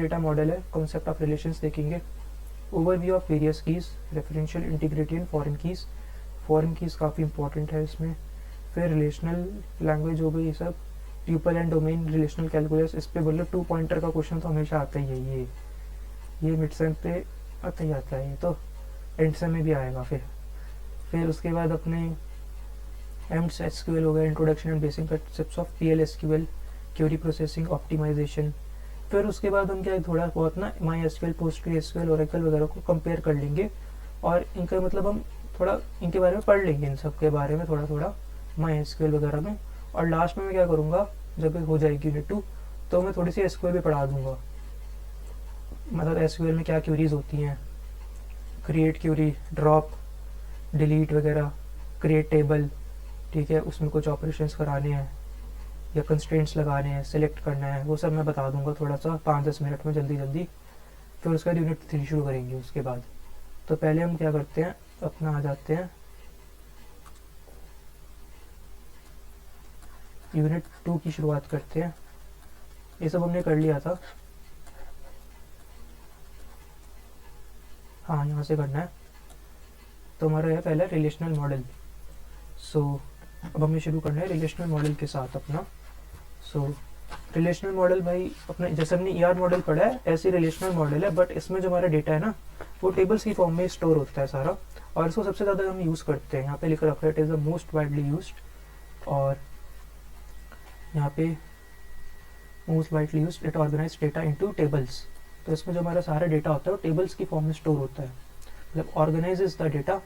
Data model है, concept of relations देखेंगे, overview of various keys, referential integrity and foreign keys, foreign keys काफ़ी important है इसमें, फिर रिलेशनल लैंग्वेज हो गई ये सब, tuple and domain, relational calculus, इस पे बोलो 2 पॉइंटर का क्वेश्चन तो हमेशा आता ही है, ये मिड सेम पे आता ही आता है, ये तो एंड सेम में भी आएगा। फिर उसके बाद अपने एम्स एसक्यूएल हो गया, introduction and basic concepts of PL SQL, query processing optimization. फिर उसके बाद हम क्या थोड़ा बहुत ना MySQL, PostgreSQL, Oracle वगैरह को कंपेयर कर लेंगे और इनका मतलब हम थोड़ा इनके बारे में पढ़ लेंगे, इन सब के बारे में थोड़ा थोड़ा माई एसक्यूएल वगैरह में। और लास्ट में मैं क्या करूँगा, जब हो जाएगी यूनिट 2 तो मैं थोड़ी सी एसक्यूएल भी पढ़ा दूँगा, मतलब एसक्यूएल में क्या क्यूरीज होती हैं, क्रिएट क्यूरी, ड्रॉप, डिलीट वगैरह, क्रिएट टेबल, ठीक है, उसमें कुछ ऑपरेशंस कराने हैं या कंस्ट्रेंट्स लगाने हैं, सेलेक्ट करना है, वो सब मैं बता दूंगा थोड़ा सा 5-10 मिनट में जल्दी। फिर उसके बाद यूनिट 3 शुरू करेंगे उसके बाद। तो पहले हम क्या करते हैं, अपना आ जाते हैं यूनिट 2 की शुरुआत करते हैं। ये सब हमने कर लिया था, हाँ यहाँ से करना है। तो हमारा है पहला रिलेशनल मॉडल। सो अब हमें शुरू करना है रिलेशनल मॉडल के साथ अपना। सो रिलेशनल मॉडल भाई अपना जैसे हमने ईआर मॉडल पढ़ा है ऐसे रिलेशनल मॉडल है, बट इसमें जो हमारा डेटा है ना वो टेबल्स की फॉर्म में स्टोर होता है सारा, और इसको सबसे ज़्यादा हम यूज़ करते हैं। यहाँ पे लिख रखा है it is the most widely used, और यहाँ पे most widely used, it organize data into tables. तो इसमें जो हमारा सारा डेटा होता है वो टेबल्स की फॉर्म में स्टोर होता है, मतलब ऑर्गेनाइजेज द डेटा।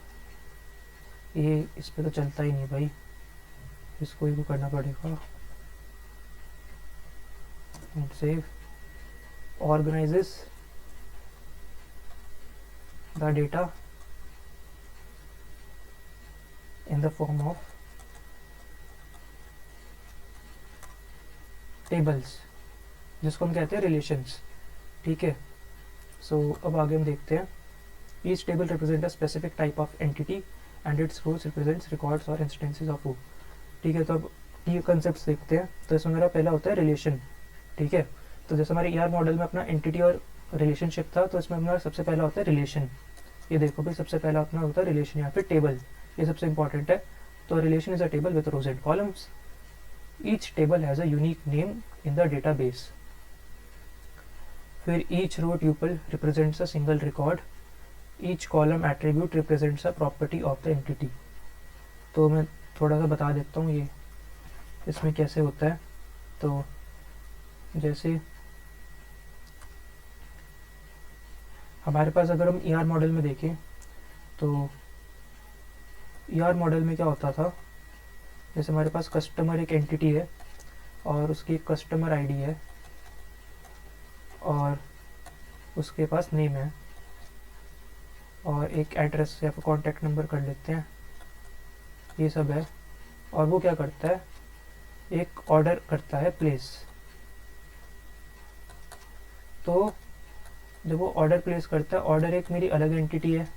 ये इस पर तो चलता ही नहीं भाई, इसको ही करना पड़ेगा। and save, organizes the data in the form of tables, जिसको हम कहते हैं रिलेशंस, ठीक है। सो अब आगे हम देखते हैं, each table represent a specific type of entity and its rows represents records और इंस्टेंसेस ऑफ वो, ठीक है। तो अब ये कंसेप्ट देखते हैं। तो इसमें मेरा पहला होता है रिलेशन, ठीक है। तो जैसे हमारे ईआर मॉडल में अपना एंटिटी और रिलेशनशिप था, तो इसमें हमारा सबसे पहला होता है रिलेशन। ये देखो भाई, सबसे पहला अपना होता है रिलेशन, या फिर टेबल, ये सबसे इंपॉर्टेंट है। तो relation is a table with rows and columns, each table has a unique name in the database. फिर each row tuple represents a single record, each column attribute represents a property of the entity. तो मैं थोड़ा सा बता देता हूँ ये इसमें कैसे होता है। तो जैसे हमारे पास अगर हम ईआर मॉडल में देखें, तो ईआर मॉडल में क्या होता था, जैसे हमारे पास कस्टमर एक एंटिटी है और उसकी एक कस्टमर आईडी है और उसके पास नेम है और एक एड्रेस या फिर कॉन्टैक्ट नंबर कर लेते हैं, ये सब है। और वो क्या करता है, एक ऑर्डर करता है प्लेस। तो जब वो ऑर्डर प्लेस करता है, ऑर्डर एक मेरी अलग एंटिटी है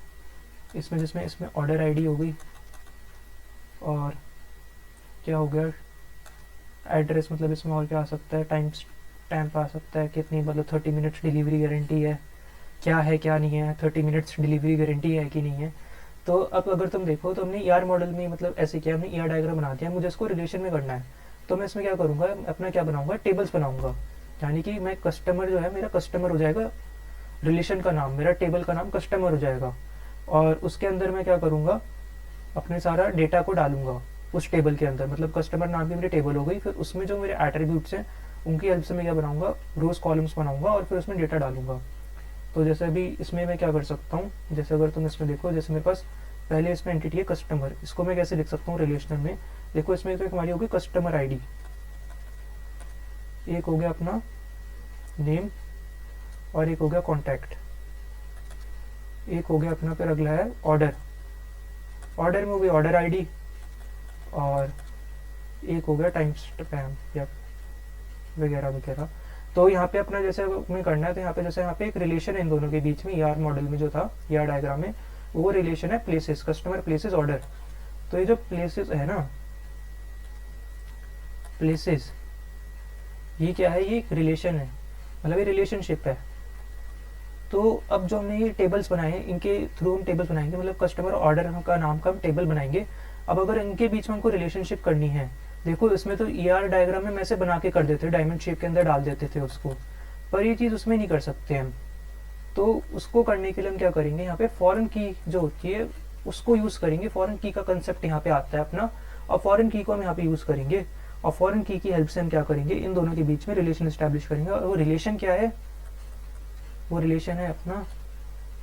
इसमें, जिसमें इसमें ऑर्डर आईडी हो गई और क्या हो गया एड्रेस, मतलब इसमें और क्या आ सकता है, टाइम आ सकता है, कितनी मतलब 30 मिनट्स डिलीवरी गारंटी है, क्या है क्या नहीं है, 30 मिनट्स डिलीवरी गारंटी है कि नहीं है। तो अब अगर तुम देखो तो हमने ईआर मॉडल में मतलब ऐसे किया, हमने ईआर डायग्राम बना दिया, मुझे इसको रिलेशन में करना है। तो मैं इसमें क्या करूँगा, अपना क्या बनाऊँगा, टेबल्स बनाऊँगा, यानी कि मैं कस्टमर जो है मेरा कस्टमर हो जाएगा, रिलेशन का नाम मेरा, टेबल का नाम कस्टमर हो जाएगा। और उसके अंदर मैं क्या करूँगा, अपने सारा डेटा को डालूंगा उस टेबल के अंदर, मतलब कस्टमर नाम की मेरी टेबल हो गई। फिर उसमें जो मेरे एट्रीब्यूट्स हैं उनकी हेल्प से मैं क्या बनाऊंगा, रोज कॉलम्स बनाऊंगा और फिर उसमें डेटा डालूंगा। तो जैसे अभी इसमें मैं क्या कर सकता हूँ, जैसे अगर तुम इसमें देखो, जैसे मेरे पास पहले इसमें एंटिटी है कस्टमर, इसको मैं कैसे लिख सकता हूँ रिलेशनल में, देखो इसमें तो एक हमारी होगी कस्टमर आईडी, एक हो गया अपना नेम और एक हो गया कॉन्टैक्ट, एक हो गया अपना, फिर अगला है ऑर्डर, ऑर्डर में हो गई ऑर्डर आईडी और एक हो गया टाइम स्टैम्प या वगैरह वगैरह। तो यहाँ पे अपना जैसे हमें करना है, तो यहाँ पे जैसे यहाँ पे एक रिलेशन है इन दोनों के बीच में, ईआर मॉडल में जो था ईआर डायग्राम में, वो रिलेशन है प्लेसेस, कस्टमर प्लेसेस ऑर्डर। तो ये जो प्लेसेस है ना, प्लेसेस, ये क्या है, ये एक रिलेशन है, मतलब ये रिलेशनशिप है। तो अब जो हमने ये टेबल्स बनाए हैं, इनके थ्रू हम टेबल्स बनाएंगे, मतलब कस्टमर ऑर्डर का नाम का हम टेबल बनाएंगे। अब अगर इनके बीच में हमको रिलेशनशिप करनी है, देखो इसमें तो ER डायग्राम में ऐसे बना के कर देते, डायमंड शेप के अंदर डाल देते थे उसको, पर ये चीज़ उसमें नहीं कर सकते हम। तो उसको करने के लिए हम क्या करेंगे, यहाँ पे फॉरेन की जो होती है उसको यूज़ करेंगे। फॉरेन की का कंसेप्ट यहाँ पे आता है अपना, और फॉरेन की को हम यहाँ पे यूज़ करेंगे, और फॉरेन की हेल्प से हम क्या करेंगे, इन दोनों के बीच में रिलेशन इस्टेब्लिश करेंगे। और वो रिलेशन क्या है, वो रिलेशन है अपना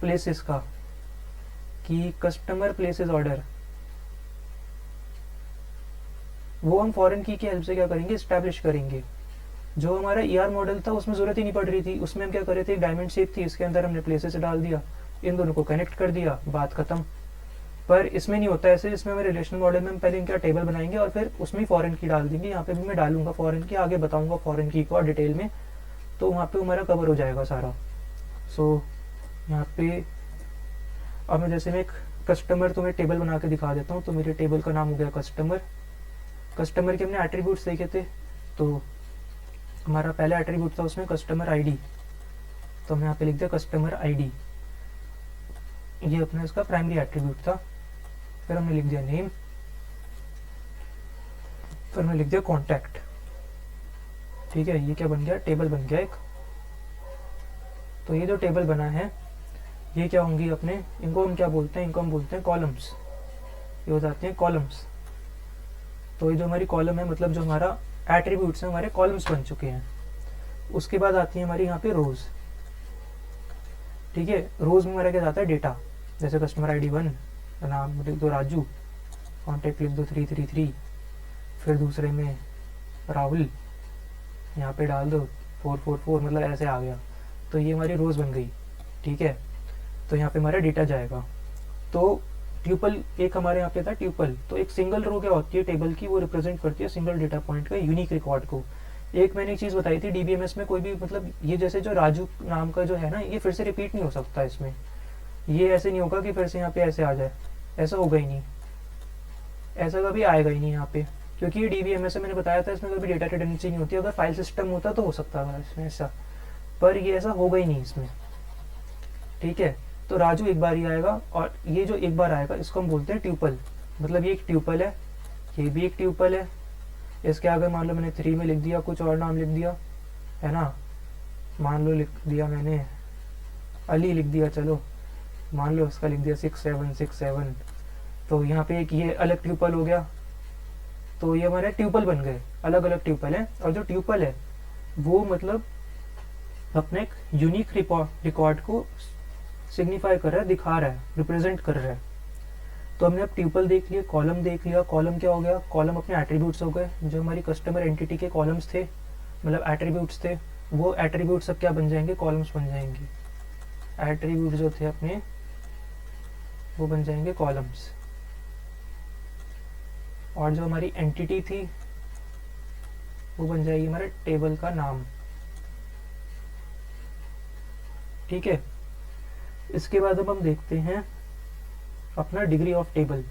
प्लेसेस का, कि कस्टमर प्लेसेस ऑर्डर, वो हम फॉरेन की हेल्प से क्या करेंगे, इस्टेब्लिश करेंगे। जो हमारा ER मॉडल था उसमें ज़रूरत ही नहीं पड़ रही थी, उसमें हम क्या कर रहे थे, डायमंड शेप थी, इसके अंदर हमने प्लेसेस डाल दिया, इन दोनों को कनेक्ट कर दिया, बात खत्म। पर इसमें नहीं होता ऐसे, इसमें हमें रिलेशनल मॉडल में हम पहले इनका टेबल बनाएंगे और फिर उसमें फॉरेन की डाल देंगे। यहाँ पे भी मैं डालूंगा फॉरेन की, आगे बताऊंगा फॉरेन की को डिटेल में, तो वहाँ पे हमारा कवर हो जाएगा सारा। सो यहाँ पे अब मैं जैसे मैं एक कस्टमर तुम्हें टेबल बना के दिखा देता हूँ। तो मेरे टेबल का नाम हो गया कस्टमर। कस्टमर के हमने एट्रीब्यूट्स देखे थे, तो हमारा पहला एट्रीब्यूट था उसमें कस्टमर ID, तो हमने यहाँ पे लिख दिया कस्टमर ID, ये अपना इसका प्राइमरी एट्रीब्यूट था। फिर हमने लिख दिया नेम, फिर हमने लिख दिया कॉन्टैक्ट। ठीक है, ये क्या बन गया, टेबल बन गया एक। तो ये जो टेबल बना है ये क्या होंगी अपने, इनको हम क्या बोलते हैं, इनको हम बोलते हैं कॉलम्स। ये हो जाते हैं कॉलम्स। तो ये जो हमारी कॉलम है, मतलब जो हमारा एट्रीब्यूट्स हैं हमारे कॉलम्स बन चुके हैं। उसके बाद आती है हमारी यहाँ पे रोज। ठीक है, रोज में हमारा क्या जाता है, डेटा। जैसे कस्टमर ID 1, नाम लिख दो राजू, कॉन्टैक्ट लिख दो 333, फिर दूसरे में राहुल, यहाँ पे डाल दो 444, मतलब ऐसे आ गया। तो ये हमारी रोज बन गई। ठीक है, तो यहाँ पे हमारा डेटा जाएगा। तो ट्यूपल एक हमारे यहाँ पे था ट्यूपल, तो एक सिंगल रो क्या होती है टेबल की, वो रिप्रेजेंट करती है सिंगल डेटा पॉइंट का यूनिक रिकॉर्ड को। एक मैंने एक चीज़ बताई थी, DBMS में कोई भी, मतलब ये जैसे जो राजू नाम का जो है ना, ये फिर से रिपीट नहीं हो सकता इसमें। ये ऐसे नहीं होगा कि फिर से यहाँ पे ऐसे आ जाए, ऐसा होगा ही नहीं, ऐसा कभी आएगा ही नहीं यहाँ पे, क्योंकि ये DBMS से मैंने बताया था, इसमें कभी डेटा रिडेंडेंसी नहीं होती। अगर फाइल सिस्टम होता तो हो सकता है इसमें ऐसा, पर ये ऐसा होगा ही नहीं इसमें। ठीक है, तो राजू एक बार ही आएगा, और ये जो एक बार आएगा इसको हम बोलते हैं ट्यूपल। मतलब ये एक ट्यूपल है, ये भी एक ट्यूपल है। इसके आगे मान लो मैंने 3 में लिख दिया कुछ और नाम लिख दिया, है ना, मान लो लिख दिया मैंने अली लिख दिया, चलो मान लो उसका लिख दिया 6767, तो यहाँ पे एक ये अलग ट्यूपल हो गया। तो ये हमारे ट्यूपल बन गए, अलग अलग ट्यूपल है। और जो ट्यूपल है वो मतलब अपने एक यूनिक रिकॉर्ड को सिग्निफाई कर रहा है, दिखा रहा है, रिप्रेजेंट कर रहा है। तो हमने अब ट्यूपल देख लिया, कॉलम देख लिया। कॉलम क्या हो गया, कॉलम अपने एट्रीब्यूट्स हो गए। जो हमारी कस्टमर एंटिटी के कॉलम्स थे, मतलब एट्रीब्यूट्स थे, वो एट्रीब्यूट्स अब क्या बन जाएंगे, कॉलम्स बन जाएंगे। एट्रीब्यूट जो थे अपने वो बन जाएंगे कॉलम्स। और जो हमारी एंटिटी थी वो बन जाएगी हमारे टेबल का नाम। ठीक है, इसके बाद अब हम देखते हैं अपना डिग्री ऑफ टेबल।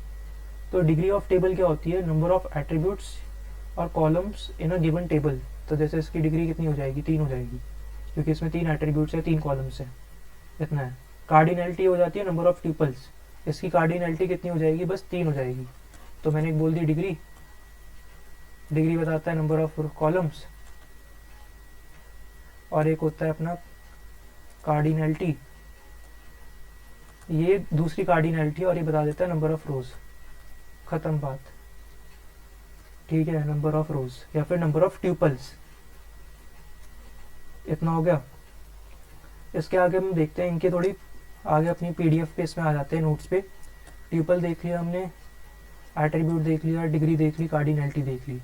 तो डिग्री ऑफ टेबल क्या होती है, नंबर ऑफ एट्रीब्यूट्स और columns in a given table. तो जैसे इसकी डिग्री कितनी हो जाएगी, 3 हो जाएगी, क्योंकि इसमें 3 एट्रीब्यूट्स है, 3 कॉलम्स है, इतना है। कार्डिनैलिटी हो जाती है नंबर ऑफ ट्यूपल्स, इसकी कार्डिनैलिटी कितनी हो जाएगी, बस 3 हो जाएगी। तो मैंने एक बोल दी डिग्री, डिग्री बताता है नंबर ऑफ कॉलम्स, और एक होता है अपना कार्डिनैलिटी, ये दूसरी कार्डिनैलिटी, और ये बता देता है नंबर ऑफ रोज। खत्म बात। ठीक है, नंबर ऑफ रोज या फिर नंबर ऑफ ट्यूपल्स, इतना हो गया। इसके आगे हम देखते हैं, इनके थोड़ी आगे अपनी PDF पे इसमें आ जाते हैं, नोट्स पे। ट्यूपल देख लिया हमने, एट्रीब्यूट देख लिया, डिग्री देख ली, कार्डिनैलिटी देख ली।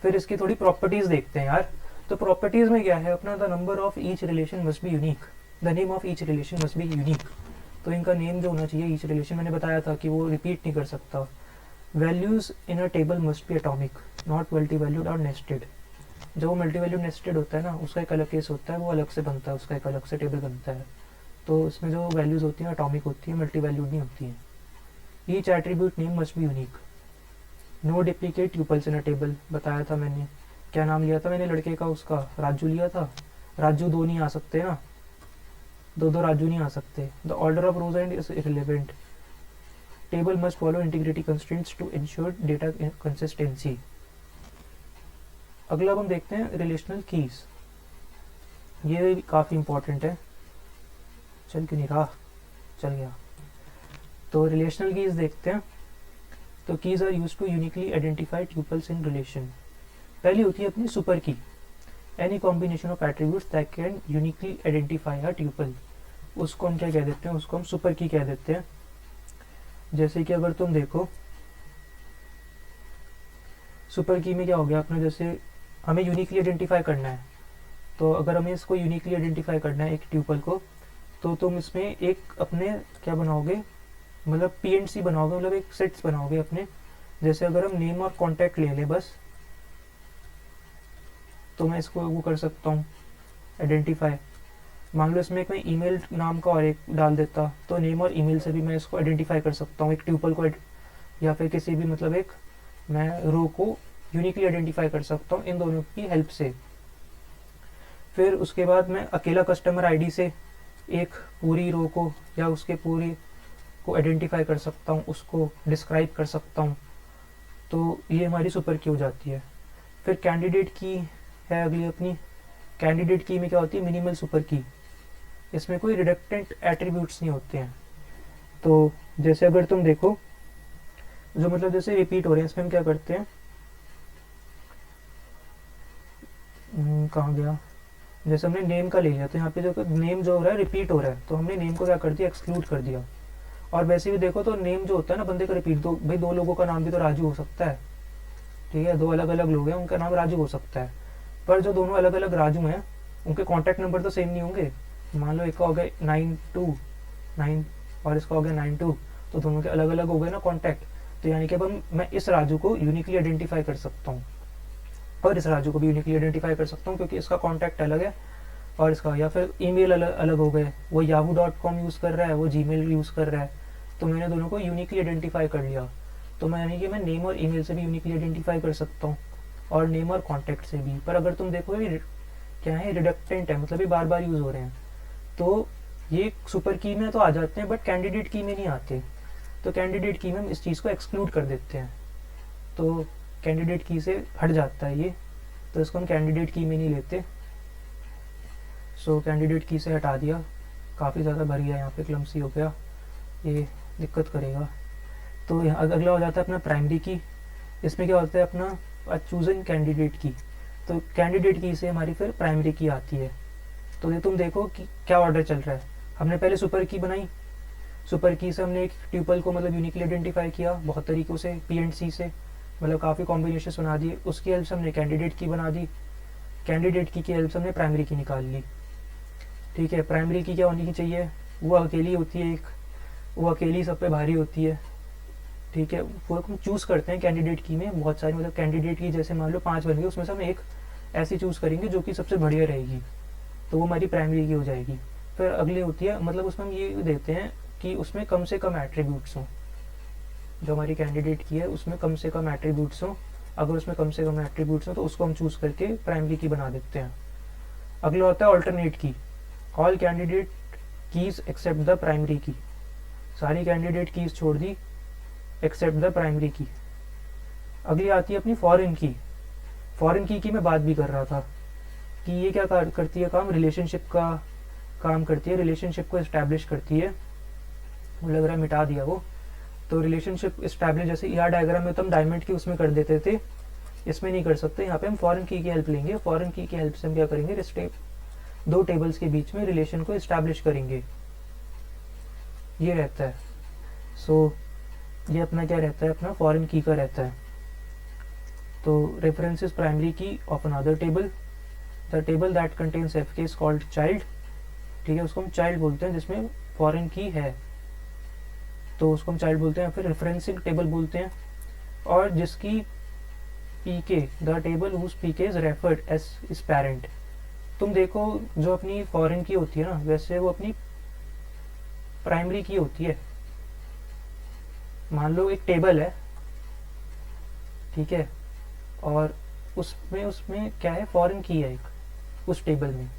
फिर इसकी थोड़ी प्रॉपर्टीज देखते हैं यार। तो प्रॉपर्टीज में क्या है अपना, the number of each relation must be unique, the name of each relation must be unique. तो इनका नेम जो होना चाहिए ईच रिलेशन, मैंने बताया था कि वो रिपीट नहीं कर सकता। Values in a table must be atomic, not multi valued और नेस्टेड। जो मल्टी वैल्यूड नेस्टेड होता है ना, उसका एक अलग केस होता है, वो अलग से बनता है, उसका एक अलग से टेबल बनता है। तो उसमें जो वैल्यूज होती हैं एटॉमिक होती है, मल्टी वैल्यूड नहीं होती हैं। Each attribute name must be unique, no duplicate tuples in a table, बताया था मैंने। क्या नाम लिया था मैंने लड़के का, उसका राजू लिया था। राजू 2 नहीं आ सकते ना, दो दो राजू नहीं आ सकते। The order of rows and is irrelevant. Table must follow integrity constraints to ensure data consistency. अगला अब हम देखते हैं रिलेशनल कीज। ये भी काफ़ी इंपॉर्टेंट है। चल क्यों नहीं रहा, चल गया। तो रिलेशनल कीज देखते हैं। तो keys are use to uniquely identify tuples in relation. पहली होती है अपनी super key, any combination of attributes that can uniquely identify a tuple. उसको हम क्या कह देते हैं, उसको हम सुपर की कह देते हैं। जैसे कि अगर तुम देखो सुपर की में क्या हो गया अपने, जैसे हमें यूनिकली आइडेंटिफाई करना है, तो अगर हमें इसको यूनिकली आइडेंटिफाई करना है एक ट्यूपल को, तो तुम इसमें एक अपने क्या बनाओगे, मतलब पी एंड सी बनाओगे, मतलब एक सेट्स बनाओगे अपने। जैसे अगर हम नेम और कॉन्टैक्ट ले लें बस, तो मैं इसको वो कर सकता हूँ आइडेंटिफाई। मान लो इसमें एक मैं ईमेल नाम का और एक डाल देता, तो नेम और ईमेल से भी मैं इसको आइडेंटिफाई कर सकता हूँ एक ट्यूपल को, या फिर किसी भी मतलब एक मैं रो को यूनिकली आइडेंटिफाई कर सकता हूँ इन दोनों की हेल्प से। फिर उसके बाद मैं अकेला कस्टमर आईडी से एक पूरी रो को या उसके पूरी को आइडेंटिफाई कर सकता हूँ, उसको डिस्क्राइब कर सकता हूँ। तो ये हमारी सुपर की हो जाती है। फिर कैंडिडेट की है अगली अपनी। कैंडिडेट की में क्या होती है, मिनिमल सुपर की। इसमें कोई रिडक्टेंट एट्रीब्यूट्स नहीं होते हैं। तो जैसे अगर तुम देखो जो मतलब जैसे रिपीट हो रहे हैं, इसमें हम क्या करते हैं, कहाँ गया, जैसे हमने नेम का ले लिया, तो यहाँ पे जो नेम जो हो रहा है रिपीट हो रहा है, तो हमने नेम को क्या कर दिया, एक्सक्लूड कर दिया। और वैसे भी देखो तो नेम जो होता है ना बंदे का रिपीट, दो भाई दो लोगों का नाम भी तो राजू हो सकता है, ठीक है, दो अलग अलग लोग हैं उनका नाम राजू हो सकता है, पर जो दोनों अलग अलग राजू हैं उनके कॉन्टैक्ट नंबर तो सेम नहीं होंगे। मान लो एक का हो गया 929 और इसका हो गया 92, तो दोनों के अलग अलग हो गए ना कॉन्टैक्ट। तो यानी कि अब मैं इस राजू को यूनिकली आइडेंटिफाई कर सकता हूँ और इस राजू को भी यूनिकली आइडेंटिफाई कर सकता हूँ, क्योंकि इसका कॉन्टैक्ट अलग है और इसका, या फिर ईमेल अलग अलग हो गए, वो yahoo.com यूज़ कर रहा है, वो जीमेल यूज़ कर रहा है, तो मैंने दोनों को यूनिकली आइडेंटिफाई कर लिया। तो मैं यानी कि मैं नेम और ईमेल से भी यूनिकली आइडेंटिफाई कर सकता हूँ और नेम और कॉन्टैक्ट से भी। पर अगर तुम देखो ये क्या है, रिडक्टेंट है, मतलब ये बार बार यूज़ हो रहे हैं, तो ये सुपर की में तो आ जाते हैं बट कैंडिडेट की में नहीं आते। तो कैंडिडेट की में हम इस चीज़ को एक्सक्लूड कर देते हैं, तो कैंडिडेट की से हट जाता है ये, तो इसको हम कैंडिडेट की में नहीं लेते। सो कैंडिडेट की से हटा दिया, काफ़ी ज़्यादा भर गया यहाँ पे, क्लमसी हो गया, ये दिक्कत करेगा। तो यहाँ अगला हो जाता है अपना प्राइमरी की। इसमें क्या होता है अपना चूजन कैंडिडेट की। तो कैंडिडेट की से हमारी फिर प्राइमरी की आती है। तो ये तुम देखो कि क्या ऑर्डर चल रहा है। हमने पहले सुपर की बनाई, सुपर की से हमने एक ट्यूपल को मतलब यूनिकली आइडेंटिफाई किया बहुत तरीक़ों से, पी एंड सी से, मतलब काफ़ी कॉम्बिनेशन बना दिए। उसकी हेल्प से हमने कैंडिडेट की बना दी, कैंडिडेट की हेल्प से हमने प्राइमरी की निकाल ली, ठीक है। प्राइमरी की क्या होनी चाहिए, वो अकेली होती है एक, वो अकेली सब पे भारी होती है, ठीक है। वो हम चूज़ करते हैं कैंडिडेट की में बहुत सारी, मतलब कैंडिडेट की जैसे मान लो 5 बन गई, उसमें से हम एक ऐसी चूज़ करेंगे जो कि सबसे बढ़िया रहेगी, तो वो हमारी प्राइमरी की हो जाएगी। फिर अगली होती है, मतलब उसमें हम ये देते हैं कि उसमें कम से कम एट्रीब्यूट्स हों, जो हमारी कैंडिडेट की है उसमें कम से कम एट्रीब्यूट्स हों। अगर उसमें कम से कम एट्रीब्यूट्स हों तो उसको हम चूज़ करके प्राइमरी की बना देते हैं। अगला होता है alternate key. All candidate keys except the primary key, सारी कैंडिडेट कीज छोड़ दी एक्सेप्ट द प्राइमरी की। अगली आती है अपनी फॉरेन की। फॉरेन की मैं बात भी कर रहा था कि ये क्या करती है काम, रिलेशनशिप का काम करती है, रिलेशनशिप को इस्टेब्लिश करती है। लग रहा है मिटा दिया वो। तो रिलेशनशिप इस्टेब्लिश, जैसे यार डायग्राम में तो हम डायमंड की उसमें कर देते थे, इसमें नहीं कर सकते। यहाँ पे हम फॉरेन की हेल्प लेंगे। फॉरेन की हेल्प से हम क्या करेंगे, दो टेबल्स के बीच में रिलेशन को इस्टेब्लिश करेंगे, ये रहता है। सो ये अपना क्या रहता है, अपना फॉरेन की का रहता है। तो reference is primary key of another table, the table that contains F के इज कॉल्ड चाइल्ड, ठीक है, उसको हम चाइल्ड बोलते हैं जिसमें फॉरेन की है, तो उसको हम चाइल्ड बोलते हैं, फिर रेफरेंसिंग टेबल बोलते हैं। और जिसकी P K, the table whose P K is referred as is parent. तुम देखो जो अपनी फॉरेन की होती है ना, वैसे वो अपनी प्राइमरी की होती है। मान लो एक टेबल है, ठीक है, और उसमें क्या है, फॉरेन की है एक उस टेबल में,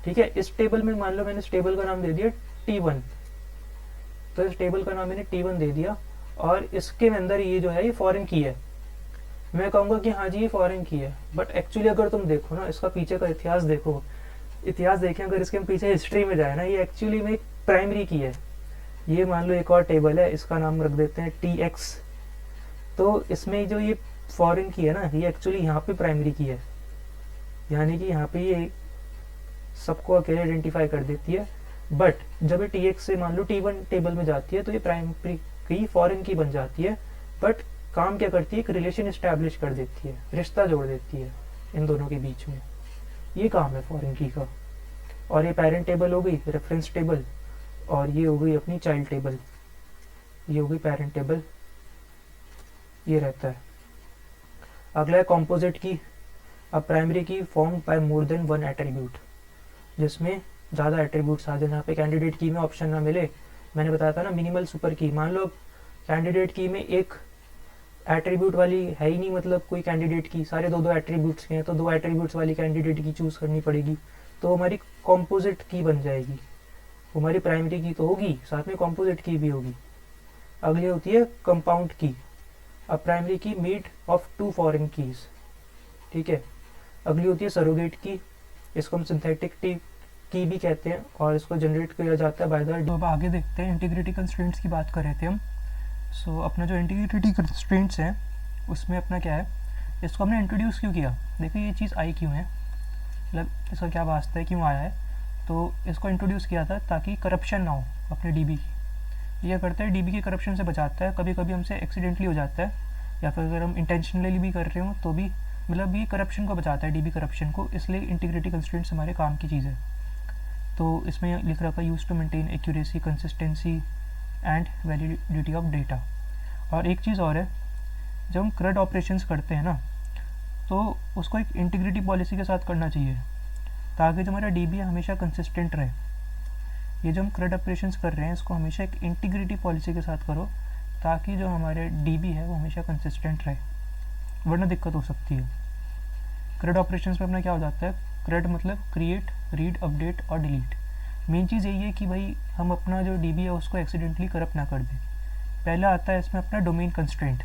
ठीक है। इस टेबल में मान लो मैंने इस टेबल का नाम दे दिया T1, तो इस टेबल का नाम मैंने T1 दे दिया, और इसके अंदर ये जो है ये फॉरेन की है। मैं कहूँगा कि हाँ जी ये फॉरेन की है, बट एक्चुअली अगर तुम देखो ना, इसका पीछे का इतिहास देखो, इतिहास देखें अगर इसके हम पीछे हिस्ट्री में जाए ना, ये एक्चुअली में एक प्राइमरी की है। ये मान लो एक और टेबल है, इसका नाम रख देते हैं TX। तो इसमें जो ये फॉरेन की है ना, ये एक्चुअली यहाँ पे प्राइमरी की है, यानी कि यहाँ पे ये सबको अकेले आइडेंटिफाई कर देती है। बट जब ये TX से मान लो T1 टेबल में जाती है तो ये प्राइमरी की फॉरेन की बन जाती है। बट काम क्या करती है, एक रिलेशन इस्टेब्लिश कर देती है, रिश्ता जोड़ देती है इन दोनों के बीच में। ये काम है फॉरेन की का। और ये पेरेंट टेबल हो गई, रेफरेंस टेबल, और ये हो गई अपनी चाइल्ड टेबल, ये हो गई पेरेंट टेबल, ये रहता है। अगला है कॉम्पोजिट की। अब प्राइमरी की form by more than one attribute, जिसमें ज़्यादा एट्रीब्यूट्स आ जाए, जहाँ पे कैंडिडेट की में ऑप्शन ना मिले। मैंने बताया था ना मिनिमल सुपर की, मान लो कैंडिडेट की में एक एट्रीब्यूट वाली है ही नहीं, मतलब कोई कैंडिडेट की सारे दो एट्रीब्यूट्स के हैं, तो 2 एट्रीब्यूट्स वाली कैंडिडेट की चूज़ करनी पड़ेगी, तो हमारी कॉम्पोजिट की बन जाएगी। हमारी प्राइमरी की तो होगी, साथ में कॉम्पोजिट की भी होगी। अगली होती है कंपाउंड की। अब प्राइमरी की मेड ऑफ 2 फॉरेन कीज, ठीक है। अगली होती है सरोगेट की, इसको हम सिंथेटिक की भी कहते हैं, और इसको जनरेट किया जाता है बाय द। अब आगे देखते हैं इंटीग्रिटी कंस्ट्रेंट्स की बात कर रहे थे हम। सो अपना जो इंटीग्रिटी कंस्ट्रेंट्स हैं उसमें अपना क्या है, इसको हमने इंट्रोड्यूस क्यों किया, देखिए ये चीज़ आई क्यों है, मतलब इसका क्या वास्ता है, क्यों आया है। तो इसको इंट्रोड्यूस किया था ताकि करप्शन ना हो अपने DB की। ये करता है DB की करप्शन से बचाता है, कभी कभी हमसे एक्सीडेंटली हो जाता है, या फिर अगर हम इंटेंशनली भी कर रहे हो तो भी, मतलब ये करप्शन को बचाता है, DB करप्शन को, इसलिए इंटीग्रिटी कंस्ट्रेंट्स हमारे काम की चीज़ है। तो इसमें लिख रखा है use to maintain accuracy, consistency and validity of data. और एक चीज़ और है, जब हम CRUD ऑपरेशंस करते हैं ना, तो उसको एक इंटीग्रिटी पॉलिसी के साथ करना चाहिए, ताकि जो हमारा DB है हमेशा कंसिस्टेंट रहे। ये जो हम CRUD ऑपरेशंस कर रहे हैं इसको हमेशा एक इंटीग्रिटी पॉलिसी के साथ करो, ताकि जो हमारे DB है वो हमेशा कंसिस्टेंट रहे, वरना दिक्कत हो सकती है। CRUD ऑपरेशंस में अपना क्या हो जाता है, CRUD मतलब क्रिएट, रीड, अपडेट और डिलीट। मेन चीज़ यही है कि भाई हम अपना जो DB है उसको एक्सीडेंटली करप्ट ना कर दें। पहला आता है इसमें अपना डोमेन कंस्ट्रेंट।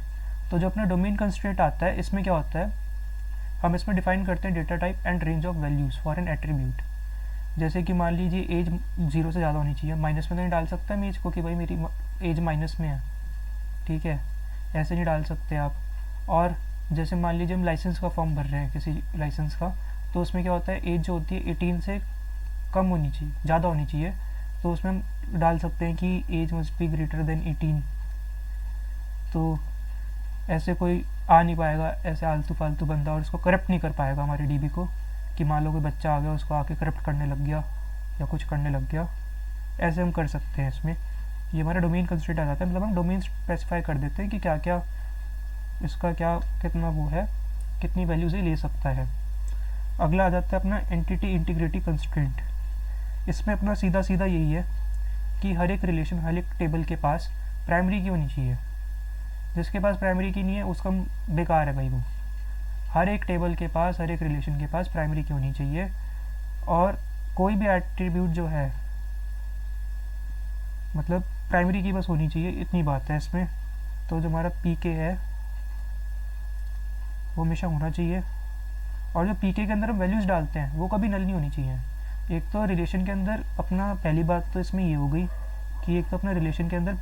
तो जो अपना डोमेन कंस्ट्रेंट आता है इसमें क्या होता है, हम इसमें डिफाइन करते हैं data type and range of values for an attribute. जैसे कि मान लीजिए एज 0 से ज़्यादा होनी चाहिए, माइनस में तो नहीं डाल सकता मैं एज को कि भाई मेरी एज माइनस में है, ठीक है, ऐसे नहीं डाल सकते आप। और जैसे मान लीजिए हम लाइसेंस का फॉर्म भर रहे हैं किसी लाइसेंस का, तो उसमें क्या होता है, एज जो होती है 18 से कम होनी चाहिए, ज़्यादा होनी चाहिए, तो उसमें हम डाल सकते हैं कि age must be greater than 18। तो ऐसे कोई आ नहीं पाएगा, ऐसे आलतू फालतू बंदा, और उसको करप्ट नहीं कर पाएगा हमारे DB को, कि मान लो कोई बच्चा आ गया उसको आके करप्ट करने लग गया या कुछ करने लग गया, ऐसे हम कर सकते हैं इसमें। ये हमारा डोमेन कंस्ट्रेंट आ जाता है, मतलब हम डोमेन स्पेसिफाई कर देते हैं कि क्या क्या इसका क्या कितना वो है, कितनी वैल्यूज़ ये ले सकता है। अगला आ जाता है अपना एंटिटी इंटीग्रिटी कंस्ट्रेंट। इसमें अपना सीधा सीधा यही है कि हर एक रिलेशन, हर एक टेबल के पास प्राइमरी की होनी चाहिए। जिसके पास प्राइमरी की नहीं है उसका बेकार है भाई वो। हर एक टेबल के पास, हर एक रिलेशन के पास प्राइमरी की होनी चाहिए, और कोई भी एट्रीब्यूट जो है मतलब प्राइमरी की बस होनी चाहिए, इतनी बात है इसमें। तो जो हमारा PK है वो हमेशा होना चाहिए, और जो PK के अंदर हम वैल्यूज़ डालते हैं वो कभी नल नहीं होनी चाहिए। एक तो रिलेशन के अंदर अपना, पहली बात तो इसमें ये हो गई कि एक तो अपना रिलेशन के अंदर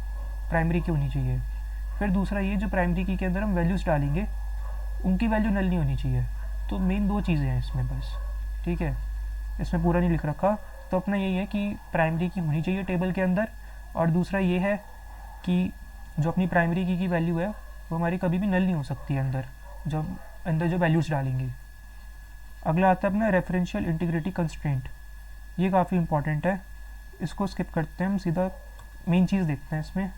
प्राइमरी की होनी चाहिए, फिर दूसरा ये जो प्राइमरी की के अंदर हम वैल्यूज़ डालेंगे उनकी वैल्यू नल नहीं होनी चाहिए। तो मेन 2 चीज़ें हैं इसमें बस, ठीक है, इसमें पूरा नहीं लिख रखा। तो अपना यही है कि प्राइमरी की होनी चाहिए टेबल के अंदर, और दूसरा ये है कि जो अपनी प्राइमरी की वैल्यू है वो हमारी कभी भी नल नहीं हो सकती है अंदर जो वैल्यूज़ डालेंगे। अगला आता है अपना रेफरेंशियल इंटीग्रिटी कंस्ट्रेंट। ये काफ़ी इंपॉर्टेंट है, इसको स्किप करते हैं, हम सीधा मेन चीज़ देखते हैं इसमें।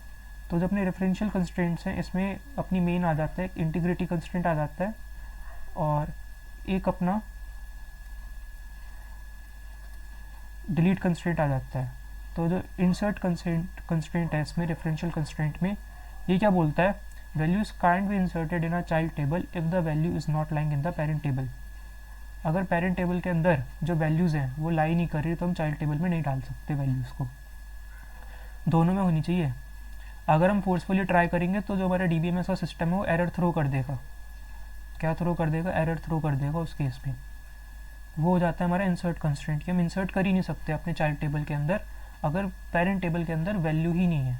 तो जो अपने रेफरेंशियल कंस्ट्रेंट्स हैं इसमें अपनी मेन आ जाता है, इंटीग्रिटी कंस्ट्रेंट आ जाता है, और एक अपना डिलीट कंस्ट्रेंट आ जाता है। तो जो इंसर्ट कंस्ट्रेंट है इसमें रेफरेंशियल कंस्ट्रेंट में, ये क्या बोलता है, values can't be inserted in a child table if the value is not lying in the parent table. अगर पेरेंट टेबल के अंदर जो वैल्यूज़ हैं वो लाई नहीं कर रही तो हम चाइल्ड टेबल में नहीं डाल सकते वैल्यूज़ को, दोनों में होनी चाहिए। अगर हम फोर्सफुली ट्राई करेंगे तो जो हमारा DBMS का सिस्टम है वो एरर थ्रो कर देगा। क्या थ्रो कर देगा? एरर थ्रो कर देगा उस केस में। वो हो जाता है हमारा इंसर्ट कंस्ट्रेंट, कि हम इंसर्ट कर ही नहीं सकते अपने चाइल्ड टेबल के अंदर अगर पेरेंट टेबल के अंदर वैल्यू ही नहीं है।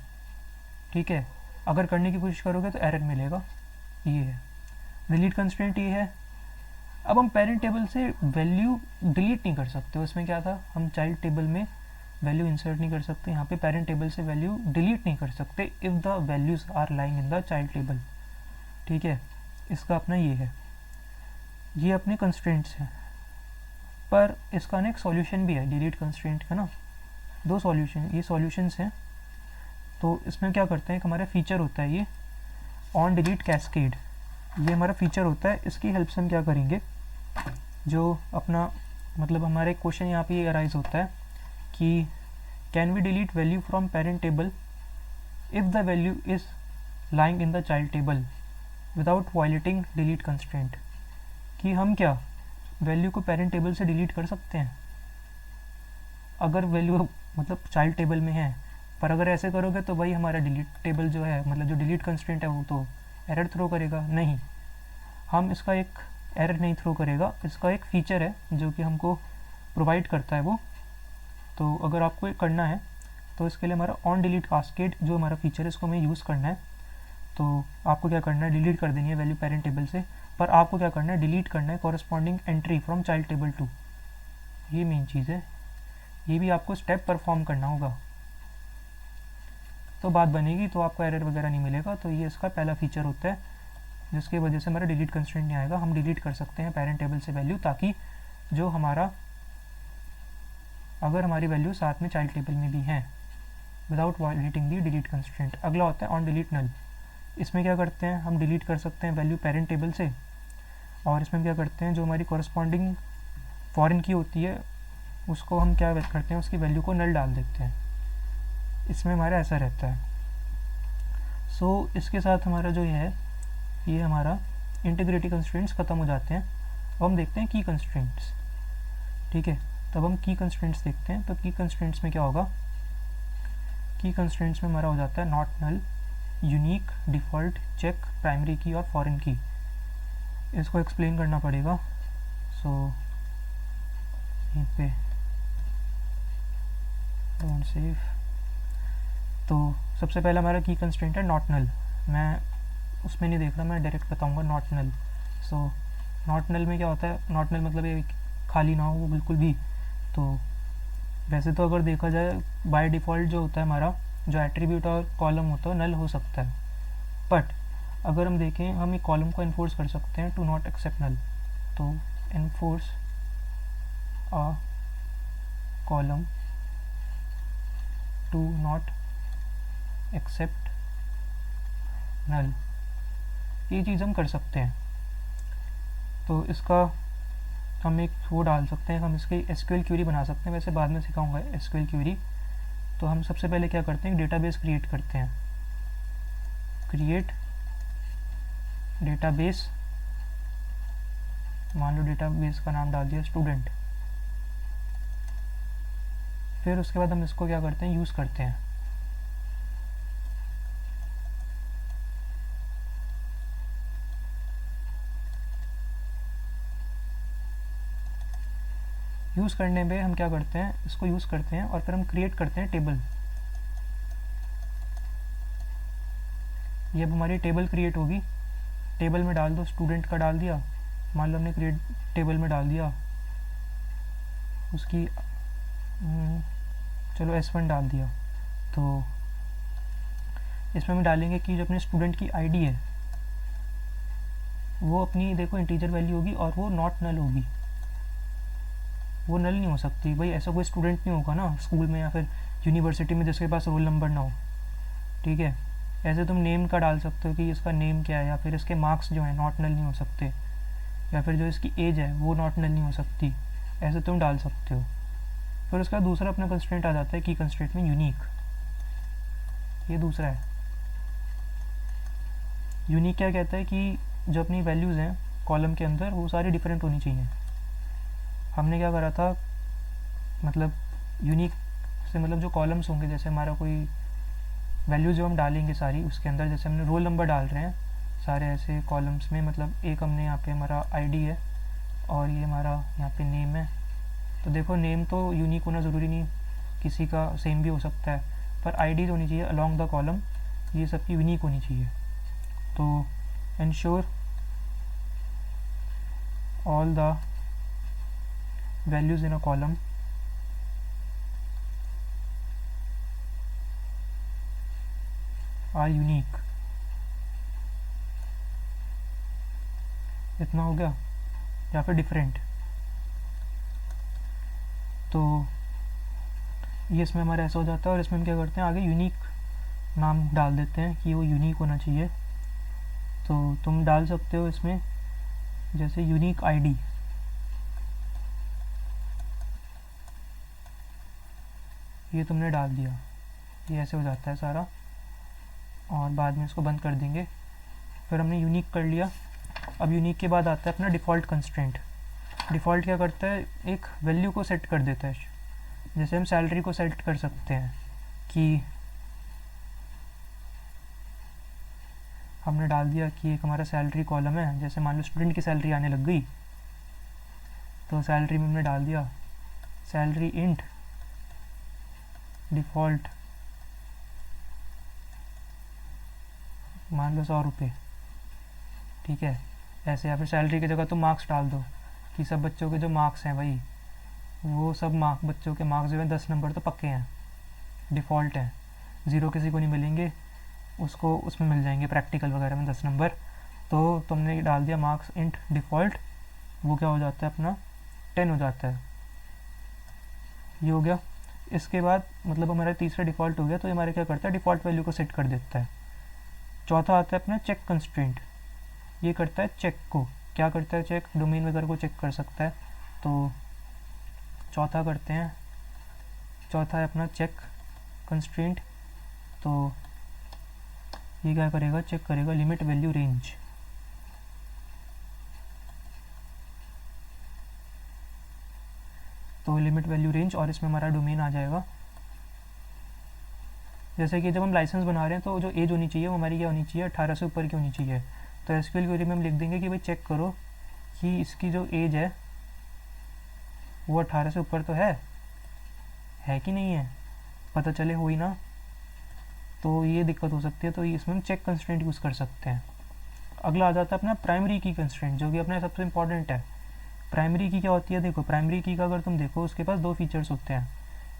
ठीक है, अगर करने की कोशिश करोगे तो एरर मिलेगा। ये है डिलीट कंस्ट्रेंट, ये है। अब हम पेरेंट टेबल से वैल्यू डिलीट नहीं कर सकते, उसमें क्या था, हम चाइल्ड टेबल में वैल्यू इंसर्ट नहीं कर सकते, यहाँ पे पेरेंट टेबल से वैल्यू डिलीट नहीं कर सकते if the values are lying in the child table. ठीक है, इसका अपना ये है, ये अपने कंस्ट्रेंट्स हैं। पर इसका ना एक सॉल्यूशन भी है डिलीट कंस्ट्रेंट का ना, दो सॉल्यूशन, ये सॉल्यूशंस हैं। तो इसमें क्या करते हैं, एक हमारा फीचर होता है ये ऑन डिलीट कैस्केड, ये हमारा फीचर होता है। इसकी हेल्प से हम क्या करेंगे, जो अपना मतलब हमारे क्वेश्चन यहाँ पे ये अराइज होता है कि can we delete value from parent table if the value is lying in the child table without violating delete constraint, कि हम क्या वैल्यू को पेरेंट टेबल से डिलीट कर सकते हैं अगर वैल्यू मतलब चाइल्ड टेबल में है। पर अगर ऐसे करोगे तो वही हमारा डिलीट टेबल जो है, मतलब जो डिलीट कंस्ट्रेंट है वो तो एरर थ्रो करेगा। नहीं, हम इसका एक एरर नहीं थ्रो करेगा, इसका एक फ़ीचर है जो कि हमको प्रोवाइड करता है वो। तो अगर आपको ये करना है तो इसके लिए हमारा ऑन डिलीट कास्केड जो हमारा फीचर है इसको हमें यूज़ करना है। तो आपको क्या करना है, डिलीट कर देनी है वैल्यू पेरेंट टेबल से, पर आपको क्या करना है, डिलीट करना है corresponding entry from child table too. ये मेन चीज़ है, ये भी आपको स्टेप परफॉर्म करना होगा तो बात बनेगी, तो आपको एरर वगैरह नहीं मिलेगा। तो ये इसका पहला फीचर होता है जिसकी वजह से हमारा डिलीट कंस्ट्रेंट नहीं आएगा। हम डिलीट कर सकते हैं पेरेंट टेबल से वैल्यू, ताकि जो हमारा अगर हमारी वैल्यू साथ में चाइल्ड टेबल में भी हैं विदाउट वायलेटिंग दी डिलीट कंस्ट्रेंट। अगला होता है ऑन डिलीट नल। इसमें क्या करते हैं, हम डिलीट कर सकते हैं वैल्यू पेरेंट टेबल से, और इसमें क्या करते हैं, जो हमारी कॉरस्पॉन्डिंग फॉरेन की होती है उसको हम क्या करते हैं, उसकी वैल्यू को नल डाल देते हैं। इसमें हमारा ऐसा रहता है। सो इसके साथ हमारा जो ये हमारा इंटीग्रिटी कंस्ट्रेंट्स ख़त्म हो जाते हैं। अब हम देखते हैं की कंस्ट्रेंट्स। ठीक है, तब हम की कंस्ट्रेंट्स देखते हैं। तो की कंस्ट्रेंट्स में क्या होगा, की कंस्ट्रेंट्स में हमारा हो जाता है not null, unique, default, check, primary key और फॉरेन की। इसको एक्सप्लेन करना पड़ेगा। सो यहीं पे डोंट सेव। तो सबसे पहला हमारा की कंस्ट्रेंट है नॉट नल। मैं उसमें नहीं देख रहा, मैं डायरेक्ट बताऊंगा not null. So not null में क्या होता है, नॉट नल मतलब ये खाली ना हो वो बिल्कुल भी। तो वैसे तो अगर देखा जाए बाय डिफ़ॉल्ट जो होता है हमारा, जो एट्रीब्यूट और कॉलम होता है नल हो सकता है। बट अगर हम देखें, हम एक कॉलम को इन्फोर्स कर सकते हैं टू नॉट एक्सेप्ट नल। तो enforce a column to not accept null, ये चीज़ हम कर सकते हैं। तो इसका हम एक वो डाल सकते हैं, हम इसकी एसक्यूएल क्वेरी बना सकते हैं। वैसे बाद में सिखाऊंगा एसक्यूएल क्वेरी। तो हम सबसे पहले क्या करते हैं, डेटाबेस क्रिएट करते हैं। क्रिएट डेटाबेस, मान लो डेटाबेस का नाम डाल दिया स्टूडेंट। फिर उसके बाद हम इसको क्या करते हैं, यूज़ करते हैं। यूज़ करने में हम क्या करते हैं, इसको यूज़ करते हैं और फिर हम क्रिएट करते हैं टेबल। ये अब हमारी टेबल क्रिएट होगी। टेबल में डाल दो, स्टूडेंट का डाल दिया, मान लो हमने क्रिएट टेबल में डाल दिया उसकी चलो S1 डाल दिया। तो इसमें हम डालेंगे कि जो अपने स्टूडेंट की आईडी है वो अपनी देखो इंटीजर वैल्यू होगी और वो नॉट नल होगी, वो नल नहीं हो सकती। भाई ऐसा कोई स्टूडेंट नहीं होगा ना स्कूल में या फिर यूनिवर्सिटी में जिसके पास रोल नंबर ना हो। ठीक है, ऐसे तुम नेम का डाल सकते हो कि इसका नेम क्या है, या फिर इसके मार्क्स जो है नॉट नल नहीं हो सकते, या फिर जो इसकी एज है वो नॉट नल नहीं हो सकती, ऐसे तुम डाल सकते हो। फिर उसका दूसरा अपना कंस्ट्रेंट आ जाता है की कंस्ट्रेंट में यूनिक। ये दूसरा है यूनिक। क्या कहता है कि जो अपनी वैल्यूज़ हैं कॉलम के अंदर वो सारी डिफरेंट होनी चाहिए। हमने क्या करा था, मतलब यूनिक से मतलब जो कॉलम्स होंगे, जैसे हमारा कोई वैल्यू जो हम डालेंगे सारी उसके अंदर, जैसे हमने रोल नंबर डाल रहे हैं सारे ऐसे कॉलम्स में, मतलब एक हमने यहाँ पे हमारा आईडी है और ये हमारा यहाँ पे नेम है। तो देखो नेम तो यूनिक होना ज़रूरी नहीं, किसी का सेम भी हो सकता है, पर आईडी होनी चाहिए अलॉन्ग द कॉलम, ये सबकी यूनिक होनी चाहिए। तो ensure all the values in a column are unique. इतना हो गया, या फिर डिफरेंट। तो ये इसमें हमारा ऐसा हो जाता है, और इसमें हम क्या करते हैं आगे यूनिक नाम डाल देते हैं कि वो यूनिक होना चाहिए। तो तुम डाल सकते हो इसमें जैसे यूनिक आईडी, ये तुमने डाल दिया, ये ऐसे हो जाता है सारा, और बाद में इसको बंद कर देंगे। फिर हमने यूनिक कर लिया। अब यूनिक के बाद आता है अपना डिफ़ॉल्ट कंस्ट्रेंट। डिफ़ॉल्ट क्या करता है, एक वैल्यू को सेट कर देता है। जैसे हम सैलरी को सेट कर सकते हैं कि हमने डाल दिया कि एक हमारा सैलरी कॉलम है, जैसे मान लो स्टूडेंट की सैलरी आने लग गई, तो सैलरी में हमने डाल दिया सैलरी इंट डिफ़ॉल्ट मान लो 100 रुपये, ठीक है ऐसे। या फिर सैलरी की जगह तो मार्क्स डाल दो कि सब बच्चों के जो मार्क्स हैं भाई, वो सब बच्चों के मार्क्स जो है 10 नंबर तो पक्के हैं, डिफ़ॉल्ट है, 0 किसी को नहीं मिलेंगे, उसको उसमें मिल जाएंगे प्रैक्टिकल वगैरह में 10 नंबर। तो तुमने डाल दिया मार्क्स इंट डिफ़ॉल्ट, वो क्या हो जाता है अपना 10 हो जाता है। ये हो गया। इसके बाद मतलब हमारा तीसरा डिफ़ॉल्ट हो गया, तो ये हमारे क्या करता है डिफ़ॉल्ट वैल्यू को सेट कर देता है। चौथा आता है अपना चेक कंस्ट्रेंट, ये करता है चेक को, क्या करता है चेक, डोमेन वगैरह को चेक कर सकता है। तो चौथा करते हैं, चौथा है अपना चेक कंस्ट्रेंट। तो ये क्या करेगा, चेक करेगा लिमिट वैल्यू रेंज। तो लिमिट वैल्यू रेंज, और इसमें हमारा डोमेन आ जाएगा। जैसे कि जब हम लाइसेंस बना रहे हैं तो जो एज होनी चाहिए वो हमारी क्या होनी चाहिए, 18 से ऊपर की होनी चाहिए। तो एसक्यूएल क्वेरी में हम लिख देंगे कि भाई चेक करो कि इसकी जो एज है वो 18 से ऊपर तो है कि नहीं है, पता चले हो ही ना, तो ये दिक्कत हो सकती है। तो इसमें हम चेक कंस्ट्रेंट यूज़ कर सकते हैं। अगला आ जाता है अपना प्राइमरी की कंस्ट्रेंट, जो कि अपना सबसे इंपॉर्टेंट है। प्राइमरी की क्या होती है, देखो प्राइमरी की का अगर तुम देखो उसके पास दो फीचर्स होते हैं,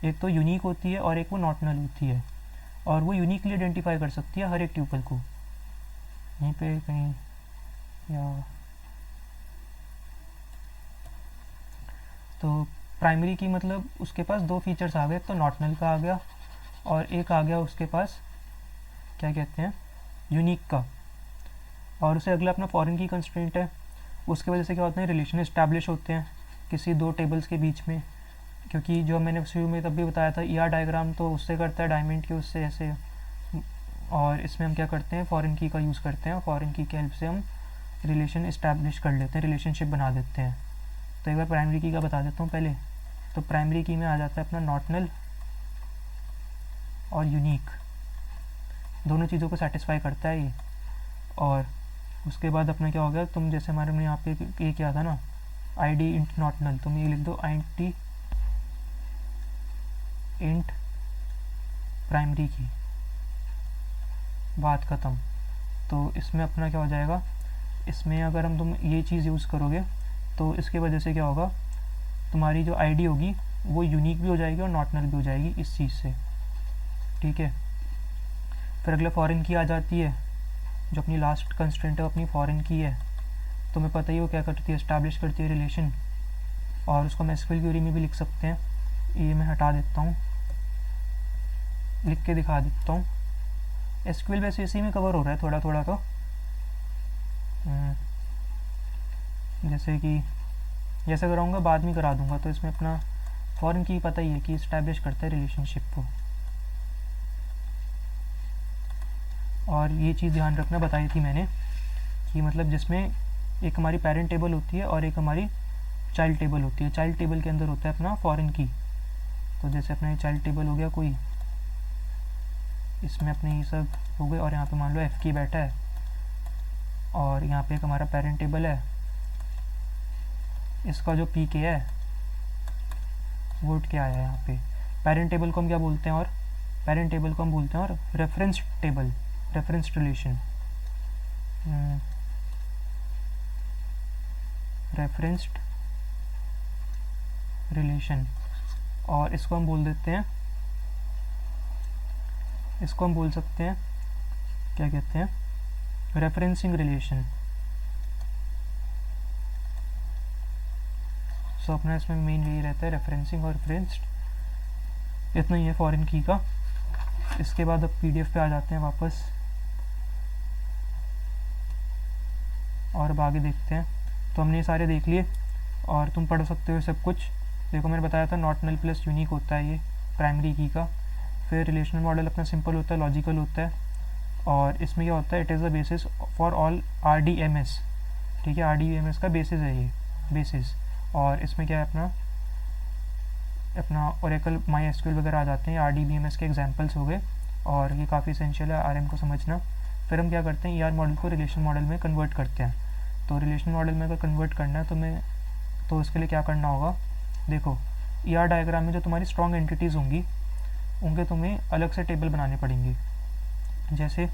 एक तो यूनिक होती है और एक वो नॉट नल होती है, और वो यूनिकली आइडेंटिफाई कर सकती है हर एक ट्यूपल को। यहीं पे कहीं या तो प्राइमरी की मतलब उसके पास दो फीचर्स आ गए, तो नॉट नल का आ गया और एक आ गया उसके पास क्या कहते हैं यूनिक का। और उसे अगला अपना फॉरेन की कंस्ट्रेंट है, उसके वजह से क्या होता है रिलेशन इस्टेब्लिश होते हैं किसी दो टेबल्स के बीच में, क्योंकि जो मैंने शुरू में तब भी बताया था ईआर डायग्राम तो उससे करता है डायमंड के उससे ऐसे, और इसमें हम क्या करते हैं फॉरेन की का यूज़ करते हैं, फॉरेन की हेल्प से हम रिलेशन इस्टेब्लिश कर लेते हैं, रिलेशनशिप बना देते हैं। तो एक बार प्राइमरी की का बता देता हूँ पहले। तो प्राइमरी की में आ जाता है अपना नॉट नल और यूनिक, दोनों चीज़ों को सेटिस्फाई करता है ये। और उसके बाद अपना क्या हो गया, तुम जैसे हमारे में यहाँ पे ये किया था ना आईडी इंट नॉट नल, तुम ये लिख दो आईडी इंट प्राइमरी की, बात ख़त्म। तो इसमें अपना क्या हो जाएगा, इसमें अगर हम तुम ये चीज़ यूज़ करोगे तो इसके वजह से क्या होगा, तुम्हारी जो आईडी होगी वो यूनिक भी हो जाएगी और नॉट नल भी हो जाएगी इस चीज़ से, ठीक है। फिर अगला फॉरेन की आ जाती है, जो अपनी लास्ट कंस्ट्रेंट है अपनी फॉरेन की है। तुम्हें पता ही वो क्या करती है, एस्टैब्लिश करती है रिलेशन, और उसको हम एसक्यूएल क्वेरी में भी लिख सकते हैं। ये मैं हटा देता हूँ, लिख के दिखा देता हूँ। एसक्यूएल वैसे इसी में कवर हो रहा है थोड़ा थोड़ा, तो जैसे कि जैसे कराऊंगा बाद में करा दूंगा। तो इसमें अपना फॉरेन की पता ही है कि इस्टेब्लिश करता है रिलेशनशिप को। और ये चीज़ ध्यान रखना बताई थी मैंने कि मतलब जिसमें एक हमारी पेरेंट टेबल होती है और एक हमारी चाइल्ड टेबल होती है। चाइल्ड टेबल के अंदर होता है अपना फॉरेन की। तो जैसे अपना ये चाइल्ड टेबल हो गया कोई, इसमें अपने ये सब हो गए, और यहाँ पे मान लो एफ की बैठा है, और यहाँ पे एक हमारा पेरेंट टेबल है, इसका जो पी के है वो क्या आया है यहाँ पे। पेरेंट टेबल को हम क्या बोलते हैं, और पेरेंट टेबल को हम बोलते हैं और reference table, reference relation, referenced relation, और इसको हम बोल देते हैं, इसको हम बोल सकते हैं क्या कहते हैं, रेफरेंसिंग रिलेशन। सो अपना इसमें मेन यही रहता है, रेफरेंसिंग और रेफरेंस्ड। इतना ही है फॉरेन की का। इसके बाद अब पीडीएफ पे आ जाते हैं वापस, और अब आगे देखते हैं। तो हमने ये सारे देख लिए, और तुम पढ़ सकते हो सब कुछ। देखो मैंने बताया था नॉट नल प्लस यूनिक होता है ये प्राइमरी की का। फिर रिलेशनल मॉडल अपना सिंपल होता है, लॉजिकल होता है, और इसमें क्या होता है, it is the basis for all RDMS। ठीक है, RDMS का बेसिस है ये, बेसिस। और इसमें क्या है अपना ओरेकल माई एसक्यूएल वगैरह आ जाते हैं, RDBMS के एग्जांपल्स हो गए, और ये काफ़ी एसेंशियल है RM को समझना। फिर हम क्या करते हैं, ER मॉडल को रिलेशन मॉडल में कन्वर्ट करते हैं। तो रिलेशन मॉडल में अगर कन्वर्ट करना है तो उसके लिए क्या करना होगा, देखो ER डायग्राम में जो तुम्हारी स्ट्रॉन्ग एंटिटीज़ होंगी उनके तुम्हें अलग से टेबल बनाने पड़ेंगे। जैसे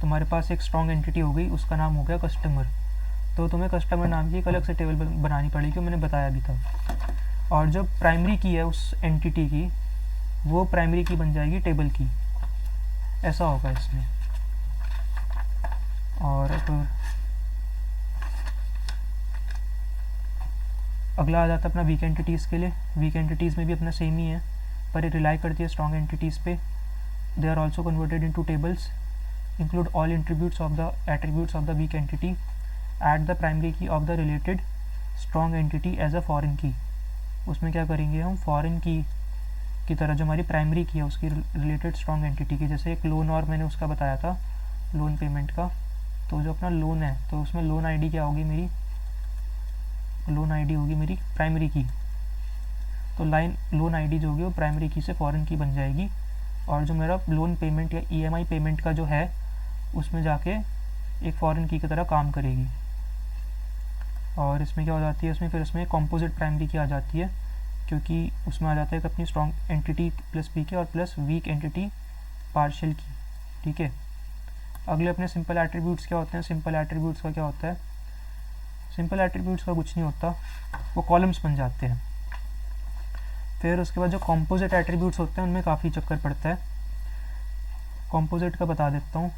तुम्हारे पास एक स्ट्रॉन्ग एंटिटी हो गई, उसका नाम हो गया कस्टमर, तो तुम्हें कस्टमर नाम की एक अलग से टेबल बनानी पड़ेगी, मैंने बताया भी था। और जो प्राइमरी की है उस एंटिटी की, वो प्राइमरी की बन जाएगी टेबल की, ऐसा होगा इसमें। और अगला आ जाता है अपना वीक एंटिटीज़ के लिए। वीक एंटिटीज़ में भी अपना सेम ही है, पर ये रिलाई करती है स्ट्रॉन्ग एंटिटीज़ पे। They are also converted into tables, include all attributes of the weak entity at the primary key of the related strong entity as a foreign key. उसमें क्या करेंगे हम, फॉरेन की तरह जो हमारी प्राइमरी की है उसकी रिलेटेड स्ट्रॉन्ग एंटिटी की। जैसे एक लोन, और मैंने उसका बताया था लोन पेमेंट का, तो जो अपना लोन है तो उसमें लोन आईडी क्या होगी मेरी, लोन आईडी होगी मेरी प्राइमरी की। तो लोन आईडी जो होगी वो प्राइमरी की से फॉरेन की बन जाएगी, और जो मेरा लोन पेमेंट या EMI पेमेंट का जो है उसमें जाके एक फॉरेन की तरह काम करेगी। और इसमें क्या हो जाती है, इसमें फिर इसमें कॉम्पोजिट प्राइमरी की आ जाती है, क्योंकि उसमें आ जाता है अपनी स्ट्रॉन्ग एंटिटी प्लस पी के और प्लस वीक एंटिटी पार्शियल की। ठीक है, अगले अपने सिंपल एट्रीब्यूट्स क्या होते हैं। सिंपल एट्रीब्यूट्स का क्या होता है, सिंपल एट्रीब्यूट्स का कुछ नहीं होता, वो कॉलम्स बन जाते हैं। फिर उसके बाद जो कॉम्पोजिट एट्रीब्यूट्स होते हैं उनमें काफ़ी चक्कर पड़ता है। कॉम्पोजिट का बता देता हूँ।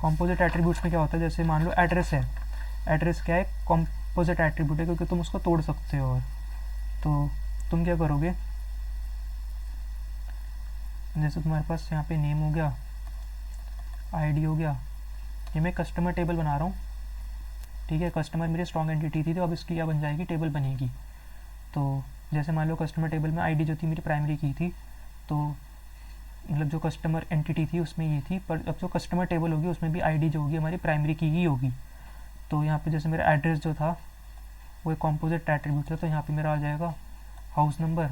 कॉम्पोजिट एट्रीब्यूट्स में क्या होता है, जैसे मान लो एड्रेस है, एड्रेस क्या है, कॉम्पोजिट एट्रीब्यूट है क्योंकि तुम उसको तोड़ सकते हो। और तो तुम क्या करोगे, जैसे तुम्हारे पास यहाँ पे नेम हो गया, आईडी हो गया, ये मैं कस्टमर टेबल बना रहा हूँ। ठीक है, कस्टमर मेरी स्ट्रॉन्ग एंटिटी थी, तो अब इसकी क्या बन जाएगी, टेबल बनेगी। तो जैसे मान लो कस्टमर टेबल में आईडी जो थी मेरी प्राइमरी की थी, तो मतलब जो कस्टमर एंटिटी थी उसमें ये थी, पर अब जो कस्टमर टेबल होगी उसमें भी आईडी जो होगी हमारी प्राइमरी की ही होगी। तो यहाँ पे जैसे मेरा एड्रेस जो था वो एक कॉम्पोजिट एट्रीब्यूट था, तो यहाँ पे मेरा आ जाएगा हाउस नंबर,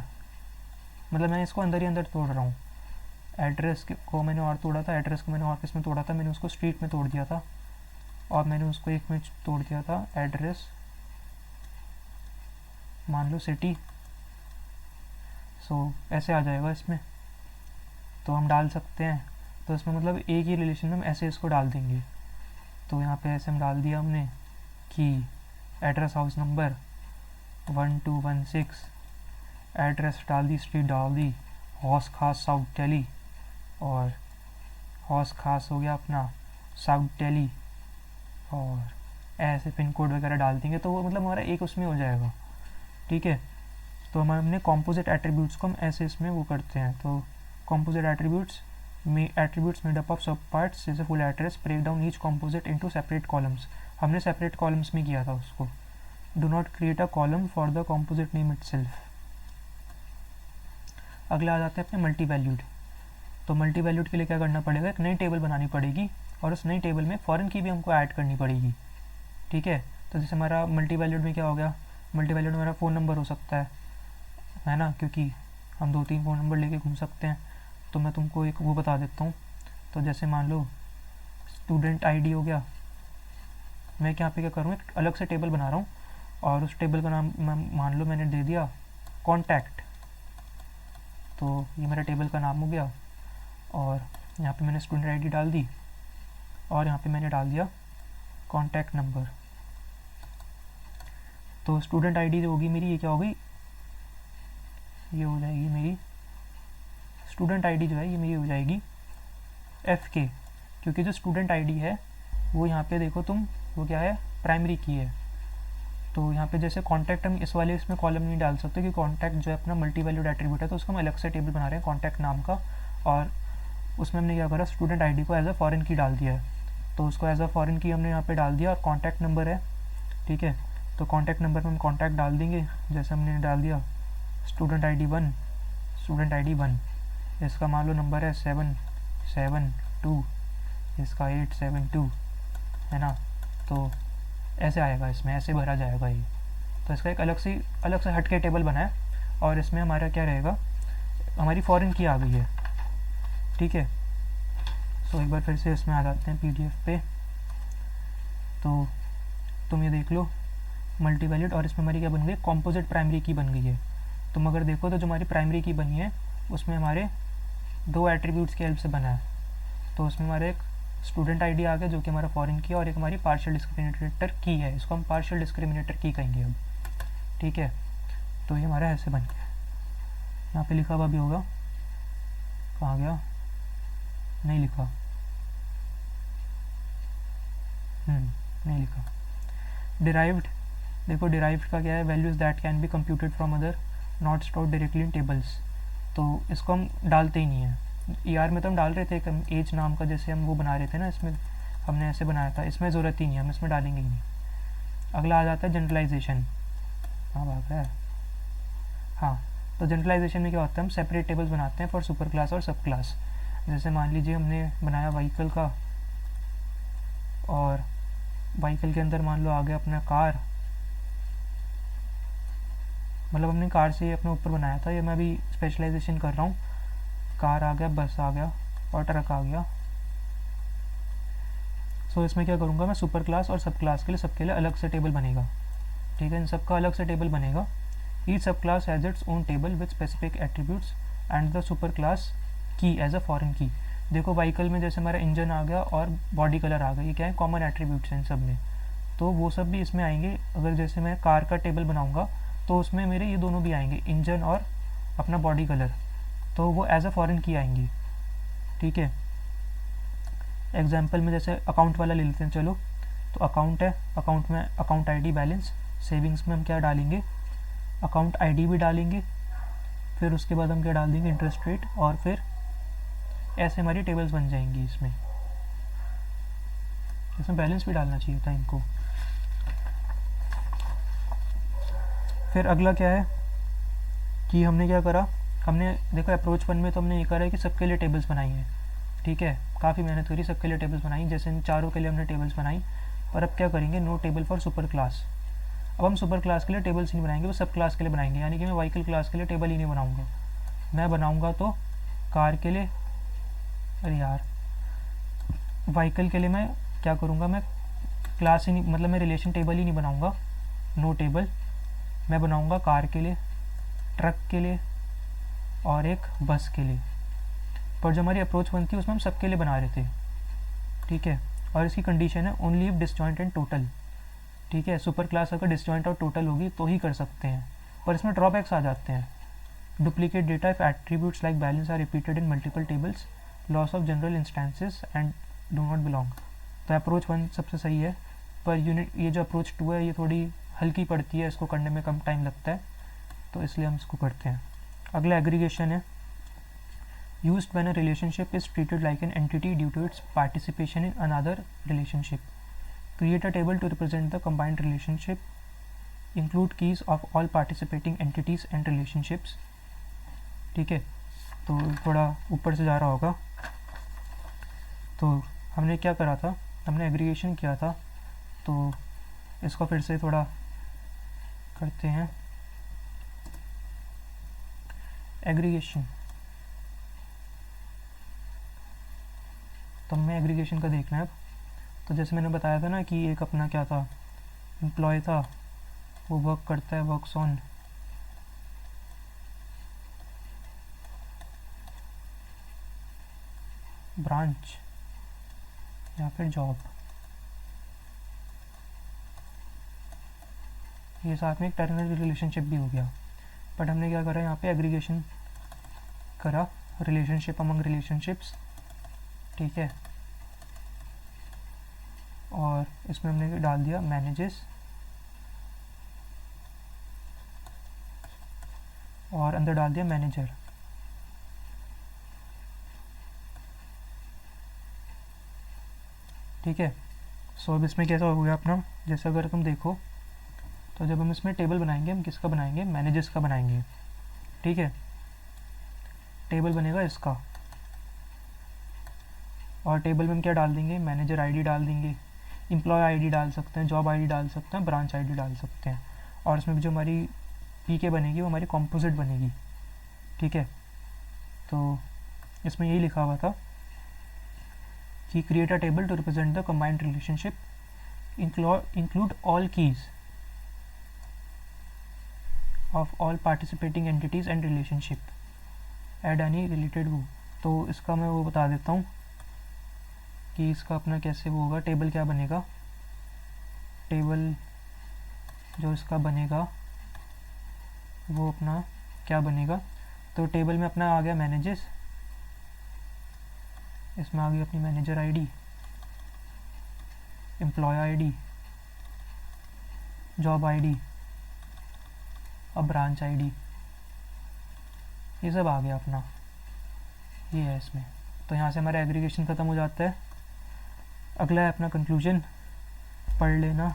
मतलब मैं इसको अंदर ही अंदर तोड़ रहा हूँ। एड्रेस को मैंने और तोड़ा था, एड्रेस को मैंने और किस में तोड़ा था, मैंने उसको स्ट्रीट में तोड़ दिया था, और मैंने उसको एक में तोड़ दिया था एड्रेस, मान लो सिटी। सो ऐसे आ जाएगा इसमें, तो हम डाल सकते हैं। तो इसमें मतलब एक ही रिलेशन में हम ऐसे इसको डाल देंगे। तो यहाँ पे ऐसे हम डाल दिया हमने कि एड्रेस हाउस नंबर 1216, एड्रेस डाल दी, स्ट्रीट डाल दी, हौस खास साउथ दिल्ली, और हौस खास हो गया अपना साउथ दिल्ली, और ऐसे पिन कोड वगैरह डाल देंगे, तो वो मतलब हमारा एक उसमें हो जाएगा। ठीक है, तो हमने कॉम्पोजिट एट्रीब्यूट्स को हम ऐसे इसमें वो करते हैं। तो composite attributes made up of sub parts, जैसे full address, break down each composite into separate columns, हमने सेपरेट कॉलम्स में किया था उसको। Do not create a column for the composite name itself. अगला आ जाता है अपने मल्टी वैल्यूड। तो मल्टी वैल्यूड के लिए क्या करना पड़ेगा, एक नई टेबल बनानी पड़ेगी और उस नई टेबल में फॉरेन की भी हमको ऐड करनी पड़ेगी। ठीक है, तो जैसे हमारा मल्टी वैल्यूड में क्या हो गया, मल्टी वैल्यूड में हमारा फ़ोन नंबर हो सकता है ना, क्योंकि हम 2-3 फ़ोन नंबर लेके घूम सकते हैं। तो मैं तुमको एक वो बता देता हूँ। तो जैसे मान लो स्टूडेंट आईडी हो गया, मैं यहाँ पे क्या करूँ, एक अलग से टेबल बना रहा हूँ और उस टेबल का नाम मान लो मैंने दे दिया कॉन्टैक्ट। तो ये मेरा टेबल का नाम हो गया और यहाँ पे मैंने स्टूडेंट आईडी डाल दी और यहाँ पे मैंने डाल दिया कॉन्टैक्ट नंबर। तो स्टूडेंट आईडी जो होगी मेरी, ये क्या होगी, ये हो जाएगी मेरी स्टूडेंट आईडी जो है ये मेरी हो जाएगी FK, क्योंकि जो स्टूडेंट आईडी है वो यहाँ पे देखो तुम, वो क्या है, प्राइमरी की है। तो यहाँ पे जैसे कॉन्टैक्ट हम इस वाले इसमें कॉलम नहीं डाल सकते कि कॉन्टैक्ट जो है अपना मल्टी वैल्यूड एट्रीब्यूट है, तो उसका हम अलग से टेबल बना रहे हैं कॉन्टैक्ट नाम का, और उसमें हमने क्या करा, स्टूडेंट आईडी को एज अ फॉरेन की डाल दिया है। तो उसको एज अ फॉरेन की हमने यहाँ पे डाल दिया और कॉन्टैक्ट नंबर है। ठीक है, तो कॉन्टैक्ट नंबर में हम कॉन्टैक्ट डाल देंगे, जैसे हमने डाल दिया स्टूडेंट आईडी 1, इसका मान लो नंबर है 772, इसका 872 है ना। तो ऐसे आएगा, इसमें ऐसे भरा जाएगा ये। तो इसका एक अलग से हट के टेबल बना है और इसमें हमारा क्या रहेगा, हमारी फॉरेन की आ गई है। ठीक है, सो एक बार फिर से इसमें आ जाते हैं PDF पे। तो तुम ये देख लो मल्टी वैल्यूड, और इसमें हमारी क्या बन गई, कॉम्पोजिट प्राइमरी की बन गई है। तुम अगर देखो तो जो हमारी प्राइमरी की बनी है उसमें हमारे 2 एट्रीब्यूट्स की हेल्प से बना है। तो उसमें हमारे एक स्टूडेंट आईडी आ गया जो कि हमारा फॉरेन की है, और एक हमारी पार्शियल डिस्क्रिमिनेटर की है, इसको हम पार्शियल डिस्क्रिमिनेटर की कहेंगे अब। ठीक है, तो ये हमारा ऐसे बन गया, यहाँ पे लिखा हुआ भी होगा, कहाँ गया, नहीं लिखा, नहीं लिखा। डिराइव्ड, देखो डिराइव्ड का क्या है, values that can be computed from other not stored directly in tables. तो इसको हम डालते ही नहीं है, ER में तो हम डाल रहे थे, एक एज नाम का जैसे हम वो बना रहे थे ना, इसमें हमने ऐसे बनाया था, इसमें ज़रूरत ही नहीं है, हम इसमें डालेंगे ही नहीं। अगला आ जाता है जनरलाइजेशन। हाँ भाग रहा है, हाँ। तो जनरलाइजेशन में क्या होता है, हम सेपरेट टेबल्स बनाते हैं फॉर सुपर क्लास और सब क्लास। जैसे मान लीजिए हमने बनाया व्हीकल का, और व्हीकल के अंदर मान लो आ गया अपना कार, मतलब हमने कार से अपने ऊपर बनाया था, ये मैं अभी स्पेशलाइजेशन कर रहा हूँ। कार आ गया, बस आ गया और ट्रक आ गया। सो इसमें क्या करूँगा मैं, सुपर क्लास और सब क्लास के लिए, सबके लिए अलग से टेबल बनेगा। ठीक है, इन सबका अलग से टेबल बनेगा। ईच सब class has its own table with specific attributes and the super class की एज अ फॉरेन की। देखो व्हीकल में जैसे हमारा इंजन आ गया और बॉडी कलर आ गया, ये क्या है, कॉमन एट्रीब्यूट्स हैं इन सब में, तो वो सब भी इसमें आएंगे। अगर जैसे मैं कार का टेबल बनाऊँगा तो उसमें मेरे ये दोनों भी आएंगे, इंजन और अपना बॉडी कलर, तो वो एज अ फॉरेन की आएंगी। ठीक है, एग्जाम्पल में जैसे अकाउंट वाला ले लेते हैं, चलो। तो अकाउंट है, अकाउंट में अकाउंट आईडी बैलेंस, सेविंग्स में हम क्या डालेंगे, अकाउंट आईडी भी डालेंगे, फिर उसके बाद हम क्या डाल देंगे, इंटरेस्ट रेट, और फिर ऐसे हमारी टेबल्स बन जाएंगी। इसमें बैलेंस भी डालना चाहिए था इनको। फिर अगला क्या है कि हमने क्या करा, हमने देखो अप्रोच 1 में तो हमने ये करा है कि सबके लिए टेबल्स बनाई है। ठीक है, काफ़ी मेहनत करी, सबके लिए टेबल्स बनाई, जैसे इन चारों के लिए हमने टेबल्स बनाई। पर अब क्या करेंगे, no table for super class. अब हम सुपर क्लास के लिए टेबल्स नहीं बनाएंगे, वो सब क्लास के लिए बनाएंगे, यानी कि मैं व्हीकल क्लास के लिए टेबल ही नहीं बनाऊंगा। मैं बनाऊंगा तो कार के लिए, अरे यार, व्हीकल के लिए मैं क्या करूँगा, मैं क्लास ही नहीं, मतलब मैं रिलेशन टेबल ही नहीं बनाऊँगा, नो टेबल। मैं बनाऊँगा कार के लिए, ट्रक के लिए और एक बस के लिए। पर जो हमारी अप्रोच 1 थी उसमें हम सबके लिए बना रहे थे। ठीक है, और इसकी कंडीशन है only if disjoint and total. ठीक है, सुपर क्लास अगर डिसजॉइंट और टोटल होगी तो ही कर सकते हैं, पर इसमें ड्रॉबैक्स आ जाते हैं। Duplicate data if attributes like balance are repeated in multiple tables, loss of general instances and do not belong. तो अप्रोच 1 सबसे सही है, पर ये जो अप्रोच 2 है ये थोड़ी हल्की पड़ती है, इसको करने में कम टाइम लगता है, तो इसलिए हम इसको करते हैं। अगला एग्रीगेशन है, used when a relationship is treated like an entity due to its participation in another relationship. Create a table to represent the combined relationship. Include keys of all participating entities and relationships. ठीक है, तो थोड़ा ऊपर से जा रहा होगा। तो हमने क्या करा था, हमने एग्रीगेशन किया था, तो इसको फिर से थोड़ा करते हैं एग्रीगेशन। तो हमें एग्रीगेशन का देखना है अब। तो जैसे मैंने बताया था ना कि एक अपना क्या था, एम्प्लॉय था, वो वर्क करता है, वर्क्स ऑन ब्रांच या फिर जॉब। ये साथ में एक टर्नरी रिलेशनशिप भी हो गया, बट हमने क्या करा यहाँ पे एग्रीगेशन करा, रिलेशनशिप अमंग रिलेशनशिप्स, ठीक है। और इसमें हमने डाल दिया मैनेजेस और अंदर डाल दिया मैनेजर, ठीक है। सो अब इसमें कैसा हो गया अपना, जैसे अगर तुम देखो तो जब हम इसमें टेबल बनाएंगे, हम किसका बनाएंगे, मैनेजर्स का बनाएंगे, ठीक है। टेबल बनेगा इसका, और टेबल में हम क्या डाल देंगे, मैनेजर आईडी डाल देंगे, एम्प्लॉय आईडी डाल सकते हैं, जॉब आईडी डाल सकते हैं, ब्रांच आईडी डाल सकते हैं। और इसमें भी जो हमारी पीके बनेगी वो हमारी कॉम्पोजिट बनेगी, ठीक है। तो इसमें यही लिखा हुआ था कि create a table to represent the combined relationship, include all keys of all participating entities and relationship, add any related वो। तो इसका मैं वो बता देता हूँ कि इसका अपना कैसे वो होगा, टेबल क्या बनेगा, टेबल जो इसका बनेगा वो अपना क्या बनेगा। तो टेबल में अपना आ गया मैनेजर्स, इसमें आ गई अपनी manager ID, employee ID, job ID और ब्रांच आईडी, ये सब आ गया अपना, ये है इसमें। तो यहाँ से हमारा एग्रीगेशन ख़त्म हो जाता है। अगला है अपना कंक्लूजन, पढ़ लेना।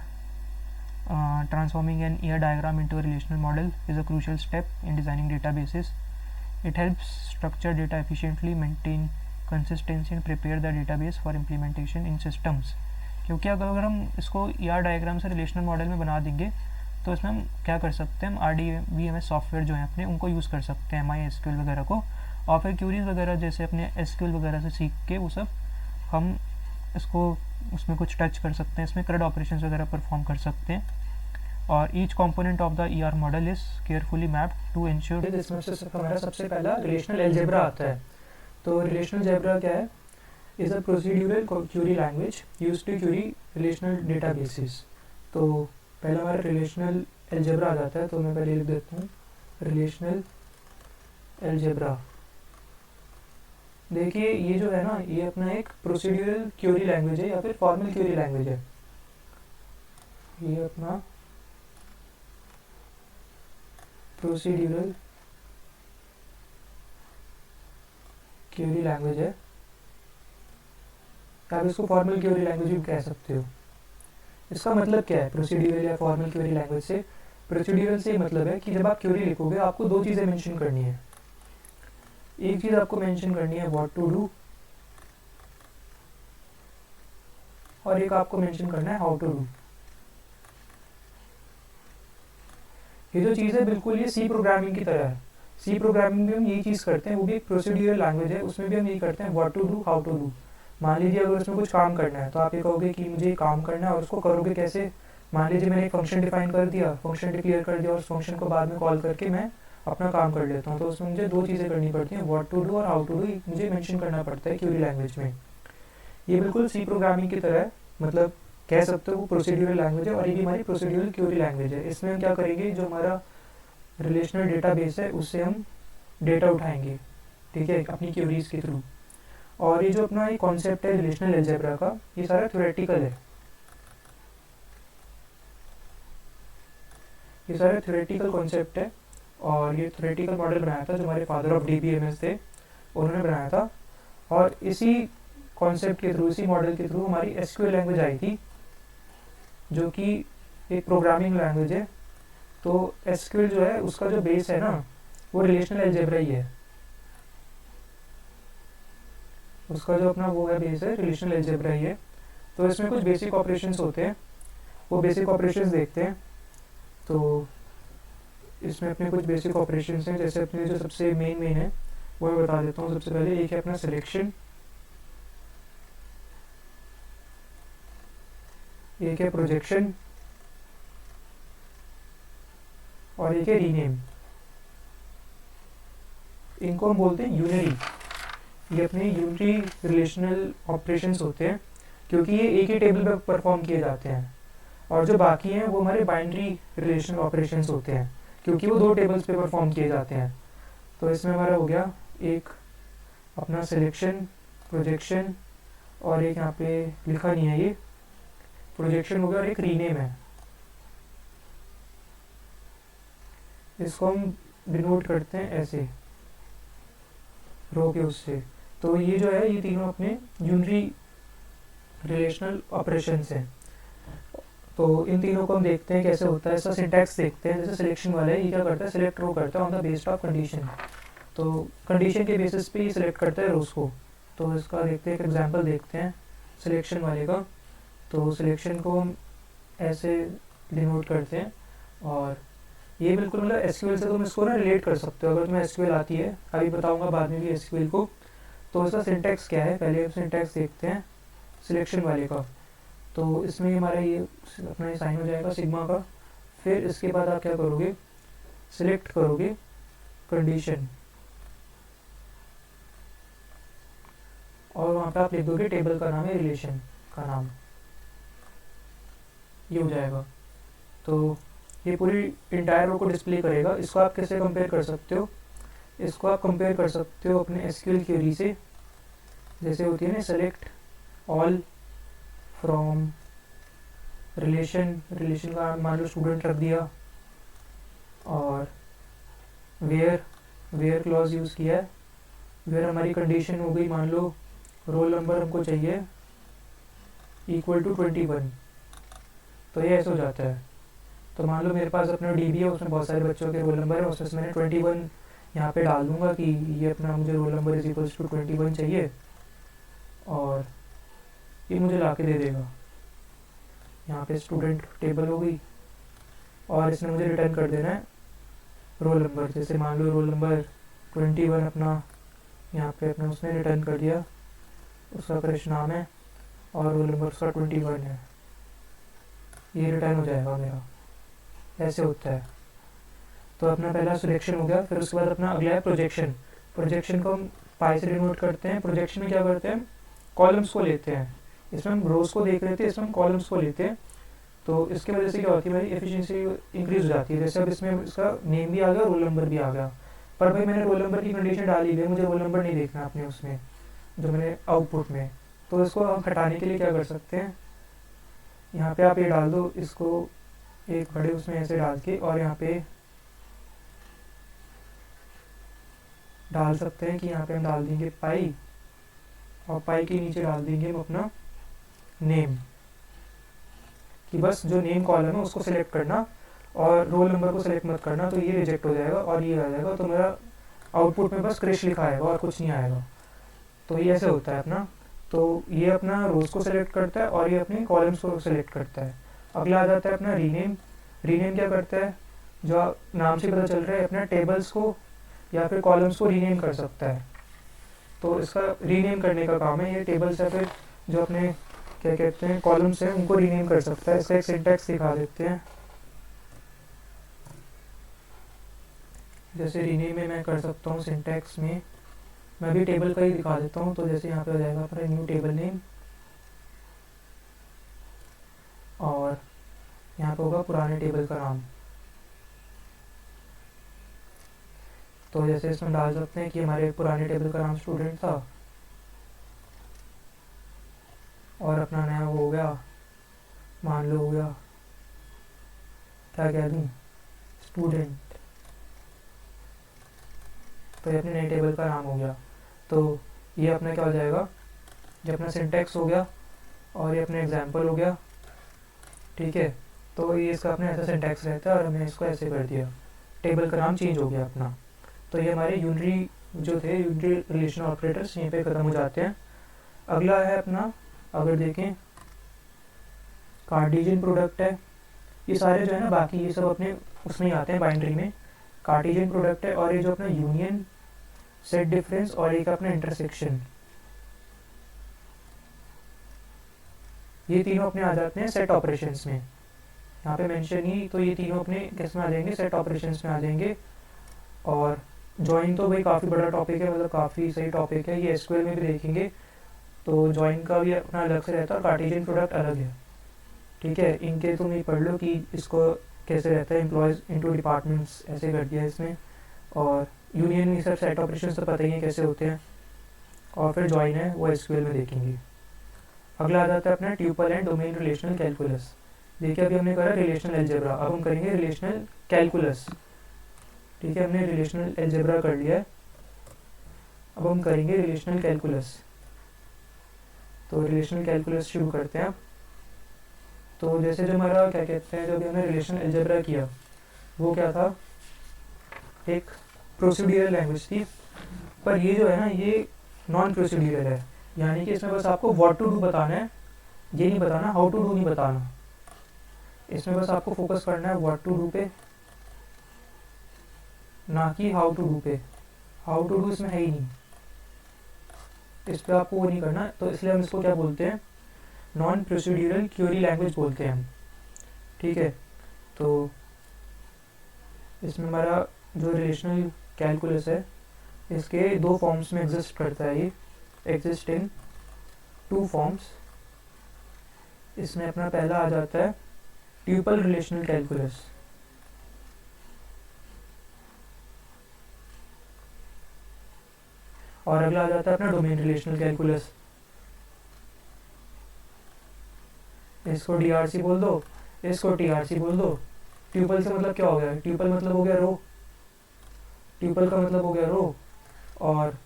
Transforming an ER diagram into a relational model is a crucial step in designing databases. It helps structure data efficiently, maintain consistency and prepare the database for implementation in systems. क्योंकि अगर हम इसको ER diagram से relational model में बना देंगे तो इसमें हम क्या कर सकते हैं, हम RDBMS सॉफ्टवेयर जो है अपने उनको यूज़ कर सकते हैं, MySQL वगैरह को, और फिर क्यूरीज वगैरह जैसे अपने SQL वगैरह से सीख के वो सब हम इसको उसमें कुछ टच कर सकते हैं, इसमें CRUD ऑपरेशंस वगैरह परफॉर्म कर सकते हैं। और each component of the ER model is carefully mapped to ensure. इसमें से हमारा सबसे पहला रिलेशनल अलजेब्रा आता है। तो रिलेशनल अलजेब्रा क्या है, is a procedural query language used to query relational databases. तो पहला हमारा रिलेशनल अलजेब्रा आ जाता है, तो मैं पहले लिख देता हूँ रिलेशनल अलजेब्रा। देखिए ये जो है ना, ये अपना एक प्रोसीड्यूरल क्यूरी लैंग्वेज है या फिर फॉर्मल क्यूरी लैंग्वेज है। ये अपना प्रोसीड्यूरल क्यूरी लैंग्वेज है, आप इसको फॉर्मल क्यूरी लैंग्वेज भी कह सकते हो। इसका मतलब क्या है प्रोसीड्यूरल या फॉर्मल क्वेरी लैंग्वेज से? प्रोसीड्यूरल से मतलब है कि जब आप क्वेरी लिखोगे आपको दो चीज़ें मेंशन करनी है। एक चीज़ आपको मेंशन करनी है व्हाट टू डू, और एक आपको मेंशन करना है हाउ टू डू। ये जो चीज़ है बिल्कुल ये सी प्रोग्रामिंग की तरह है। सी प्रोग्रामिंग में हम यही चीज़ करते हैं, वो भी एक प्रोसीड्यूरल लैंग्वेज है, उसमें भी हम यही करते हैं what to do how to do. मान लीजिए अगर उसमें कुछ काम करना है तो आप ये कहोगे कि मुझे काम करना है, और उसको करोगे कैसे। मान लीजिए मैंने एक फंक्शन डिफाइन कर दिया, फंक्शन डिक्लेयर कर दिया, और उस फंक्शन को बाद में कॉल करके मैं अपना काम कर लेता हूँ। तो उसमें मुझे दो चीज़ें करनी पड़ती हैं, व्हाट टू डू और हाउ टू डू मुझे मेंशन करना पड़ता है क्यूरी लैंग्वेज में। ये बिल्कुल सी प्रोग्रामिंग की तरह है, मतलब कह सकते हो वो प्रोसीड्यूरल लैंग्वेज है, और ये भी हमारी प्रोसीड्यूरल क्यूरी लैंग्वेज है। इसमें हम क्या करेंगे, जो हमारा रिलेशनल डेटाबेस है उससे हम डेटा उठाएंगे, ठीक है, अपनी क्यूरीज के थ्रू। और ये जो अपना ये कॉन्सेप्ट है रिलेशनल अलजेब्रा का, ये सारा थ्योरेटिकल है, ये सारा थ्योरेटिकल कॉन्सेप्ट है। और ये थ्योरेटिकल मॉडल बनाया था जो हमारे फादर ऑफ DBMS थे, उन्होंने बनाया था। और इसी कॉन्सेप्ट के थ्रू, इसी मॉडल के थ्रू हमारी SQL लैंग्वेज आई थी, जो कि एक प्रोग्रामिंग लैंग्वेज है। तो SQL जो है उसका जो बेस है ना, वो रिलेशनल अलजेब्रा ही है। उसका जो अपना वो है बेस है रिलेशनल अलजेब्रा ही है। तो इसमें कुछ बेसिक ऑपरेशंस होते हैं, वो बेसिक ऑपरेशंस देखते हैं। तो इसमें अपने कुछ बेसिक ऑपरेशंस हैं, जैसे अपने जो सबसे मेन है वो मैं बता देता हूँ। सबसे पहले एक है अपना सिलेक्शन, एक है प्रोजेक्शन और एक है रीनेम। इनको हम बोलते हैं यूनरी। ये अपने यूनरी रिलेशनल ऑपरेशंस होते हैं, क्योंकि ये एक ही टेबल पर परफॉर्म किए जाते हैं। और जो बाकी हैं वो हमारे बाइनरी रिलेशनल ऑपरेशंस होते हैं, क्योंकि वो 2 टेबल्स पे परफॉर्म किए जाते हैं। तो इसमें हमारा हो गया एक अपना सिलेक्शन, प्रोजेक्शन, और एक यहाँ पे लिखा नहीं है, ये प्रोजेक्शन हो गया, और एक रीनेम है। इसको हम डिनोट करते हैं ऐसे रो के उससे। तो ये जो है ये तीनों अपने यूनरी रिलेशनल ऑपरेशंस हैं। तो इन तीनों को हम देखते हैं कैसे होता है, इसका सिंटैक्स देखते हैं। जैसे सिलेक्शन वाला है, ये क्या करता है, सिलेक्ट रो करता है on the based of condition. तो कंडीशन के बेसिस पे ये सिलेक्ट करता है रोज को। तो इसका देखते हैं, एक एग्जांपल देखते हैं सिलेक्शन वाले का। तो सिलेक्शन को हम ऐसे डिनोट करते हैं, और ये बिल्कुल मतलब एसक्यूएल से तुम इसको ना रिलेट कर सकते हो, अगर तुम्हें एसक्यूएल आती है। अभी बताऊंगा बाद में भी एसक्यूएल को। तो इसका सिंटैक्स क्या है, पहले हम सिंटैक्स देखते हैं सिलेक्शन वाले का। तो इसमें हमारा ये अपना साइन हो जाएगा सिग्मा का। फिर इसके बाद आप क्या करोगे, सिलेक्ट करोगे कंडीशन, और वहाँ पे आप लिख दोगे टेबल का नाम है रिलेशन का नाम, ये हो जाएगा। तो ये पूरी इंटायर रो को डिस्प्ले करेगा। इसको आप कैसे कंपेयर कर सकते हो, इसको आप कंपेयर कर सकते हो अपने एसक्यूएल क्वेरी से, जैसे होती है ना select all from relation, relation का मान लो स्टूडेंट रख दिया, और वेयर क्लॉज यूज़ किया है। वेयर हमारी कंडीशन हो गई, मान लो रोल नंबर हमको चाहिए इक्वल टू 21। तो ये ऐसे हो जाता है। तो मान लो मेरे पास अपना डीबी है, उसमें बहुत सारे बच्चों के रोल नंबर है, उसमें मैंने 21 यहाँ पे डाल दूंगा कि ये अपना मुझे roll number is equals to 21 चाहिए, और ये मुझे ला के दे देगा। यहाँ पे स्टूडेंट टेबल हो गई, और इसने मुझे रिटर्न कर देना है रोल नंबर। जैसे मान लो रोल नंबर 21 अपना यहाँ पे अपना उसने रिटर्न कर दिया, उसका फ्रेश नाम है और रोल नंबर उसका 21 है, ये रिटर्न हो जाएगा मेरा। ऐसे होता है। तो अपना पहला सिलेक्शन हो गया। फिर उसके बाद अपना अगला है प्रोजेक्शन। प्रोजेक्शन को हम पाई से डिनोट करते हैं। प्रोजेक्शन में क्या करते हैं, कॉलम्स को लेते हैं। इसमें हम रोज को देख रहे थे, इसमें हम कॉलम्स को लेते हैं। तो इसकी वजह से क्या होती है, मेरी एफिशिएंसी इंक्रीज हो जाती है। जैसे अब इसमें इसका नेम भी आ गया, रोल नंबर भी आ गया, पर भाई मैंने रोल नंबर की कंडीशन डाली है, मुझे रोल नंबर नहीं देखना अपने उसमें जो मैंने आउटपुट में। तो इसको हम हटाने के लिए क्या कर सकते हैं, यहाँ पे आप ये डाल दो, इसको एक बड़े उसमें ऐसे डाल के, और यहाँ पे डाल सकते हैं कि यहाँ पे हम डाल देंगे पाई, और पाई के नीचे डाल देंगे हम अपना नेम, कि बस जो नेम कॉलम है उसको सिलेक्ट करना और रोल नंबर को सिलेक्ट मत करना। तो ये रिजेक्ट हो जाएगा और ये आ जाएगा। तो मेरा आउटपुट में बस क्रिश लिखा आएगा और कुछ नहीं आएगा। तो ये ऐसे होता है अपना। तो ये अपना रोज को सिलेक्ट करता है और ये अपने कॉलम्स को सिलेक्ट करता है। अगला आ जाता है अपना रीनेम। रीनेम क्या करता है, जो नाम से पता चल रहा है, अपना टेबल्स को या फिर कॉलम्स को रीनेम कर सकता है। तो इसका रीनेम करने का काम है। ये टेबल्स या फिर जो अपने क्या कहते हैं कॉलम्स हैं उनको रीनेम कर सकता है। इसका एक सिंटैक्स दिखा देते हैं। जैसे रीनेम में मैं कर सकता हूँ सिंटैक्स में, मैं भी टेबल का ही दिखा देता हूँ। तो जैसे यहाँ पे हो जाएगा अपना न्यू टेबल नेम, और यहाँ पे होगा पुराने टेबल का नाम। तो जैसे इसमें डाल सकते हैं कि हमारे पुराने टेबल का नाम स्टूडेंट था, और अपना नया वो हो गया, मान लो हो गया, क्या कह दूँ, स्टूडेंट। तो ये अपने नए टेबल का नाम हो गया। तो ये अपना क्या हो जाएगा, ये अपना सिंटैक्स हो गया और ये अपना एग्जाम्पल हो गया। ठीक है, तो ये इसका अपना ऐसा सिंटैक्स रहता है और हमने इसको ऐसे कर दिया, टेबल का नाम चेंज हो गया अपना। तो ये हमारे यूनरी जो थे, यूनरी रिलेशन ऑपरेटर्स यहीं पे ख़त्म हो जाते हैं। अगला है अपना, अगर देखें कार्टेशियन प्रोडक्ट है, ये सारे जो है ना बाकी ये सब अपने उसमें ही आते हैं बाइनरी में। कार्टेशियन प्रोडक्ट है, और ये जो अपना यूनियन, सेट डिफरेंस, और एक अपना इंटरसेक्शन, ये तीनों अपने आ जाते हैं सेट ऑपरेशंस में। यहाँ पे मेंशन ही तो ये तीनों अपने किस में आ जाएंगे, सेट ऑपरेशंस में आ जाएंगे। और जॉइन तो भाई काफ़ी बड़ा टॉपिक है, मतलब काफ़ी सही टॉपिक है, ये एसक्यूएल में भी देखेंगे। तो जॉइन का भी अपना अलग से रहता है और कार्टेशियन प्रोडक्ट अलग है, ठीक है। इनके तुम ये पढ़ लो कि इसको कैसे रहता है, एम्प्लॉयज़ इनटू डिपार्टमेंट्स ऐसे कर दिया इसमें। और यूनियन ये सब सेट ऑपरेशंस तो पता ही है कैसे होते हैं। और फिर जॉइन है वो एसक्यूएल में देखेंगे। अगला आ जाता है अपना tuple and domain relational calculus. देखिए अभी हमने करा रिलेशनल अलजेब्रा, अब हम करेंगे रिलेशनल कैलकुलस, ठीक है। हमने रिलेशनल अलजेब्रा कर लिया है, अब हम करेंगे रिलेशनल कैलकुलस। तो रिलेशनल कैलकुलस शुरू करते हैं। तो जैसे जो हमारा क्या कहते हैं, जो भी हमने रिलेशनल अलजेब्रा किया वो क्या था, एक प्रोसीड्यूरल लैंग्वेज थी। पर ये जो है ना ये नॉन प्रोसीड्यूरल है, यानी कि इसमें बस आपको व्हाट टू डू बताना है, ये नहीं बताना, हाउ टू डू नहीं बताना। इसमें बस आपको फोकस करना है व्हाट टू डू पे, ना कि हाउ टू डू पे। हाउ टू डू इसमें है ही नहीं, इस पर आपको वो नहीं करना। तो इसलिए हम इसको क्या बोलते हैं, नॉन प्रोसीड्यूरल क्वेरी लैंग्वेज बोलते हैं हम, ठीक है। तो इसमें हमारा जो रिलेशनल कैलकुलस है इसके दो फॉर्म्स में एग्जिस्ट करता है, ये एग्जिस्ट इन टू फॉर्म्स। इसमें अपना पहला आ जाता है ट्यूपल रिलेशनल कैलकुलस, और अगला आ जाता है अपना डोमेन रिलेशनल कैलकुलस। इसको डीआरसी बोल दो, इसको टीआरसी बोल दो। ट्यूपल से मतलब क्या हो गया, ट्यूपल मतलब हो गया रो, ट्यूपल का मतलब हो गया रो, और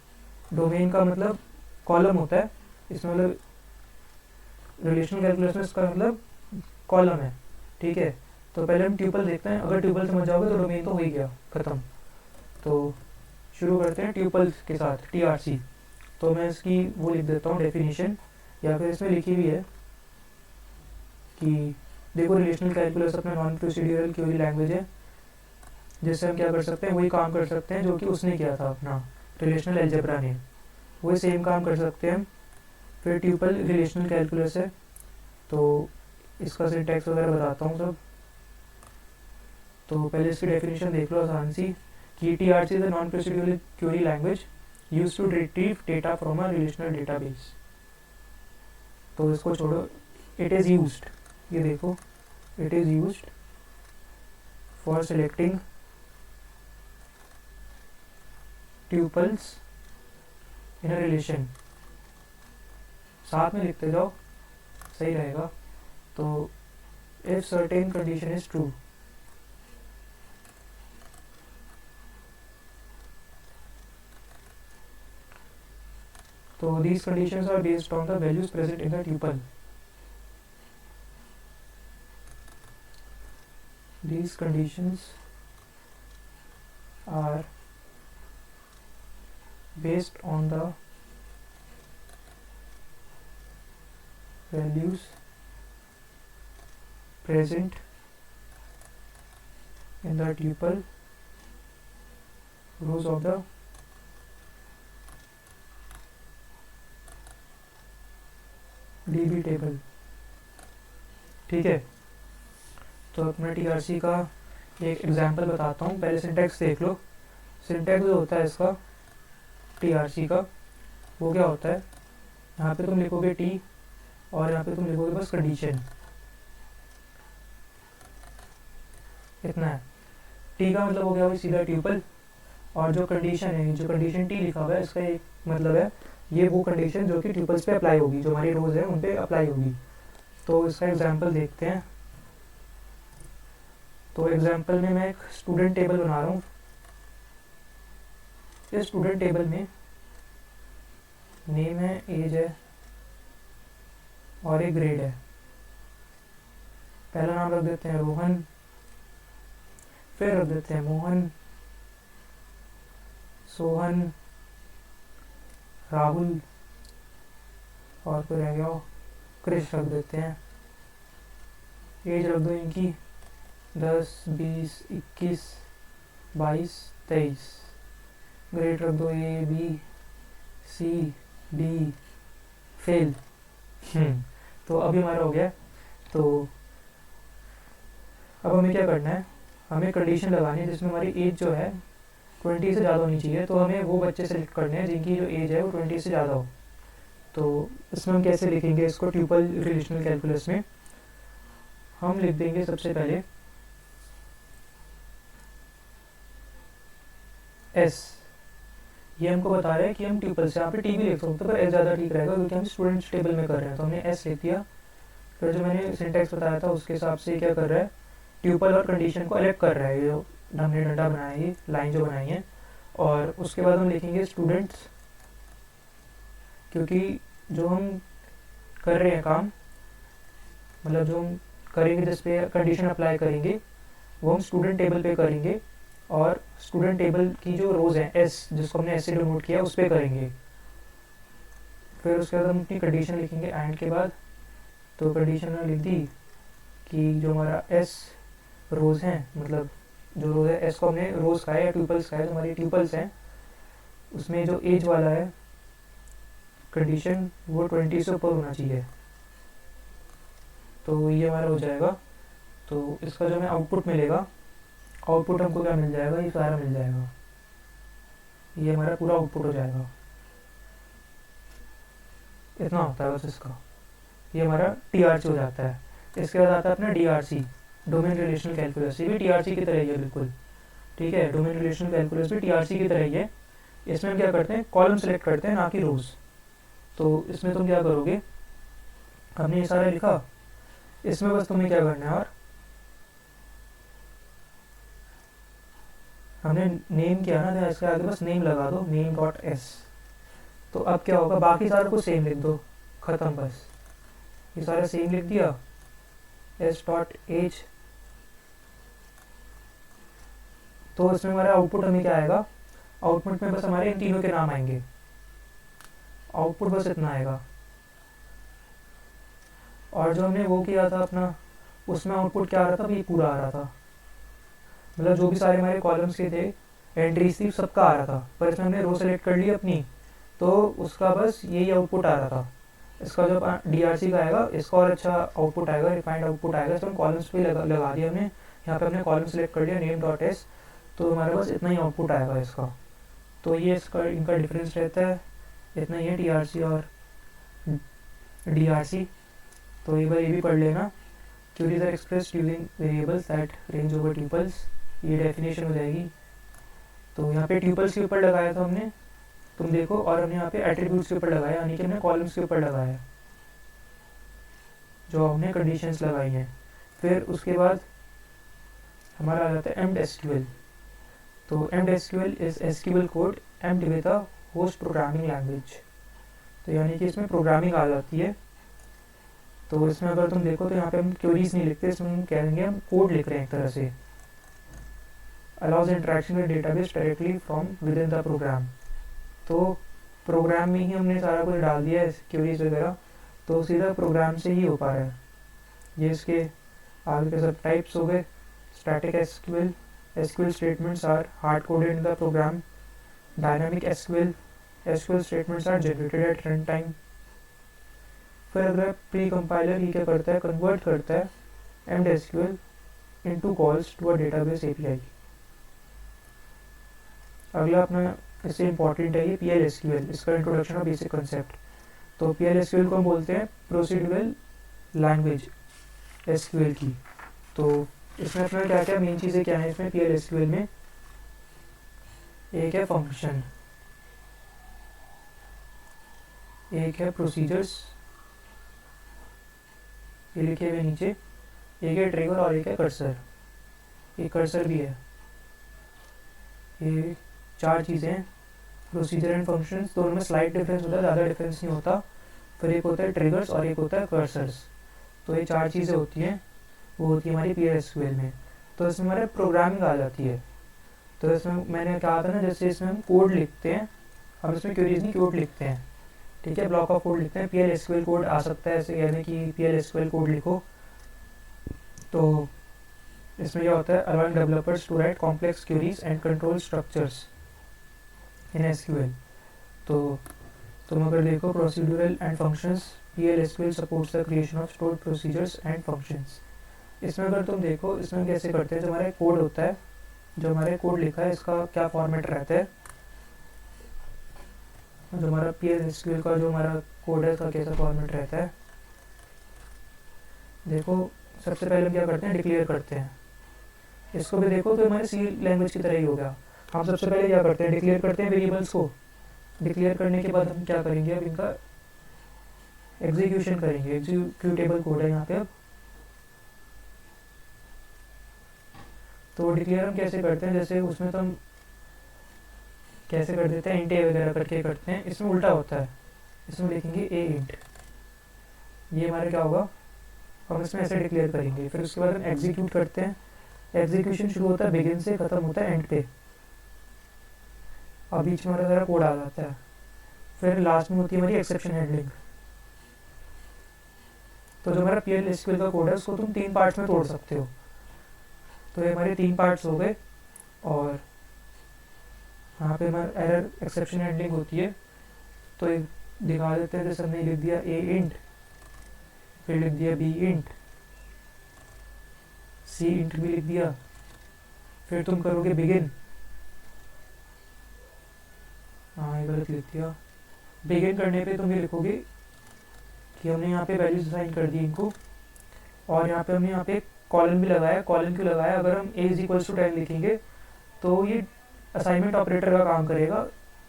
डोमेन का मतलब कॉलम होता है। इसमें मतलब रिलेशनल कैलकुलस में इसका मतलब कॉलम है, ठीक है। तो पहले हम ट्यूपल देखते हैं, अगर ट्यूपल समझ जाओगे तो डोमेन तो हो ही गया ख़त्म। तो शुरू करते हैं ट्यूपल के साथ, टीआरसी। तो मैं इसकी वो लिख देता हूँ डेफिनेशन, या फिर इसमें लिखी हुई है कि देखो रिलेशनल कैलकुलस अपना नॉन प्रोसीड्यूरल क्वेरी लैंग्वेज है, जिससे हम क्या कर सकते हैं, वही काम कर सकते हैं जो कि उसने किया था अपना रिलेशनल अलजेब्रा ने, वही सेम काम कर सकते हैं। फिर ट्यूपल रिलेशनल कैलकुलस है, तो इसका सिंटैक्स वगैरह बताता हूँ सब। तो पहले इसकी डेफिनेशन देख लो आसान सी, कि TRC is a non procedural query language used to retrieve data from a relational database. तो इसको छोड़ो, इट इज़ यूज्ड, ये देखो, it is used for selecting tuples in a relation. साथ में लिखते जाओ, सही रहेगा। तो if certain condition is true, तो these conditions are based on the values present in the tuple. These conditions are based on the values present in the tuple rows of the DB table, ठीक है। तो अपना TRC का एक example बताता हूँ, पहले सिंटैक्स देख लो। सिंटैक्स जो होता है इसका टीआरसी का, वो क्या होता है, यहाँ पे तुम लिखोगे टी, और यहाँ पे तुम लिखोगे बस कंडीशन, इतना है। टी का मतलब हो गया वही सीधा ट्यूपल, और जो कंडीशन है, जो कंडीशन टी लिखा हुआ है, इसका एक मतलब है ये वो कंडीशन जो कि ट्यूपल्स पे अप्लाई होगी, जो हमारी रोज है उन पे अप्लाई होगी। तो इसका एग्जांपल देखते हैं। तो एग्जांपल में मैं एक स्टूडेंट टेबल बना रहा हूँ। इस स्टूडेंट टेबल में नेम है, एज है, और एक ग्रेड है। पहला नाम रख देते हैं रोहन, फिर रख देते हैं मोहन, सोहन, राहुल, और कोई रह गया हो, क्रिश रख देते हैं। एज रख दो इनकी 10, 20, 21, 22, 23। ग्रेड रख दो ABCD फेल। तो अभी हमारा हो गया। तो अब हमें क्या करना है, हमें कंडीशन लगानी है जिसमें हमारी एज जो है 20 से ज़्यादा होनी चाहिए। तो हमें वो बच्चे सेलेक्ट करने हैं जिनकी जो एज है वो 20 से ज़्यादा हो। तो इसमें हम कैसे लिखेंगे इसको, ट्यूपल रिलेशनल कैलकुलस में हम लिख देंगे सबसे पहले S। ये हमको बता रहा है कि हम ट्यूपल से, यहाँ पे टी भी लिख सकते हैं पर एस ज़्यादा ठीक रहेगा क्योंकि हम स्टूडेंट्स टेबल में कर रहे हैं। तो हमने एस लिख दिया। फिर जो मैंने सिंटैक्स बताया था उसके हिसाब से क्या कर रहा है, ट्यूपल और कंडीशन को अलग कर रहा है। ये हमने डंडा बनाया, ये लाइन जो बनाई है। और उसके बाद हम लिखेंगे स्टूडेंट्स, क्योंकि जो हम कर रहे हैं काम, मतलब जो हम करेंगे जिस पे कंडीशन अप्लाई करेंगे वो हम स्टूडेंट टेबल पे करेंगे। और स्टूडेंट टेबल की जो रोज़ हैं एस, जिसको हमने एस से डिनोट किया उस पर करेंगे। फिर उसके बाद हम अपनी कंडीशन लिखेंगे एंड के बाद। तो कंडीशन में लिख दी कि जो हमारा एस रोज़ हैं, मतलब जो रोज़ है एस को हमने रोज़ का है या ट्यूपल्स का है, तो हमारी ट्यूपल्स हैं उसमें जो एज वाला है कंडीशन वो 20 से ऊपर होना चाहिए। तो ये हमारा हो जाएगा। तो इसका जो हमें आउटपुट मिलेगा, आउटपुट हमको क्या मिल जाएगा, ये सारा मिल जाएगा। ये हमारा पूरा आउटपुट हो जाएगा। इतना होता है बस इसका। ये हमारा टीआरसी हो जाता है। इसके बाद आता है अपना डीआरसी, डोमेन रिलेशनल कैलकुलस। ये भी टीआरसी की तरह ही है बिल्कुल, ठीक है। डोमेन रिलेशनल कैलकुलस भी टीआरसी की तरह ही है। इसमें हम क्या करते हैं, कॉलम सेलेक्ट करते हैं ना कि रोज। तो इसमें तुम क्या करोगे, हमने ये सारा लिखा, इसमें बस तुम्हें क्या करना है, और हमने नेम किया ना, तो इसके आगे बस नेम लगा दो, नेम डॉट एस। तो अब क्या होगा, बाकी सारा कुछ सेम लिख दो, ख़त्म। बस ये सारा सेम लिख दिया, एस डॉट एज। तो इसमें हमारा आउटपुट हमें क्या आएगा, आउटपुट में बस हमारे इन तीनों के नाम आएंगे। आउटपुट बस इतना आएगा। और जो हमने वो किया था अपना, उसमें आउटपुट क्या आ रहा था, ये पूरा आ रहा था। मतलब जो भी सारे हमारे कॉलम्स के थे, एंट्रीज थी, सबका आ रहा था। पर इसमें हमने रो सेलेक्ट कर ली अपनी, तो उसका बस यही आउटपुट आ रहा था। इसका जो डीआरसी का आएगा, इसका और अच्छा आउटपुट आएगा, रिफाइंड आउटपुट आएगा। इसमें कॉलम्स पे लगा दिया हमने, यहाँ पे हमने कॉलम सेलेक्ट कर लिया नेम डॉट एस। तो हमारे पास इतना ही आउटपुट आएगा इसका। तो ये इसका इनका डिफरेंस रहता है, इतना ही है टीआरसी और डीआरसी। तो एक बार ये भी पढ़ लेना, queries are expressed using variables that range over tuples. ये डेफिनेशन हो जाएगी। तो यहाँ पे ट्यूपल्स के ऊपर लगाया था हमने, तुम देखो, और हमने यहाँ पे एट्रीब्यूट्स के ऊपर लगाया, यानी कि हमने कॉलम्स के ऊपर लगाया जो हमने कंडीशंस लगाई हैं। फिर उसके बाद हमारा आ जाता है एम्ड एसक्यूएल। तो aimed SQL is SQL code aimed with a host programming language. तो यानी कि इसमें प्रोग्रामिंग आ जाती है। तो इसमें अगर तुम देखो तो यहाँ पे हम क्वेरीज नहीं लिखते, इसमें हम कहेंगे हम कोड लिख रहे हैं एक तरह से। Allows interaction with database directly from within the program. तो प्रोग्राम में ही हमने सारा कुछ डाल दिया है, क्वेरीज वगैरह, तो सीधा प्रोग्राम से ही हो पा रहा है। ये इसके आगे के सब टाइप्स हो गए। Static SQL, SQL statements are hard coded in the program. Dynamic SQL, SQL statements are generated at run time. फिर अगर प्री कंपाइलर ही क्या करता है, कन्वर्ट करता है embedded SQL into calls to a database API. अगला अपना इससे इंपॉर्टेंट है ये PL-SQL, इसका इंट्रोडक्शन ऑफ बेसिक कंसेप्ट। तो PL-SQL को हम बोलते हैं प्रोसीड्यूरल लैंग्वेज SQL की। तो इसमें अपना क्या क्या मेन चीज़ें क्या है इसमें PL-SQL में, एक है फंक्शन, एक है प्रोसीजर्स, ये लिखे हुए नीचे, एक है ट्रिगर और एक है कर्सर। ये कर्सर भी है। ये चार चीज़ें हैं। प्रोसीजर एंड फंक्शंस दोनों में स्लाइट डिफरेंस होता है, ज़्यादा डिफरेंस नहीं होता। फिर एक होता है ट्रिगर्स और एक होता है कर्सर्स। तो ये चार चीज़ें होती हैं, वो होती है हमारी PL-SQL में। तो इसमें हमारे प्रोग्रामिंग आ जाती है। तो इसमें मैंने कहा था ना, जैसे इसमें हम कोड लिखते हैं, हम इसमें क्वेरीज नहीं कोड लिखते हैं, ठीक है, ब्लॉक ऑफ कोड लिखते हैं। PL/SQL कोड आ सकता है ऐसे कहने कि PL/SQL कोड लिखो। तो इसमें क्या होता है, allowing developers to write complex queries and control structures in SQL। तो तुम अगर देखो procedural and functions, PL/SQL supports the creation of stored procedures and functions। इसमें अगर तुम देखो इसमें कैसे करते हैं, जो हमारा कोड होता है, जो हमारे कोड लिखा है इसका क्या फॉर्मेट रहता है, जो हमारा PL/SQL का जो हमारा कोड है इसका कैसा फॉर्मेट रहता है। देखो सबसे पहले हम क्या करते हैं, डिक्लेयर करते हैं। इसको भी देखो तो हमारे C लैंग्वेज की तरह ही हो गया। हम सबसे पहले क्या करते हैं, डिक्लेयर करते हैं वेरिएबल्स को। डिक्लेयर करने के बाद हम क्या करेंगे, अब इनका एग्जीक्यूशन करेंगे। एग्जीक्यूटेबल कोड है यहाँ पे। अब तो डिक्लेयर हम कैसे करते हैं, जैसे उसमें तो हम कैसे कर देते हैं, इंट ए वगैरह करके करते हैं। इसमें उल्टा होता है, इसमें लिखेंगे ए इंट। ये हमारे क्या होगा, हम इसमें ऐसे डिक्लेयर करेंगे। फिर उसके बाद हम एग्जीक्यूट करते हैं। एग्जीक्यूशन शुरू होता है बिगिन से, ख़त्म होता है एंड पे। और बीच में हमारा सारा कोड आ जाता है। फिर लास्ट में होती है हमारी एक्सेप्शन हैंडलिंग। तो जो हमारा PL/SQL का कोड है उसको तुम 3 पार्ट्स में तोड़ सकते हो। तो ये हमारे 3 पार्ट्स हो गए। और यहाँ पे हमारा एरर एक्सेप्शन हैंडलिंग होती है। तो एक दिखा देते हैं, जैसे हमने लिख दिया ए इंट, फिर लिख दिया बी इंट, सी इंट भी लिख दिया। फिर तुम करोगे बिगिन, हाँ ये गलत लिख दिया। बिगिन करने पे तुम ये लिखोगे कि हमने यहाँ पे वैल्यूज असाइन कर दी इनको। और यहाँ पे हमने यहाँ पे कॉलन भी लगाया। कॉलन क्यों लगाया, अगर हम a = 10 लिखेंगे तो ये असाइनमेंट ऑपरेटर का काम करेगा।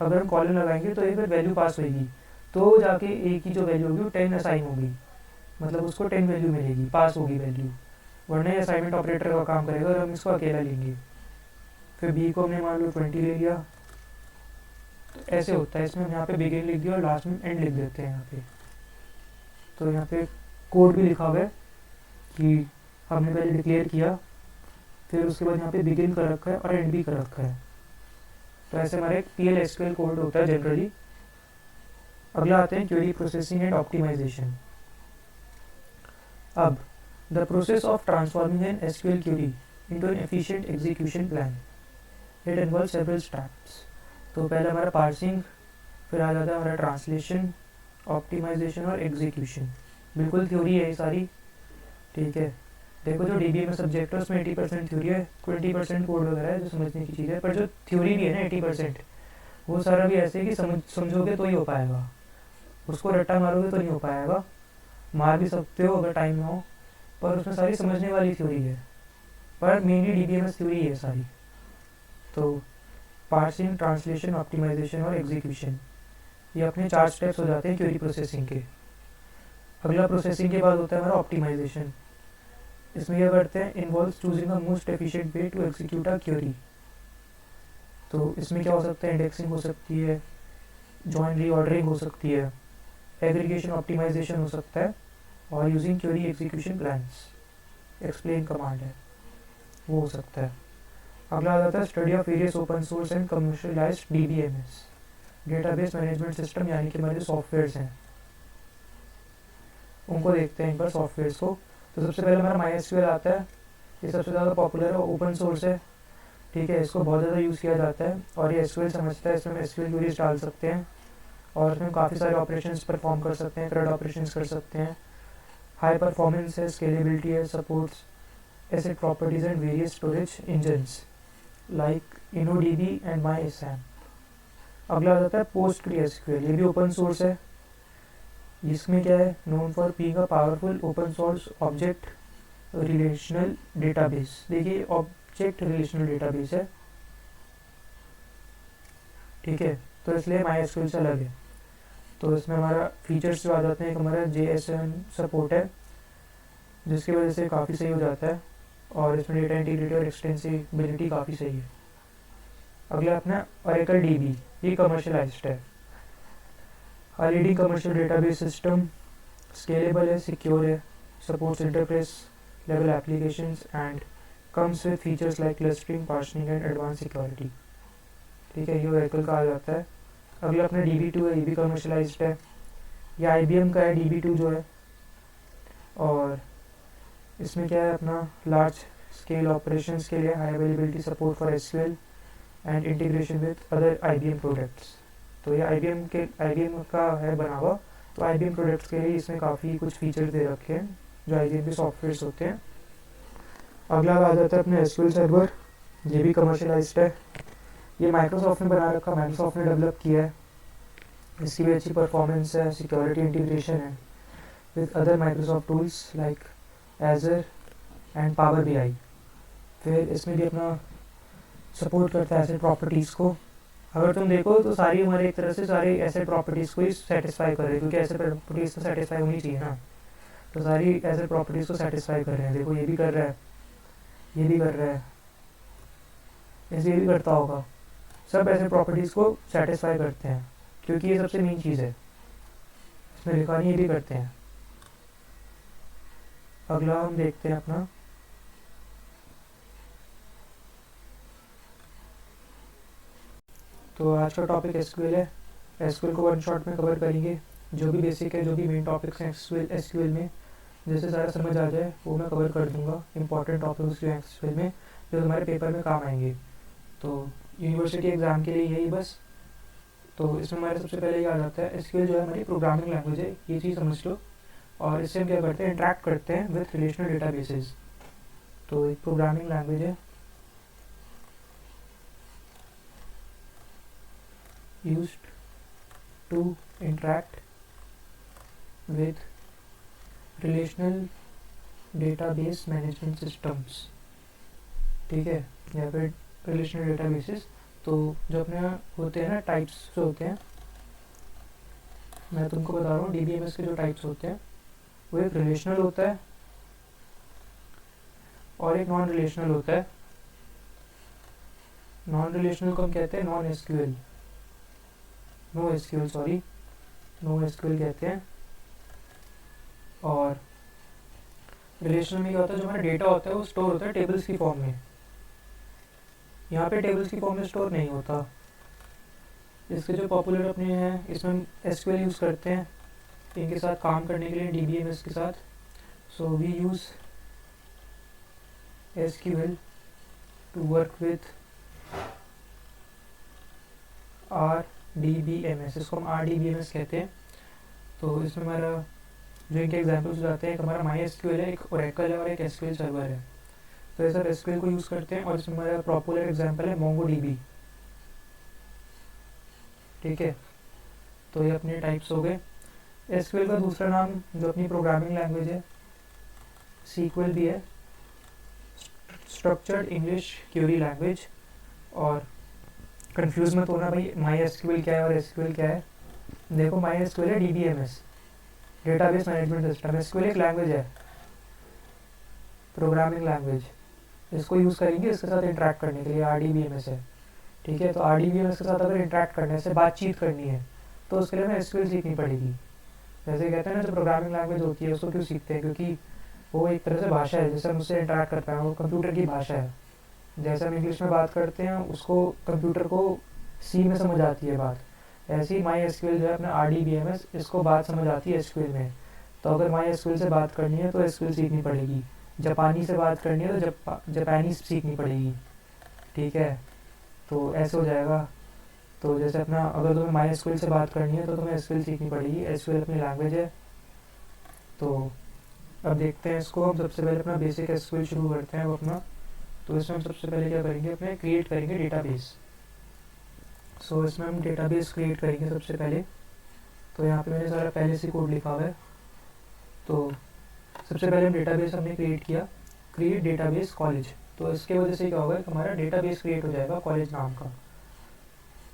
अगर हम कॉलन लगाएंगे तो ये फिर वैल्यू पास होगी, तो जाके a की जो वैल्यू होगी वो 10 असाइन होगी, मतलब उसको 10 वैल्यू मिलेगी, पास होगी वैल्यू। वरना ये असाइनमेंट ऑपरेटर का काम करेगा और हम इसको अकेला लेंगे। फिर b को हमने मान लो 20 ले लिया। तो ऐसे होता है। इसमें हम यहाँ पे बिगिन लिख दिया और लास्ट में एंड लिख देते हैं यहाँ पे। तो यहाँ पे कोड भी लिखा हुआ है कि हमने पहले डिक्लेयर किया, फिर उसके बाद यहाँ पे बिगिन कर रखा है और एंड भी कर रखा है। तो ऐसे हमारे एक PL/SQL कोड होता है जनरली। अगला आते हैं क्वेरी प्रोसेसिंग एंड ऑप्टिमाइजेशन। अब the process of transforming an SQL query into an efficient execution plan, it involves several steps. तो पहले हमारा पार्सिंग, फिर आ जाता है हमारा ट्रांसलेशन, ऑप्टिमाइजेशन और एग्जीक्यूशन। बिल्कुल थ्योरी है ये सारी, ठीक है। देखो जो DBA में सब्जेक्ट है उसमें 80% थ्योरी है, 20% कोड वगैरह है जो समझने की चीज़ है। पर जो थ्योरी भी है ना 80%, वो सारा भी ऐसे है कि समझोगे तो ही हो पाएगा, उसको रट्टा मारोगे तो नहीं हो पाएगा। मार भी सकते हो अगर टाइम ना हो, पर उसमें सारी समझने वाली थ्योरी है। पर मेनली DBA में थ्योरी है सारी। तो पार्सिंग, ट्रांसलेशन, ऑप्टिमाइजेशन और एग्जीक्यूशन, ये अपने 4 स्टेप्स हो जाते हैं क्वेरी प्रोसेसिंग के। अगला प्रोसेसिंग के बाद होता है हमारा ऑप्टिमाइजेशन। इसमें क्या करते हैं, involves choosing a most efficient way to execute a query. तो इसमें क्या हो सकता है, इंडेक्सिंग हो सकती है, जॉइन रीऑर्डरिंग हो सकती है, एग्रीगेशन ऑप्टिमाइजेशन हो सकता है, और using query execution plans, explain command है वो हो सकता है। अगला आ जाता है study of various open source and commercialised DBMS, database management system, यानी कि हमारे सॉफ्टवेयर्स हैं उनको देखते हैं एक बार सॉफ्टवेयर्स को। तो सबसे पहले हमारा MySQL आता है। ये सबसे ज़्यादा पॉपुलर है, ओपन सोर्स है, ठीक है। इसको बहुत ज़्यादा यूज़ किया जाता है और ये SQL समझता है। इसमें हम SQL क्वेरीज डाल सकते हैं और इसमें काफ़ी सारे ऑपरेशंस परफॉर्म कर सकते हैं, CRUD ऑपरेशंस कर सकते हैं। हाई परफॉर्मेंस है, स्केलेबिलिटी है, supports acid properties and various storage engines like InnoDB and MySAM। अगला आ जाता है PostgreSQL, ये भी ओपन सोर्स है। इसमें क्या है, known for being a powerful open source object relational database. देखिए ऑब्जेक्ट रिलेशनल डेटाबेस है, ठीक है। तो इसलिए MySQL से अलग है। तो इसमें हमारा फीचर्स जो आ जाते हैं, एक हमारा JSON सपोर्ट है जिसकी वजह से काफ़ी सही हो जाता है, और इसमें डेटा इंटीग्रिटी और एक्सटेंसिबिलिटी काफ़ी सही है। अगला अपना Oracle DB, ये कमर्शियलाइज्ड है। A leading commercial database system, scalable है, secure है, supports enterprise level applications and comes with features like clustering, parsing and advanced security, ठीक है। ये Oracle का आ जाता है। अगला अपना DB2 है, ये भी कमर्शियलाइज्ड है, ये IBM का है DB2 जो है। और इसमें क्या है अपना लार्ज स्केल ऑपरेशंस के लिए high availability support for SQL and integration with other IBM products. तो ये IBM का है बना हुआ, तो IBM प्रोडक्ट्स के लिए इसमें काफ़ी कुछ फीचर्स दे रखे हैं जो IBM के सॉफ्टवेयर्स होते हैं। अगला आ जाता है अपने SQL सर्वर, ये भी कमर्शलाइज्ड है। ये माइक्रोसॉफ्ट ने बना रखा, माइक्रोसॉफ्ट ने डेवलप किया है। इसकी भी अच्छी परफॉर्मेंस है, सिक्योरिटी इंटीग्रेशन है with other Microsoft tools like Azure and Power BI। फिर इसमें भी अपना सपोर्ट करता है एसेट प्रॉपर्टीज़ को। अगर तुम देखो तो सारी हमारे एक तरह से सारे एसेट प्रॉपर्टीज़ को ही सेटिस्फाई कर रहे हैं, क्योंकि एसेट प्रॉपर्टीज़ तो सेटिस्फाई होनी चाहिए ना, तो सारी एसेट प्रॉपर्टीज़ को सेटिस्फाई कर रहे हैं। देखो ये भी कर रहा है, ये भी कर रहा है, ऐसे ये भी करता होगा, सब एसेट प्रॉपर्टीज़ को सेटिस्फाई करते हैं, क्योंकि ये सबसे मेन चीज़ है। इसमें लिखा नहीं, ये भी करते हैं। अगला हम देखते हैं अपना तो आज का टॉपिक SQL है। SQL को वन शॉट में कवर करेंगे, जो भी बेसिक है, जो भी मेन टॉपिक्स हैं SQL में, जैसे सारा समझ आ जाए वो मैं कवर कर दूंगा। इंपॉर्टेंट टॉपिक्स जो हैं SQL में, जो हमारे पेपर में काम आएंगे। तो यूनिवर्सिटी एग्ज़ाम के लिए यही बस। तो इसमें हमारे सबसे पहले ये आ जाता है SQL जो है हमारी प्रोग्रामिंग लैंग्वेज है, ये चीज़ समझ लो। और इससे हम क्या करते हैं, इंटरेक्ट करते हैं विथ रिलेशनल डेटाबेसेस। तो एक प्रोग्रामिंग लैंग्वेज है used to interact with relational database management systems, ठीक है, या फिर रिलेशनल डेटाबेसेस। तो जो अपने होते हैं ना टाइप्स जो होते हैं, मैं तुमको बता रहा हूँ DBMS के जो टाइप्स होते हैं, वो एक रिलेशनल होता है और एक नॉन रिलेशनल होता है। नॉन रिलेशनल को हम कहते हैं नॉन SQL, नो SQL कहते हैं। और रिलेशनल में क्या होता है, जो हमारा डेटा होता है वो स्टोर होता है टेबल्स की फॉर्म में। यहाँ पे टेबल्स की फॉर्म में स्टोर नहीं होता। इसके जो पॉपुलर अपने हैं, इसमें हम SQL यूज़ करते हैं इनके साथ काम करने के लिए, DBMS के साथ। So we use SQL to work with RDBMS, इसको हम RDBMS कहते हैं। तो इसमें हमारा जो इनके एग्जाम्पल्स जाते हैं, एक हमारा MySQL है, एक Oracle है और एक SQL सर्वर है। तो ये सब SQL को यूज़ करते हैं। और इसमें हमारा पॉपुलर एग्जाम्पल है MongoDB, ठीक है। तो ये अपने टाइप्स हो गए। SQL का दूसरा नाम जो अपनी प्रोग्रामिंग लैंग्वेज है, SQL भी है, स्ट्रक्चर्ड इंग्लिश क्वेरी लैंग्वेज। और कंफ्यूज मत होना भाई, MySQL क्या है और SQL क्या है। देखो MySQL है DBMS, database management system. SQL एक लैंग्वेज है, प्रोग्रामिंग लैंग्वेज, इसको यूज़ करेंगे इसके साथ इंटरेक्ट करने के लिए। RDBMS है, ठीक है। तो RDBMS के साथ अगर इंटरेक्ट करने से बातचीत करनी है तो उसके लिए हमें SQL सीखनी पड़ेगी। जैसे कहते हैं ना, जो प्रोग्रामिंग लैंग्वेज होती है उसको क्यों सीखते हैं, क्योंकि वो एक तरह से भाषा है जिससे हम उससे इंटरेक्ट कर पाएँ, वो कंप्यूटर की भाषा है। जैसे हम इंग्लिश में बात करते हैं, उसको कंप्यूटर को C में समझ आती है बात, ऐसे ही MySQL जो है अपना RDBMS, इसको बात समझ आती है SQL में। तो अगर MySQL से बात करनी है तो SQL सीखनी पड़ेगी, जापानी से बात करनी है तो जापानीज सीखनी पड़ेगी, ठीक है। तो ऐसे हो जाएगा। तो जैसे अपना अगर तुम्हें MySQL से बात करनी है तो तुम्हें SQL सीखनी पड़ेगी, SQL अपनी लैंग्वेज है। तो अब देखते हैं इसको, हम सबसे पहले अपना बेसिक SQL शुरू करते हैं वो अपना। तो इसमें हम सबसे पहले क्या करेंगे, अपने क्रिएट करेंगे डेटाबेस। सो इसमें हम डेटाबेस क्रिएट करेंगे सबसे पहले। तो यहाँ पे मैंने सारा पहले से कोड लिखा हुआ है। तो सबसे पहले हम डेटाबेस हमने क्रिएट किया, क्रिएट डेटाबेस कॉलेज। तो इसके वजह से क्या होगा कि हमारा डेटाबेस क्रिएट हो जाएगा कॉलेज नाम का।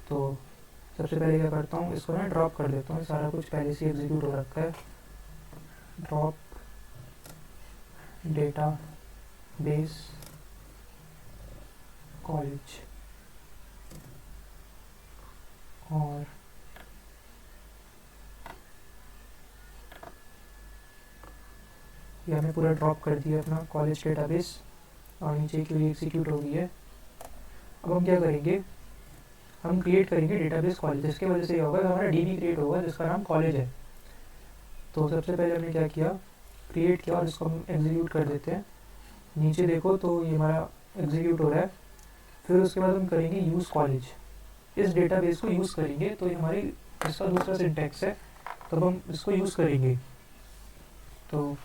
तो सबसे पहले क्या करता हूँ, इसको मैं ड्रॉप कर देता हूँ, सारा कुछ पहले से एग्जीक्यूट हो रखा है। ड्रॉप डेटा बेस कॉलेज, और ये हमें पूरा ड्रॉप कर दिया अपना कॉलेज डेटाबेस, और नीचे क्वेरी एग्जीक्यूट हो गई है। अब हम क्या करेंगे, हम क्रिएट करेंगे डेटाबेस कॉलेज। इसके वजह से ये होगा कि हमारा DB क्रिएट होगा जिसका नाम कॉलेज है। तो सबसे पहले हमने क्या किया, क्रिएट किया और इसको हम एग्जीक्यूट कर देते हैं। नीचे देखो तो ये हमारा एग्जीक्यूट हो रहा है। फिर उसके बाद हम करेंगे यूज़ कॉलेज, इस डेटाबेस को यूज़ करेंगे। तो ये हमारी इसका दूसरा सिंटैक्स है, तो अब हम इसको यूज़ करेंगे। तो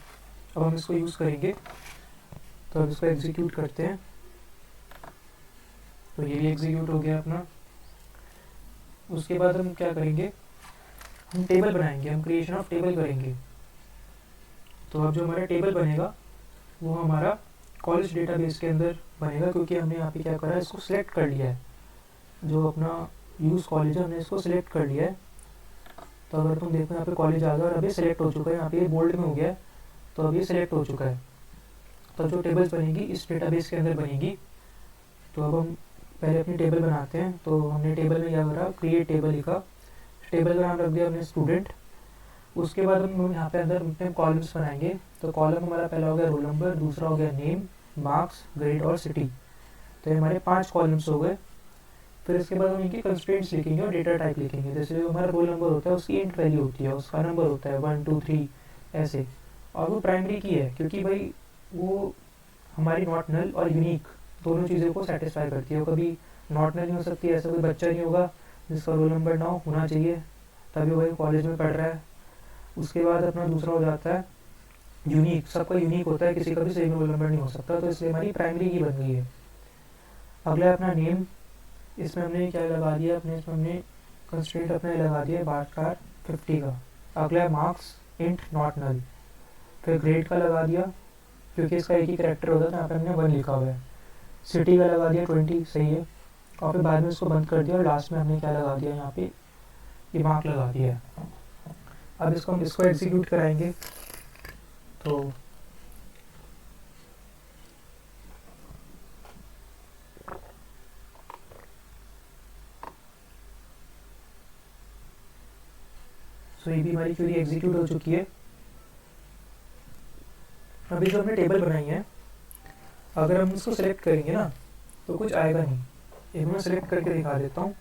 अब हम इसको यूज़ करेंगे, तो अब इसको एग्जीक्यूट करते हैं। तो ये भी एग्जीक्यूट हो गया अपना। उसके बाद हम क्या करेंगे, हम टेबल बनाएंगे, हम क्रिएशन ऑफ टेबल करेंगे। तो अब जो हमारा टेबल बनेगा वो हमारा कॉलेज डेटाबेस के अंदर बनेगा, क्योंकि हमने यहाँ पे क्या करा है, इसको सिलेक्ट कर लिया है। जो अपना यूज़ कॉलेज है हमने इसको सिलेक्ट कर लिया है। तो अगर तुम देखो यहाँ पे कॉलेज आ गया और अभी सेलेक्ट हो चुका है, यहाँ पे बोल्ड में हो गया है, तो अभी सेलेक्ट हो चुका है। तो जो टेबल्स बनेगी इस डेटाबेस के अंदर बनेगी। तो अब हम पहले अपनी टेबल बनाते हैं। तो हमने टेबल में क्या करा, क्रिएट टेबल लिखा, टेबल का नाम रख दिया हमने स्टूडेंट। उसके बाद हम यहाँ पे अंदर अपने कॉलम्स बनाएंगे। तो कॉलम हमारा पहला हो गया रोल नंबर, दूसरा हो गया नेम, मार्क्स, ग्रेड और सिटी। तो ये हमारे 5 कॉलम्स हो गए। फिर इसके बाद हम इनकी कंस्ट्रेंट्स लिखेंगे और डेटा टाइप लिखेंगे। जैसे जो हमारा रोल नंबर होता है उसकी इंट वैल्यू होती है, उसका नंबर होता है 1 2 3 ऐसे, और वो प्राइमरी की है क्योंकि भाई वो हमारी नॉट नल और यूनिक दोनों चीज़ों को सेटिस्फाई करती है। वो कभी नॉट नल नहीं हो सकती, ऐसा कोई बच्चा नहीं होगा जिसका रोल नंबर ना होना चाहिए, तभी वही कॉलेज में पढ़ रहा है। उसके बाद अपना दूसरा हो जाता है यूनिक, सबका यूनिक होता है, किसी का भी सेम रोल नंबर नहीं हो सकता, तो इसलिए हमारी प्राइमरी की बन गई है। अगला अपना नेम, इसमें हमने क्या लगा दिया, अपने इसमें हमने कंस्ट्रेंट अपने लगा दिया बार 50 का। अगला है मार्क्स, इंट नॉट नल। फिर ग्रेड का लगा दिया क्योंकि इसका एक ही करेक्टर होता है, तो यहाँ पे हमने 1 लिखा हुआ है। सिटी का लगा दिया 20, सही है। और फिर बाद में इसको बंद कर दिया और लास्ट में हमने क्या लगा दिया, यहाँ पे ये मार्क लगा दिया है। अब इसको हम इसको एग्जीक्यूट कराएंगे। तो ये भी हमारी क्वेरी एग्जीक्यूट हो चुकी है। अभी जो हमने टेबल बनाई है, अगर हम इसको सेलेक्ट करेंगे ना तो कुछ आएगा नहीं। एक मैं सेलेक्ट करके दिखा देता हूँ।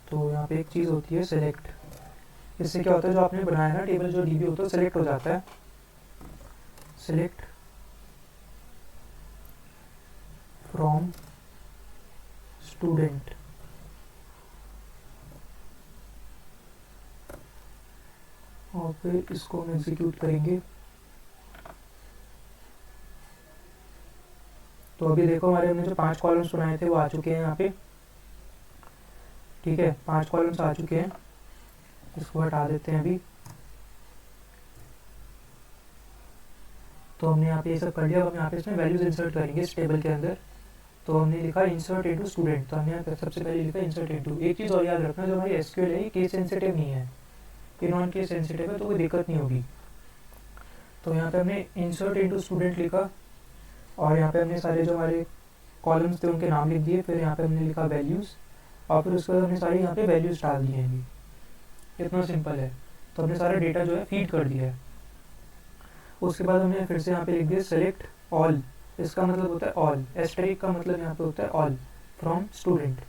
तो यहाँ पे एक चीज़ होती है सेलेक्ट, इससे क्या होता है जो आपने बनाया ना टेबल, जो डीबी होता है सेलेक्ट हो जाता है। सेलेक्ट फ्रॉम स्टूडेंट, और फिर इसको हम एग्जीक्यूट करेंगे। तो अभी देखो हमारे हमने जो 5 कॉलम्स बनाए थे वो आ चुके हैं यहाँ पे, ठीक है, 5 कॉलम्स आ चुके हैं। इसको हटा देते हैं अभी। तो हमने यहाँ पे ये सब कर लिया। अब हम यहाँ पे इसमें वैल्यूज इंसर्ट करेंगे इस टेबल के अंदर। तो हमने लिखा इंसर्ट इनटू स्टूडेंट, तो हमने यहाँ पे सबसे पहले लिखा इंसर्ट इनटू। एक चीज़ और याद रखना, जो हमारी एसक्यूएल है ये केस सेंसिटिव नहीं है, ये नॉन केस सेंसिटिव है, तो कोई दिक्कत नहीं होगी। तो यहाँ पे हमने इंसर्ट इनटू स्टूडेंट लिखा और यहाँ पे हमने सारे जो हमारे कॉलम्स थे उनके नाम लिख दिए। फिर यहाँ पे हमने लिखा वैल्यूज़ और फिर उसके बाद हमने सारी यहाँ पे वैल्यूज़ डाल दी हैं। इतना सिंपल है। तो हमने सारा डेटा जो है फीड कर दिया है। उसके बाद हमने फिर से यहाँ पे लिख दिया सेलेक्ट ऑल, इसका मतलब होता है ऑल, एस्टेरिक का मतलब यहाँ पे होता है ऑल फ्रॉम स्टूडेंट।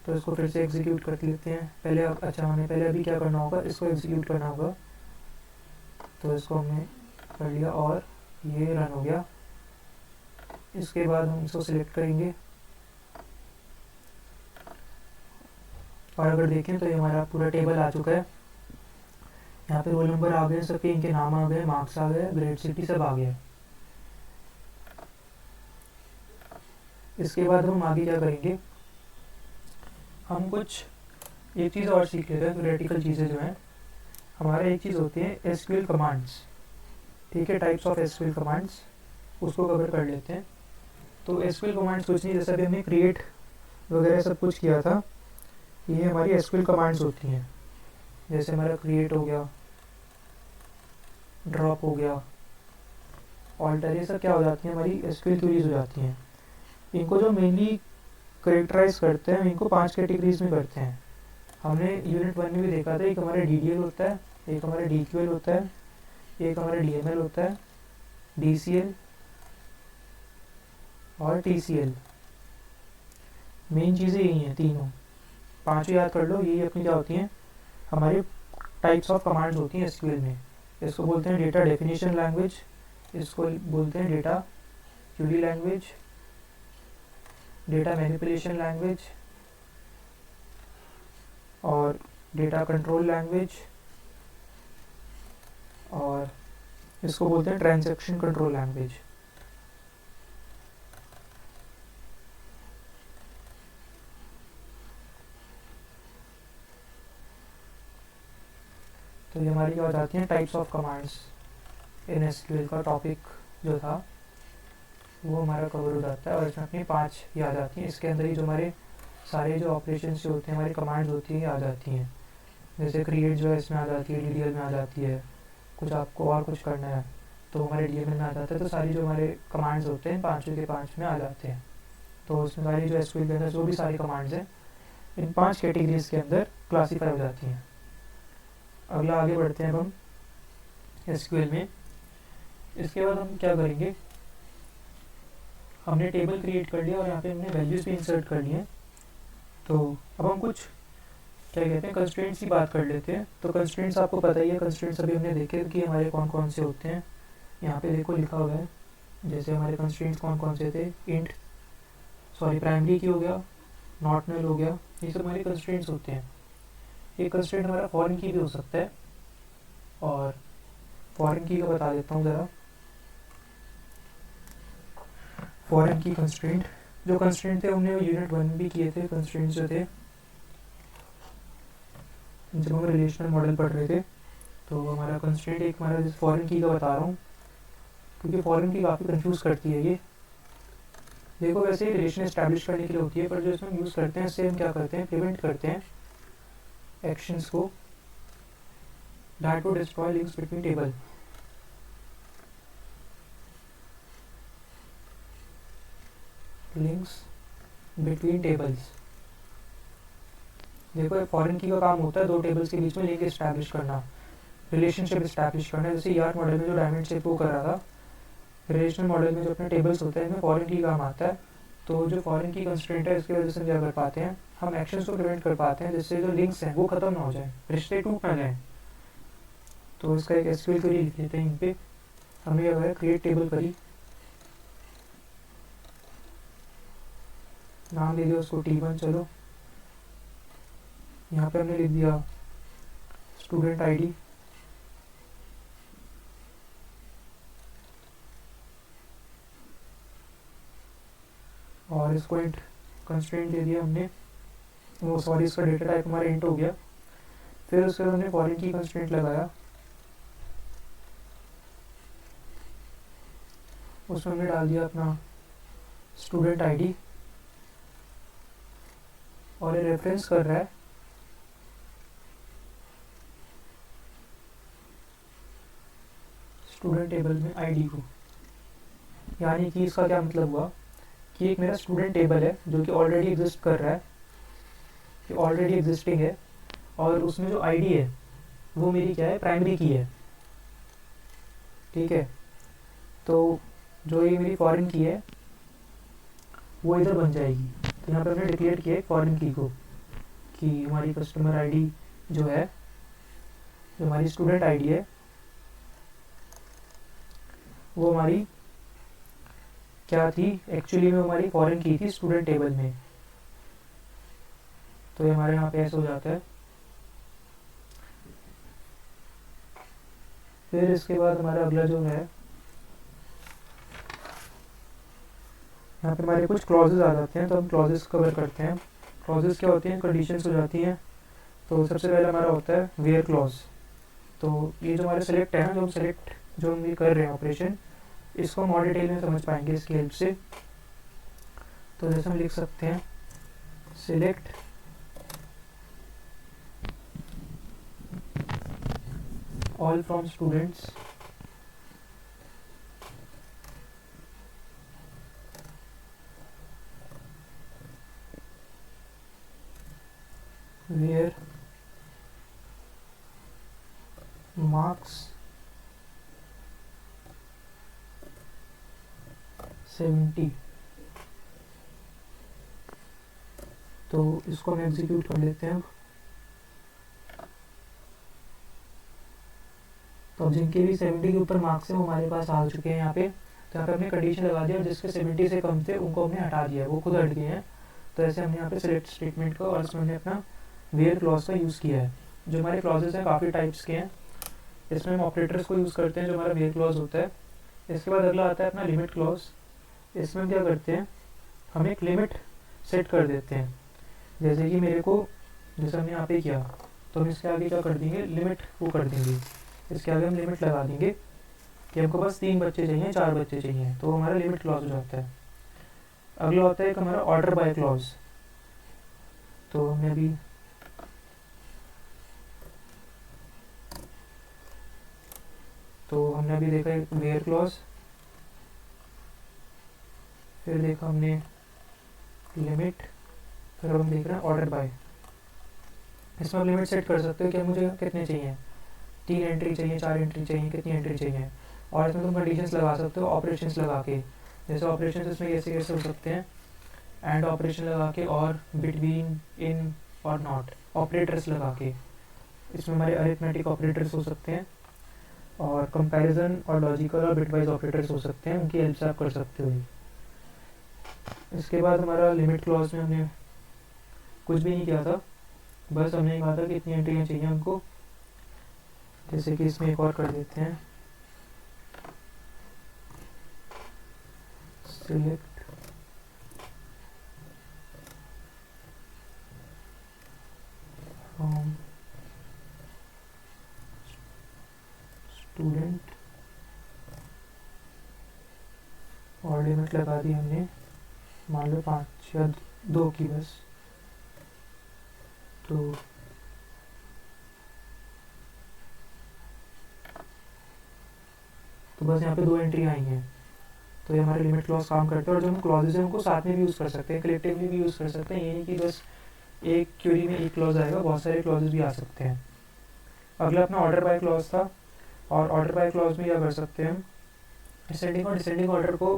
तो इसको फिर से एग्जीक्यूट कर लेते हैं पहले। अच्छा, हमें पहले अभी क्या करना होगा, इसको एग्जीक्यूट करना होगा। तो इसको हमने कर लिया और ये रन हो गया। इसके बाद हम इसको सिलेक्ट करेंगे और अगर देखें तो ये हमारा पूरा टेबल आ चुका है। यहाँ पे रोल नंबर आ गए, सबके इनके नाम आ गए, मार्क्स आ गए, ग्रेड सिटी सब आ गया। इसके बाद हम आगे क्या करेंगे, हम कुछ एक चीज़ और सीख लेते हैं। थ्योरेटिकल चीज़ें जो हैं हमारा एक चीज़ होती है एसक्यूएल कमांड्स, ठीक है, टाइप्स ऑफ एसक्यूएल कमांड्स, उसको कवर कर लेते हैं। तो एसक्यूएल कमांड्स कुछ नहीं, जैसे अभी हमने क्रिएट वगैरह सब कुछ किया था, ये हमारी एसक्यूएल कमांड्स होती हैं। जैसे हमारा क्रिएट हो गया, ड्रॉप हो गया, ऑल्टर, ये सब क्या हो जाती हैं, हमारी एसक्यूएल क्वेरीज हो जाती हैं। इनको जो मेनली करेक्टराइज करते हैं, इनको 5 कैटेगरीज में करते हैं। हमने यूनिट 1 में भी देखा था, एक हमारा DDL होता है, एक हमारा DQL होता है, एक हमारा DML होता है, DCL और TCL। मेन चीज़ें यही हैं तीनों, पांचों याद कर लो, ये अपनी क्या होती हैं, हमारी टाइप्स ऑफ कमांड्स होती हैं एसक्यूएल में। इसको बोलते हैं डेटा डेफिनेशन लैंग्वेज, इसको बोलते हैं data Curie language, data manipulation language और डेटा कंट्रोल लैंग्वेज, और इसको बोलते हैं ट्रांजैक्शन कंट्रोल लैंग्वेज। तो ये हमारी क्या हो जाती हैं, types of commands. In SQL का टॉपिक जो था वो हमारा कवर हो जाता है, और इसमें अपनी 5 ये आ जाती हैं। इसके अंदर ही जो हमारे सारे जो ऑपरेशंस जो होते हैं, हमारी कमांड्स होती हैं, ये आ जाती हैं। जैसे क्रिएट जो है इसमें आ जाती है, डीडीएल में आ जाती है, कुछ आपको और कुछ करना है तो हमारे डीएमएल में आ जाता है। तो सारी जो हमारे कमांड्स होते हैं पाँचों के 5 में आ जाते हैं। तो उसमें सारी जो एसक्यूएल के अंदर जो भी सारी कमांड्स हैं इन 5 कैटेगरीज के अंदर क्लासीफाई हो जाती हैं। अगला आगे बढ़ते हैं अब हम एसक्यूएल में। इसके बाद हम क्या करेंगे, हमने टेबल क्रिएट कर लिया और यहाँ पे हमने वैल्यूज़ भी इंसर्ट कर लिए हैं। तो अब हम कुछ क्या कहते हैं, कंस्ट्रेंट्स की बात कर लेते हैं। तो कंस्ट्रेंट्स आपको पता ही है, कंस्ट्रेंट्स अभी हमने देखे कि हमारे कौन कौन से होते हैं। यहाँ पे देखो लिखा हुआ है, जैसे हमारे कंस्ट्रेंट्स कौन कौन से थे, इंट प्राइमरी की हो गया, नॉट नल हो गया, ये सब हमारे कंस्ट्रेंट्स होते हैं। एक कंस्ट्रेंट हमारा फॉरेन की भी हो सकता है, और फॉरेन की का बता देता हूँ ज़रा। फॉरेन की कंस्ट्रेंट, जो कंस्ट्रेंट थे हमने यूनिट 1 भी किए थे, कंस्ट्रेंट्स जो थे जब हम रिलेशनल मॉडल पढ़ रहे थे। तो हमारा कंस्ट्रेंट एक हमारा जिस फॉरेन की का बता रहा हूँ, क्योंकि फॉरेन की काफ़ी कंफ्यूज करती है ये। देखो वैसे ही रिलेशन एस्टैब्लिश करने के लिए होती है, पर जो इसमें यूज़ करते हैं इससे हम क्या करते हैं, प्रिवेंट करते हैं एक्शंस को that would destroy links between table. Links between tables, देखो फॉरेन की का काम होता है दो टेबल्स के बीच में लिंक इस्टेब्लिश करना, रिलेशनशिप इस्टेब्लिश करना। जैसे यार मॉडल में जो डायमेंडशिप वो कर रहा था, रिलेशनल मॉडल में जो अपने टेबल्स होते हैं इसमें फॉरेन की काम आता है। तो जो फॉरेन की कंस्ट्रेंट है इसकी वजह से हम क्या कर पाते हैं, हम एक्शंस को प्रिवेंट कर पाते हैं जिससे जो लिंक्स हैं वो ख़त्म ना हो जाए, रिश्ते टूट ना जाए। तो इसका एक एसक्यूएल क्वेरी लिख लेते हैं। इन पे हमने क्या क्रिएट टेबल करी, नाम दे दिया उसको T1। चलो यहाँ पे हमने लिख दिया स्टूडेंट आईडी, और इसको इंट कंस्ट्रेंट दे दिया हमने, वो सॉरी इसका डेटा टाइप हमारा इंट हो गया। फिर उसके बाद हमने फॉरेन की कंस्ट्रेंट लगाया, उसमें हमने डाल दिया अपना स्टूडेंट आईडी, और ये रेफरेंस कर रहा है स्टूडेंट टेबल में आईडी को। यानी कि इसका क्या मतलब हुआ कि एक मेरा स्टूडेंट टेबल है जो कि ऑलरेडी एग्जिस्ट कर रहा है, कि ऑलरेडी एग्जिस्टिंग है, और उसमें जो आईडी है वो मेरी क्या है, प्राइमरी की है। ठीक है, तो जो ये मेरी फॉरेन की है वो इधर बन जाएगी। तो यहाँ पे हमने डिक्लेयर किया है फॉरेन की को, कि हमारी कस्टमर आईडी जो है, जो हमारी स्टूडेंट आईडी है वो हमारी क्या थी, एक्चुअली में हमारी फॉरेन की थी स्टूडेंट टेबल में। तो ये हमारे यहाँ पे ऐसा हो जाता है। फिर इसके बाद हमारा अगला जो है, यहाँ पे हमारे कुछ क्लॉजेज आ जाते हैं, तो हम क्लॉजेज कवर करते हैं। क्लॉजेज क्या होती हैं, कंडीशंस हो जाती हैं। तो सबसे पहले हमारा होता है वेयर क्लॉज। तो ये जो हमारा सेलेक्ट है ना, जो हम सेलेक्ट जो हम ये कर रहे हैं ऑपरेशन, इसको हम और डिटेल में समझ पाएंगे इसकी हेल्प से। तो जैसे हम लिख सकते हैं select all from students where marks 70, तो इसको हम एग्जीक्यूट कर लेते हैं। तो अब जिनके भी 70 के ऊपर मार्क्स हैं वो हमारे पास आ चुके हैं यहाँ पे। तो यहाँ पे हमने कंडीशन लगा दिया और जिसके 70 से कम थे उनको हमने हटा दिया, वो खुद हट गए हैं। तो ऐसे हमने यहाँ पे सिलेक्ट स्टेटमेंट का और इसमें हमने अपना वेयर क्लॉज का यूज़ किया है। जो हमारे क्लॉजेज हैं काफ़ी टाइप्स के हैं, इसमें हम ऑपरेटर्स को यूज़ करते हैं जो हमारा वेयर क्लॉज होता है। इसके बाद अगला आता है अपना लिमिट क्लॉज। इसमें हम क्या करते हैं, हम एक लिमिट सेट कर देते हैं। जैसे कि मेरे को, जैसे हमने यहाँ पे किया, तो हम इसके आगे क्या कर देंगे, लिमिट वो कर देंगे। इसके आगे हम लिमिट लगा देंगे कि हमको बस 3 बच्चे चाहिए, 4 बच्चे चाहिए, तो हमारा लिमिट क्लॉज हो जाता है। अगला होता है एक हमारा ऑर्डर बाय क्लॉज। तो हमने अभी देखा एक वेयर क्लॉज, फिर देखा हमने लिमिट, फिर हम देख रहे हैं ऑर्डर बाय। इसमें आप लिमिट सेट कर सकते हो कि मुझे कितने चाहिए, 3 एंट्री चाहिए, 4 एंट्री चाहिए, कितनी एंट्री चाहिए। और इसमें तुम कंडीशंस लगा सकते हो ऑपरेशंस लगा के। जैसे ऑपरेशंस इसमें कैसे कैसे हो सकते हैं, एंड ऑपरेशन लगा के, और बिटवीन, इन और नॉट, ऑपरेटर्स लगा के। इसमें हमारे अरिथमेटिक ऑपरेटर्स हो सकते हैं, और कंपैरिजन और लॉजिकल और बिटवाइज ऑपरेटर्स हो सकते हैं, उनकी हेल्प से आप कर सकते हो। इसके बाद हमारा लिमिट क्लॉज में हमने कुछ भी नहीं किया था, बस हमने कहा था कि इतनी एंट्रियाँ चाहिए हमको। जैसे कि इसमें एक और कर देते हैं, सिलेक्ट फ्रॉम स्टूडेंट, और लिमिट लगा दी हमने मान लो 5 या 2 की बस। तो बस यहाँ पे 2 एंट्री आई हैं। तो ये हमारे लिमिट क्लॉज काम करते हैं। और जो हम क्लॉजेज हैं उनको साथ में भी यूज़ कर सकते हैं, कलेक्टिवली भी यूज़ कर सकते हैं। ये नहीं कि बस एक क्वेरी में एक क्लॉज आएगा, बहुत सारे क्लॉजेज भी आ सकते हैं। अगला अपना ऑर्डर बाय क्लॉज था, और ऑर्डर बाय क्लॉज में क्या कर सकते हैं, हम असेंडिंग और डिसेंडिंग ऑर्डर को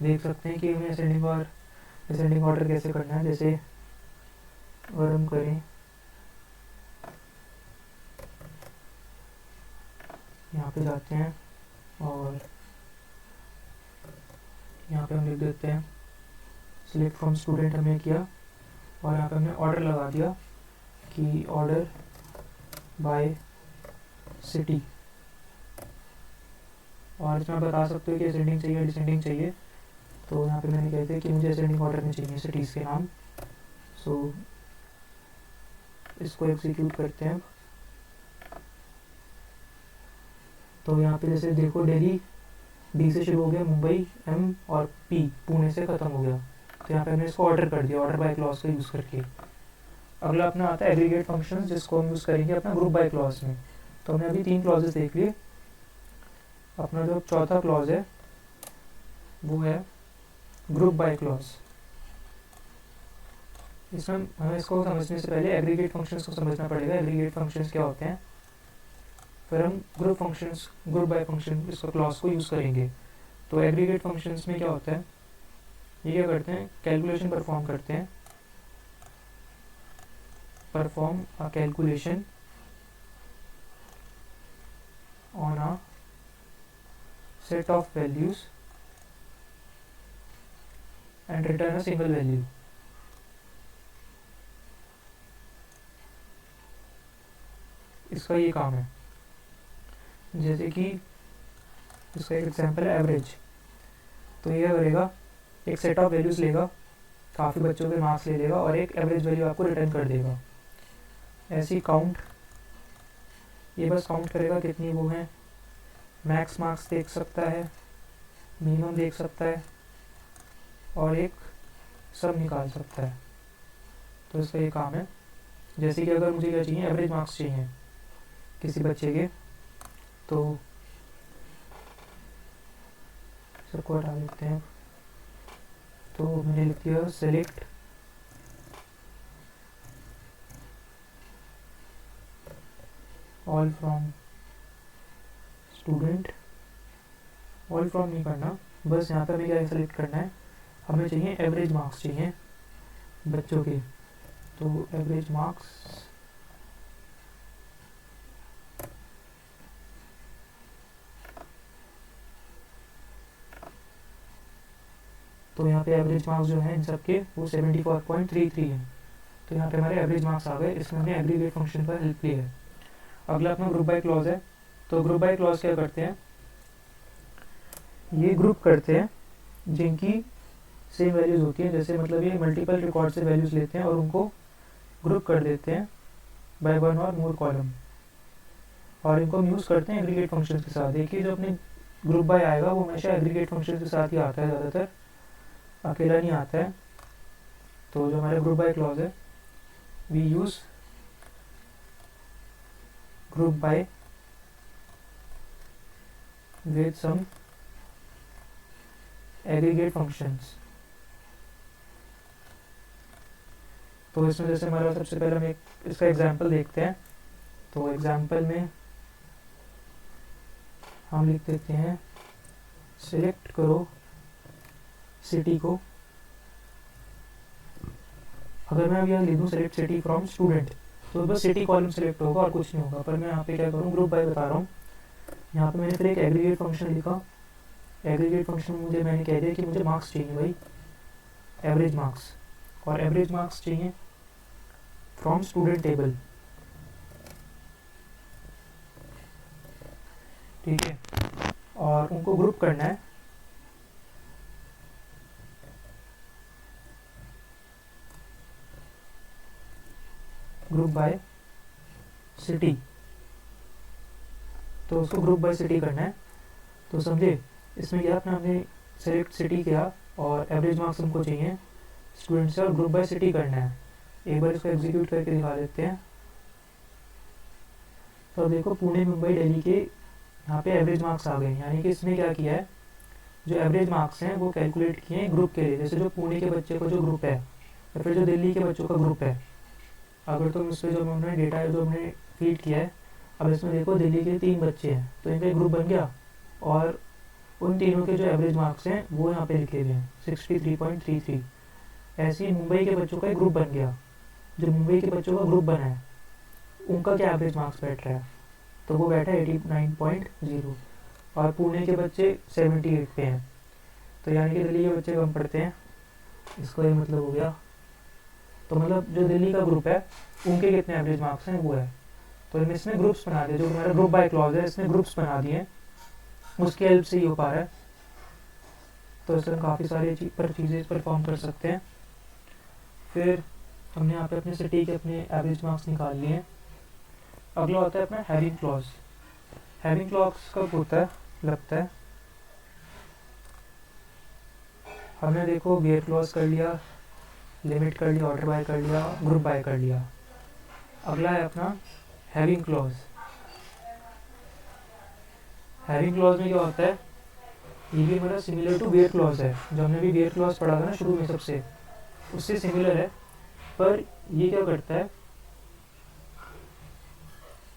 देख सकते हैं कि हमें असेंडिंग और डिसेंडिंग ऑर्डर कैसे करना है। जैसे अगर हम करें, यहाँ पे जाते हैं और यहाँ पे हम लिख देते हैं सिलेक्ट फ्रॉम स्टूडेंट, हमने किया, और यहाँ पे हमने ऑर्डर लगा दिया कि ऑर्डर बाय सिटी। और इसमें आप बता सकते हो कि असेंडिंग चाहिए, डिसेंडिंग चाहिए। तो यहाँ पे मैंने कहते हैं कि मुझे असेंडिंग ऑर्डर में चाहिए सिटीज़ के नाम। सो इसको एग्जीक्यूट करते हैं। तो यहाँ पे जैसे देखो, दिल्ली डी से शुरू हो गया, मुंबई एम, और पी पुणे से ख़त्म हो गया। तो यहाँ पे हमने इसको ऑर्डर कर दिया ऑर्डर बाय क्लॉज का यूज़ करके। अगला अपना आता है एग्रीगेट फंक्शंस, जिसको हम यूज़ करेंगे अपना ग्रुप बाय क्लॉज में। तो हमने अभी 3 क्लॉजेस देख लिए। अपना जो चौथा क्लॉज है वो है ग्रुप बाय क्लॉज। इसमें हमें इसको समझने से पहले एग्रीगेट फंक्शंस को समझना पड़ेगा। एग्रीगेट फंक्शंस क्या होते हैं, फिर हम group functions, group by function, इसको क्लॉज को यूज़ करेंगे। तो एग्रीगेट फंक्शंस में क्या होता है, ये क्या करते हैं, कैलकुलेशन परफॉर्म करते हैं, perform a calculation on a set of values and return a single value. इसका ये काम है। जैसे कि इसका एक एग्जांपल है एवरेज। तो ये करेगा, एक सेट ऑफ वैल्यूज़ लेगा, काफ़ी बच्चों के मार्क्स ले लेगा और एक एवरेज वैल्यू आपको रिटर्न कर देगा। ऐसी काउंट, ये बस काउंट करेगा कितनी वो हैं, मैक्स मार्क्स देख सकता है, मिनिमम देख सकता है, और एक सब निकाल सकता है। तो इसका ये काम है। जैसे कि अगर मुझे क्या चाहिए, एवरेज मार्क्स चाहिए किसी बच्चे के, तो सबको हटा देते हैं। तो मैंने लिख दिया select all from student. All from नहीं करना, बस यहाँ पे हमें क्या सेलेक्ट करना है, हमें चाहिए एवरेज मार्क्स चाहिए बच्चों के। तो एवरेज मार्क्स तो यहाँ पे एवरेज मार्क्स जो है इन सबके वो 74.33 है। तो यहाँ पे हमारे एवरेज मार्क्स आ गए। इसमें हमने एग्रीगेट फंक्शन पर हेल्प ली है। अगला अपना ग्रुप बाय क्लॉज है। तो ग्रुप बाय क्लॉज क्या करते हैं, ये ग्रुप करते हैं जिनकी सेम वैल्यूज़ होती हैं। जैसे मतलब ये मल्टीपल रिकॉर्ड से वैल्यूज़ लेते हैं और उनको ग्रुप कर देते हैं बाय वन और मोर कॉलम, और इनको हम यूज़ करते हैं एग्रीगेट फंक्शन के साथ। देखिए जो अपने ग्रुप बाय आएगा वो हमेशा एग्रीगेट फंक्शन के साथ ही आता है, ज़्यादातर अकेला नहीं आता है। तो जो हमारा ग्रुप बाय क्लॉज है, we use group by with some aggregate functions। तो इसमें जैसे हमारा सबसे पहले हम एक इसका एग्जांपल देखते हैं। तो एग्जांपल में हम लिख देते हैं सिलेक्ट करो सिटी को। अगर मैं अब यहाँ लिख दूँ सेलेक्ट सिटी फ्रॉम स्टूडेंट, तो बस सिटी कॉलम सेलेक्ट होगा और कुछ नहीं होगा। पर मैं यहाँ पे क्या करूँ, ग्रुप बाय बता रहा हूँ। यहाँ पे मैंने फिर एक एग्रीगेट फंक्शन लिखा। एग्रीगेट फंक्शन मुझे मैंने कह दिया कि मुझे मार्क्स चाहिए भाई, एवरेज मार्क्स, और एवरेज मार्क्स चाहिए फ्रॉम स्टूडेंट टेबल। ठीक है, और उनको ग्रुप करना है ग्रुप बाय सिटी। तो उसको ग्रुप बाय सिटी करना है। तो समझे इसमें क्या अपना हमने सेलेक्ट सिटी किया और एवरेज मार्क्स हमको चाहिए स्टूडेंट से, और ग्रुप बाय सिटी करना है। एक बार इसको एग्जीक्यूट करके दिखा देते हैं। तो देखो पुणे मुंबई दिल्ली के यहाँ पे एवरेज मार्क्स आ गए। यानी कि इसने क्या किया है, जो एवरेज मार्क्स हैं वो कैलकुलेट किए हैं ग्रुप के लिए। जैसे जो पुणे के बच्चे का जो ग्रुप है या फिर जो दिल्ली के बच्चों का ग्रुप है, अगर तुम इस पर जो हमने डेटा जो हमने फीड किया है, अब इसमें देखो दिल्ली के 3 बच्चे हैं तो इनका एक ग्रुप बन गया, और उन तीनों के जो एवरेज मार्क्स हैं वो यहाँ पे लिखे हुए हैं 63.33। ऐसे ही मुंबई के बच्चों का एक ग्रुप बन गया। जो मुंबई के बच्चों का ग्रुप बना है उनका क्या एवरेज मार्क्स बैठ रहा है, तो वो बैठा है 89.0, और पुणे के बच्चे 78 पे हैं। तो यानी कि दिल्ली के बच्चे कम पढ़ते हैं, इसको ये मतलब हो गया। तो मतलब जो दिल्ली का ग्रुप है उनके कितने एवरेज मार्क्स हैं वो है। तो इसने ग्रुप्स बना दिए, जो हमारा ग्रुप बाय क्लॉज है इसने ग्रुप्स बना दिए, उसकी हेल्प से ही हो पा रहा है। तो इससे हम काफ़ी सारी चीज़ें परफॉर्म कर सकते हैं। फिर हमने यहाँ पे अपने सिटी के अपने एवरेज मार्क्स निकाल लिए हैं। अगला होता है अपना हैविंग क्लॉज। हैविंग क्लॉज कब होता है, लगता है हमने देखो वेयर क्लॉज कर लिया, लिमिट कर लिया, ऑर्डर बाय कर लिया, ग्रुप बाय कर लिया। अगला है अपना हैविंग क्लॉज। हैविंग क्लॉज में क्या होता है, ये भी हमारा सिमिलर टू वेयर क्लॉज है। जो हमने भी वेयर क्लॉज पढ़ा था ना शुरू में, सबसे उससे सिमिलर है। पर ये क्या करता है,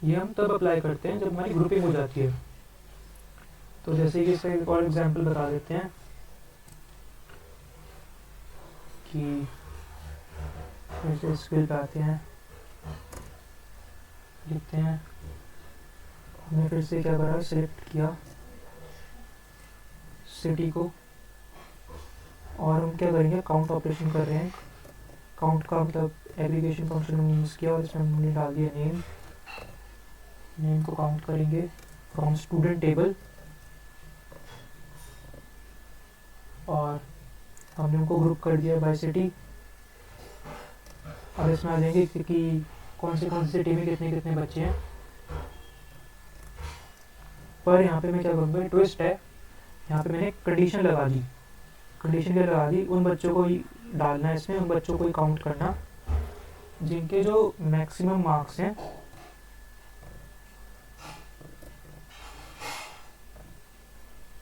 ये हम तब अप्लाई करते हैं जब हमारी ग्रुपिंग हो जाती है। तो जैसे कि इसका एक और एग्जांपल बता देते हैं कि जैसे स्किल पे आते हैं, लिखते हैं, हमने फिर से क्या करा, सिलेक्ट किया सिटी को, और हम क्या करेंगे, काउंट ऑपरेशन कर रहे हैं। काउंट का मतलब एग्रीगेशन फंक्शन हमने यूज़ किया और इसमें हमने डाल दिया नेम। नेम को काउंट करेंगे फ्रॉम स्टूडेंट टेबल, और हमने उनको ग्रुप कर दिया बाय सिटी। अब इसमें आ जाएंगे कि कौन सी सिटी में कितने कितने बच्चे हैं। पर यहाँ पे मैं क्या करूँगा, ट्विस्ट है, यहाँ पे मैंने कंडीशन लगा दी। कंडीशन क्या लगा दी, उन बच्चों को ही डालना है इसमें, उन बच्चों को ही काउंट करना जिनके जो मैक्सिमम मार्क्स हैं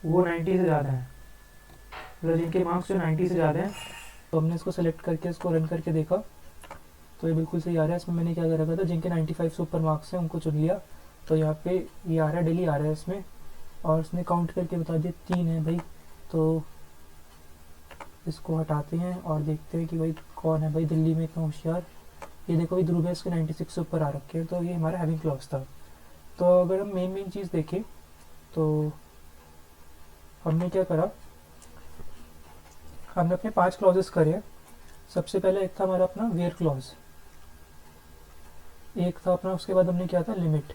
वो 90 से ज़्यादा हैं। मतलब जिनके मार्क्स जो 90 से ज़्यादा हैं। तो हमने इसको सेलेक्ट करके इसको रन करके देखा तो ये बिल्कुल सही आ रहा है। इसमें मैंने क्या कर रखा था, जिनके 95 से ऊपर मार्क्स हैं उनको चुन लिया। तो यहाँ पे ये आ रहा है, दिल्ली आ रहा है इसमें, और इसने काउंट करके बता दिया 3 है भाई। तो इसको हटाते हैं और देखते हैं कि भाई कौन है भाई दिल्ली में इतना होशियार। ये देखो ये ध्रुव इसके 96 से ऊपर आ रखे हैं, तो ये हमारा हैविंग क्लॉज था। तो अगर हम मेन चीज़ देखें तो हमने क्या करा, हमने अपने 5 क्लॉजेस करे। सबसे पहले एक था हमारा अपना वेयर क्लॉज, एक था अपना, उसके बाद हमने किया था लिमिट,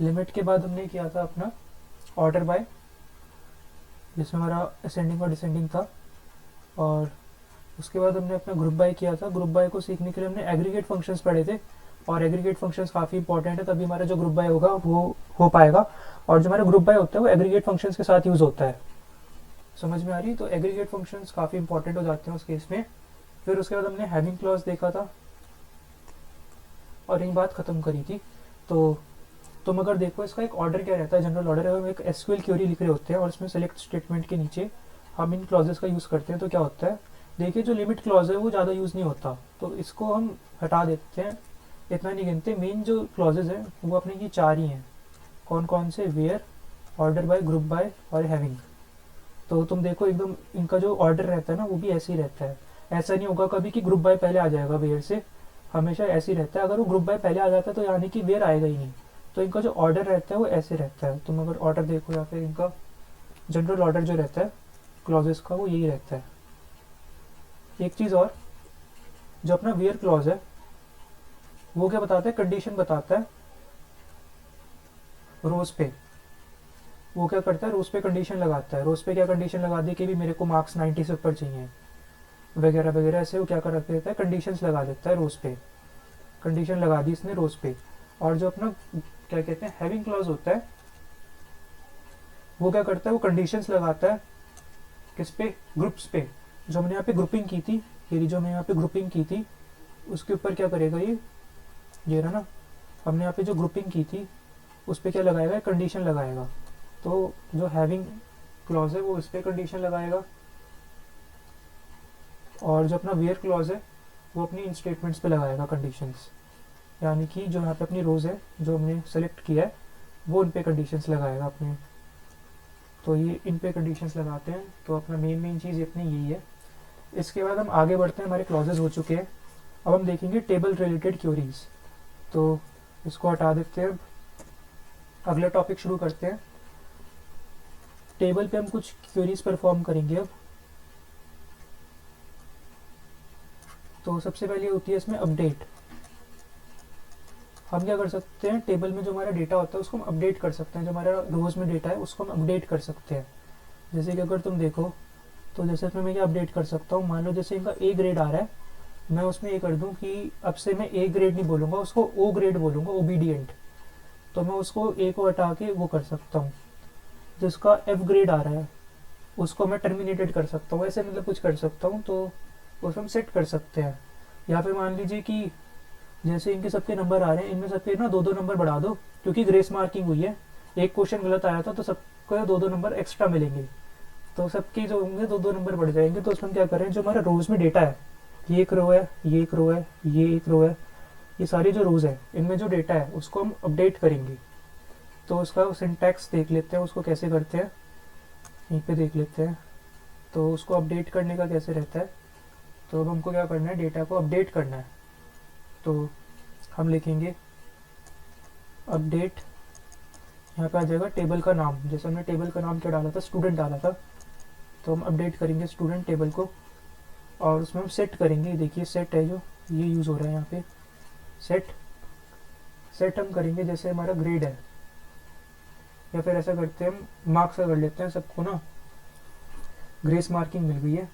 लिमिट के बाद हमने किया था अपना ऑर्डर बाय, जिसमें हमारा असेंडिंग और डिसेंडिंग था, और उसके बाद हमने अपना ग्रुप बाय किया था। ग्रुप बाय को सीखने के लिए हमने एग्रीगेट फंक्शंस पढ़े थे, और एग्रीगेट फंक्शंस काफ़ी इंपॉर्टेंट है, तभी हमारा जो ग्रुप बाय होगा वो हो पाएगा। और जो हमारा ग्रुप बाय होता है वो एग्रीगेट फंक्शंस के साथ यूज़ होता है। समझ में आ रही है? तो एग्रीगेट फंक्शंस काफ़ी इंपॉर्टेंट हो जाते हैं उस केस में। फिर उसके बाद हमने हैविंग क्लॉज देखा था और यही बात ख़त्म करी थी। तो तुम अगर देखो इसका एक ऑर्डर क्या रहता है, जनरल ऑर्डर है, हम एक एसक्यूएल क्वेरी लिख रहे होते हैं और इसमें सेलेक्ट स्टेटमेंट के नीचे हम इन क्लॉजेस का यूज़ करते हैं। तो क्या होता है, देखिए जो लिमिट क्लॉज है वो ज़्यादा यूज़ नहीं होता, तो इसको हम हटा देते हैं, इतना नहीं गिनते। मेन जो क्लॉजेज हैं वो अपने की 4 ही हैं। कौन कौन से? Where, order by, group by और हैविंग। तो तुम देखो एकदम इनका जो ऑर्डर रहता है ना वो भी ऐसे ही रहता है। ऐसा नहीं होगा कभी कि ग्रुप बाय पहले आ जाएगा वेयर से, हमेशा ऐसे ही रहता है। अगर वो ग्रुप बाय पहले आ जाता है तो यानी कि वेयर आएगा ही नहीं। तो इनका जो ऑर्डर रहता है वो ऐसे रहता है। तुम अगर ऑर्डर देखो या फिर इनका जनरल ऑर्डर जो रहता है क्लॉजेस का वो यही रहता है। एक चीज़ और, जो अपना वेयर क्लॉज है वो क्या बताता है, कंडीशन बताता है रोज पे। वो क्या करता है, रोज पे कंडीशन लगाता है। रोज पे क्या कंडीशन लगा दी कि भी मेरे को मार्क्स 90 से ऊपर चाहिए वगैरह वगैरह, ऐसे वो क्या कर रख देता है, कंडीशंस लगा देता है रोज पे। कंडीशन लगा दी इसने रोज पे। और जो अपना क्या कहते हैं हैविंग क्लॉज होता है वो क्या करता है, वो कंडीशंस लगाता है किस पे, ग्रुप्स पे। जो हमने यहाँ पे ग्रुपिंग की थी, ये जो हमने यहाँ पे ग्रुपिंग की थी उसके ऊपर क्या करेगा ये रहा ना, हमने यहाँ पे जो ग्रुपिंग की थी उस पर क्या लगाएगा, कंडीशन लगाएगा। तो जो हैविंग क्लॉज है वो इस पर कंडीशन लगाएगा, और जो अपना वेयर क्लॉज है वो अपनी इन स्टेटमेंट्स पे लगाएगा कंडीशंस। यानी कि जो यहाँ पे अपनी रोज है जो हमने सेलेक्ट किया है वो इन पे कंडीशंस लगाएगा अपने। तो ये इन पे कंडीशंस लगाते हैं। तो अपना मेन चीज़ अपनी यही है। इसके बाद हम आगे बढ़ते हैं, हमारे क्लॉजेज हो चुके हैं। अब हम देखेंगे टेबल रिलेटेड क्वेरीज। तो इसको हटा देते हैं, अब अगला टॉपिक शुरू करते हैं। टेबल पे हम कुछ क्वेरीज परफॉर्म करेंगे अब। तो सबसे पहले होती है इसमें अपडेट। हम क्या कर सकते हैं, टेबल में जो हमारा डेटा होता है उसको हम अपडेट कर सकते हैं। जो हमारा रोज में डेटा है उसको हम अपडेट कर सकते हैं। जैसे कि अगर तुम देखो तो जैसे इसमें मैं क्या अपडेट कर सकता हूँ, मान लो जैसे इनका ए ग्रेड आ रहा है, मैं उसमें ये कर दूं कि अब से मैं ए ग्रेड नहीं बोलूँगा, उसको ओ ग्रेड बोलूँगा, ओबीडियंट। तो मैं उसको ए को हटा के वो कर सकता हूँ। जिसका एफ ग्रेड आ रहा है उसको मैं टर्मिनेटेड कर सकता हूँ, ऐसे मतलब कुछ कर सकता हूँ। तो उसको हम सेट कर सकते हैं। या फिर मान लीजिए कि जैसे इनके सबके नंबर आ रहे हैं, इनमें सबके ना 2-2 नंबर बढ़ा दो, क्योंकि ग्रेस मार्किंग हुई है, एक क्वेश्चन गलत आया था तो सबको 2-2 नंबर एक्स्ट्रा मिलेंगे। तो सबके जो होंगे 2-2 नंबर बढ़ जाएंगे। तो उसमें क्या करें, जो हमारा रोज में डेटा है, ये एक रो है, ये एक रो है, ये एक रो है, ये सारी जो रोज है इनमें जो डेटा है उसको हम अपडेट करेंगे। तो उसका सिंटैक्स देख लेते हैं, उसको कैसे करते हैं, यहीं पे देख लेते हैं। तो उसको अपडेट करने का कैसे रहता है, तो अब हमको क्या करना है, डेटा को अपडेट करना है। तो हम लिखेंगे अपडेट, यहाँ पे आ जाएगा टेबल का नाम। जैसे हमने टेबल का नाम क्या डाला था, स्टूडेंट डाला था, तो हम अपडेट करेंगे स्टूडेंट टेबल को। और उसमें हम सेट करेंगे, देखिए सेट है जो ये यूज़ हो रहा है यहाँ पे, सेट। सेट हम करेंगे जैसे हमारा ग्रेड है, या फिर ऐसा करते हैं हम मार्क्स का कर लेते हैं, सबको ना ग्रेस मार्किंग मिल गई है।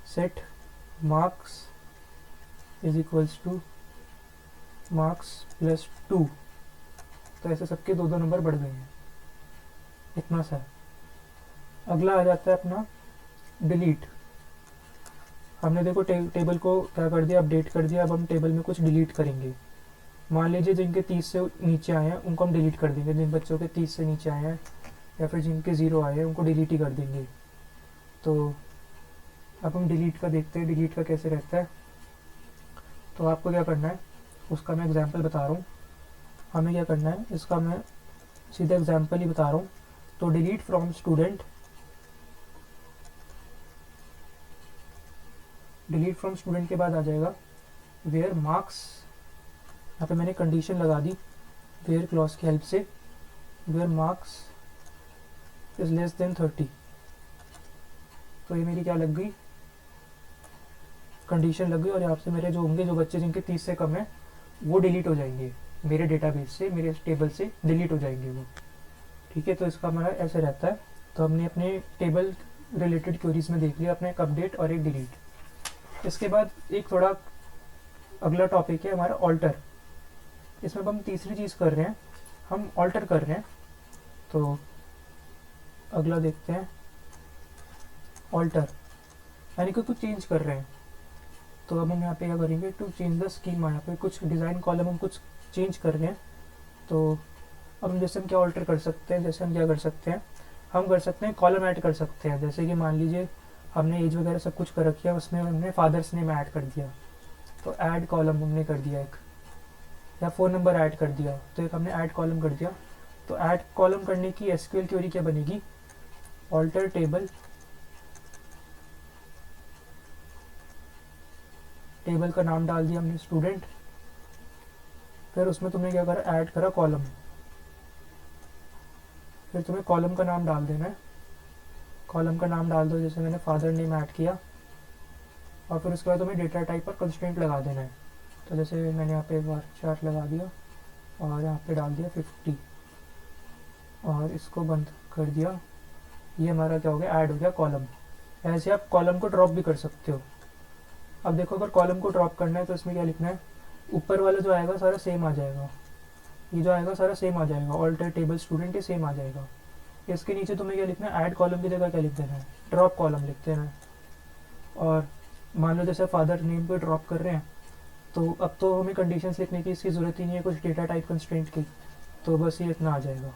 Set marks is equals two marks plus 2। तो ऐसे सबके 2-2 नंबर बढ़ गए हैं, इतना सा है। अगला आ जाता है अपना डिलीट। हमने देखो टेबल को क्या कर दिया, अपडेट कर दिया। अब हम टेबल में कुछ डिलीट करेंगे। मान लीजिए जिनके 30 से नीचे आए हैं उनको हम डिलीट कर देंगे। जिन बच्चों के 30 से नीचे आए हैं या फिर जिनके 0 आए हैं उनको डिलीट ही कर देंगे। तो अब हम डिलीट का देखते हैं, डिलीट का कैसे रहता है। तो आपको क्या करना है उसका मैं एग्जांपल बता रहा हूँ। हमें क्या करना है, इसका मैं सीधा एग्जांपल ही बता रहा हूँ। तो delete from student, delete from student के बाद आ जाएगा वेयर मार्क्स, यहाँ पे मैंने कंडीशन लगा दी वेयर क्लॉज की हेल्प से, where marks is less than 30, तो ये मेरी क्या लग गई, कंडीशन लग गई, और यहाँ से मेरे जो होंगे, जो बच्चे जिनके 30 से कम है वो डिलीट हो जाएंगे मेरे डेटाबेस से, मेरे टेबल से डिलीट हो जाएंगे वो। ठीक है, तो इसका हमारा ऐसे रहता है। तो हमने अपने टेबल रिलेटेड क्वेरीज में देख लिया अपने एक अपडेट और एक डिलीट। इसके बाद एक थोड़ा अगला टॉपिक है हमारा ऑल्टर। इसमें अब हम तीसरी चीज़ कर रहे हैं, हम ऑल्टर कर रहे हैं। तो अगला देखते हैं ऑल्टर, यानी कि कुछ चेंज कर रहे हैं। तो अब हम यहाँ पे क्या करेंगे, टू चेंज द स्कीमा, यहाँ पे कुछ डिज़ाइन कॉलम हम कुछ चेंज कर रहे हैं। तो अब हम जैसे हम क्या ऑल्टर कर सकते हैं, जैसे हम क्या कर सकते हैं, हम कर सकते हैं कॉलम ऐड कर सकते हैं। जैसे कि मान लीजिए हमने एज वगैरह सब कुछ कर रखा है, उसमें हमने फादर्स नेम ऐड कर दिया, तो ऐड कॉलम हमने कर दिया एक, या फ़ोन नंबर ऐड कर दिया, तो एक हमने ऐड कॉलम कर दिया। तो ऐड कॉलम करने की एसक्यूएल क्वेरी क्या बनेगी, ऑल्टर टेबल, टेबल का नाम डाल दिया हमने स्टूडेंट, फिर उसमें तुमने क्या करा, ऐड करा कॉलम, फिर तुम्हें कॉलम का नाम डाल देना है। कॉलम का नाम डाल दो, जैसे मैंने फादर नेम ऐड किया, और फिर उसके बाद तुम्हें डेटा टाइप पर कंस्ट्रेंट लगा देना है। तो जैसे मैंने यहाँ पे बार चार्ट लगा दिया और यहाँ पे डाल दिया 50 और इसको बंद कर दिया। ये हमारा क्या हो गया, ऐड हो गया कॉलम। ऐसे आप कॉलम को ड्रॉप भी कर सकते हो। अब देखो, अगर कॉलम को ड्रॉप करना है तो इसमें क्या लिखना है, ऊपर वाला जो आएगा सारा सेम आ जाएगा, ये जो आएगा सारा सेम आ जाएगा, ऑल्टर टेबल स्टूडेंट ये सेम आ जाएगा। इसके नीचे तुम्हें क्या लिखना है, ऐड कॉलम की जगह क्या लिख देना है, ड्रॉप कॉलम लिख देना है। और मान लो जैसे फादर नेम पे ड्रॉप कर रहे हैं, तो अब तो हमें कंडीशंस लिखने की इसकी ज़रूरत ही नहीं है कुछ डेटा टाइप कंस्ट्रेंट की, तो बस ये इतना आ जाएगा।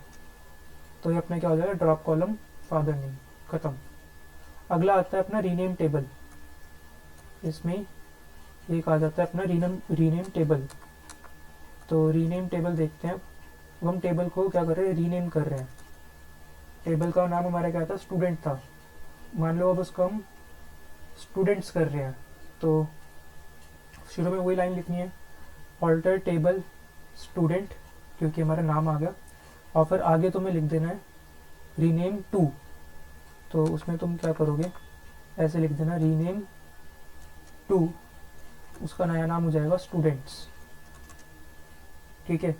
तो ये अपना क्या हो जाएगा, ड्रॉप कॉलम फादर नेम, ख़त्म। अगला आता है अपना रीनेम टेबल। इसमें एक आ जाता है अपना रीनेम टेबल। तो रीनेम टेबल देखते हैं। अब हम टेबल को क्या कर रहे हैं, रीनेम कर रहे हैं। टेबल का नाम हमारा क्या था, स्टूडेंट था, मान लो अब उसको हम स्टूडेंट्स कर रहे हैं। तो शुरू में वही लाइन लिखनी है, ऑल्टर टेबल स्टूडेंट, क्योंकि हमारा नाम आ गया, और फिर आगे तुम्हें लिख देना है रीनेम टू। तो उसमें तुम क्या करोगे, ऐसे लिख देना रीनेम टू, उसका नया नाम हो जाएगा स्टूडेंट्स। ठीक है।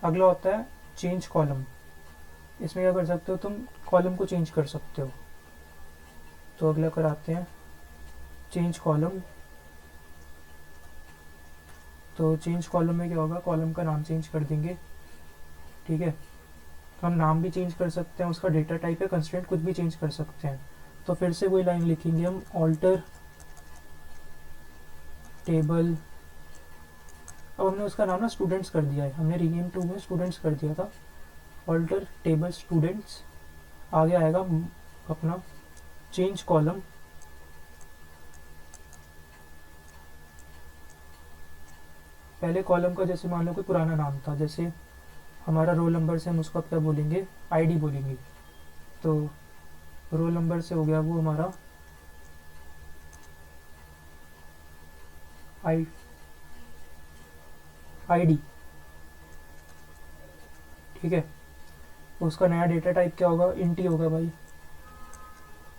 अगला होता है चेंज कॉलम। इसमें क्या कर सकते हो, तुम कॉलम को चेंज कर सकते हो। तो अगला कराते हैं चेंज कॉलम। तो चेंज कॉलम में क्या होगा, कॉलम का नाम चेंज कर देंगे। ठीक है, तो हम नाम भी चेंज कर सकते हैं, उसका डेटा टाइप है कंस्ट्रेंट कुछ भी चेंज कर सकते हैं। तो फिर से वही लाइन लिखेंगे हम, ऑल्टर टेबल। अब हमने उसका नाम ना स्टूडेंट्स कर दिया है, हमने रीनेम टू में स्टूडेंट्स कर दिया था। ऑल्टर टेबल स्टूडेंट्स, आगे आएगा अपना चेंज कॉलम। पहले कॉलम का जैसे मान लो कोई पुराना नाम था, जैसे हमारा रोल नंबर से हम उसको अब क्या बोलेंगे, आईडी बोलेंगे। तो रोल नंबर से हो गया वो हमारा आईडी। ठीक है, उसका नया डेटा टाइप क्या होगा, इंट ही होगा भाई,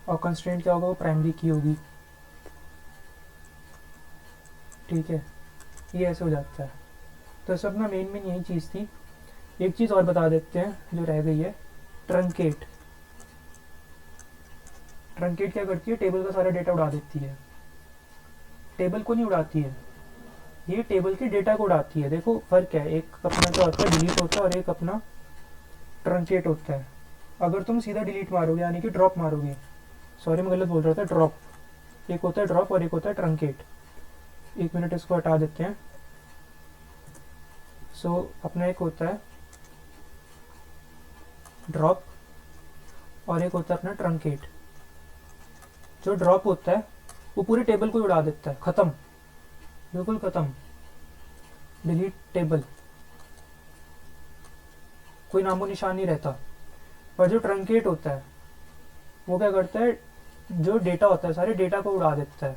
और कंस्ट्रेंट क्या होगा, वो प्राइमरी की होगी। ठीक है, ये ऐसे हो जाता है। तो सब ना मेन यही चीज़ थी। एक चीज़ और बता देते हैं जो रह गई है, ट्रंकेट। ट्रंकेट क्या करती है, टेबल का सारा डेटा उड़ा देती है। टेबल को नहीं उड़ाती है, ये टेबल के डेटा को उड़ाती है। देखो फर्क है, एक अपना क्या होता है डिलीट होता है और एक अपना ट्रंकेट होता है। अगर तुम सीधा डिलीट मारोगे यानी कि ड्रॉप मारोगे, सॉरी मैं गलत बोल रहा था, ड्रॉप, एक होता है ड्रॉप और एक होता है ट्रंकेट। एक मिनट इसको हटा देते हैं। सो अपना एक होता है ड्रॉप और एक होता है अपना ट्रंकेट। जो ड्रॉप होता है वो पूरे टेबल को उड़ा देता है, खत्म, बिल्कुल खत्म, डिलीट टेबल, कोई नामो निशान नहीं रहता। पर जो ट्रंकेट होता है वो क्या करता है, जो डेटा होता है सारे डेटा को उड़ा देता है,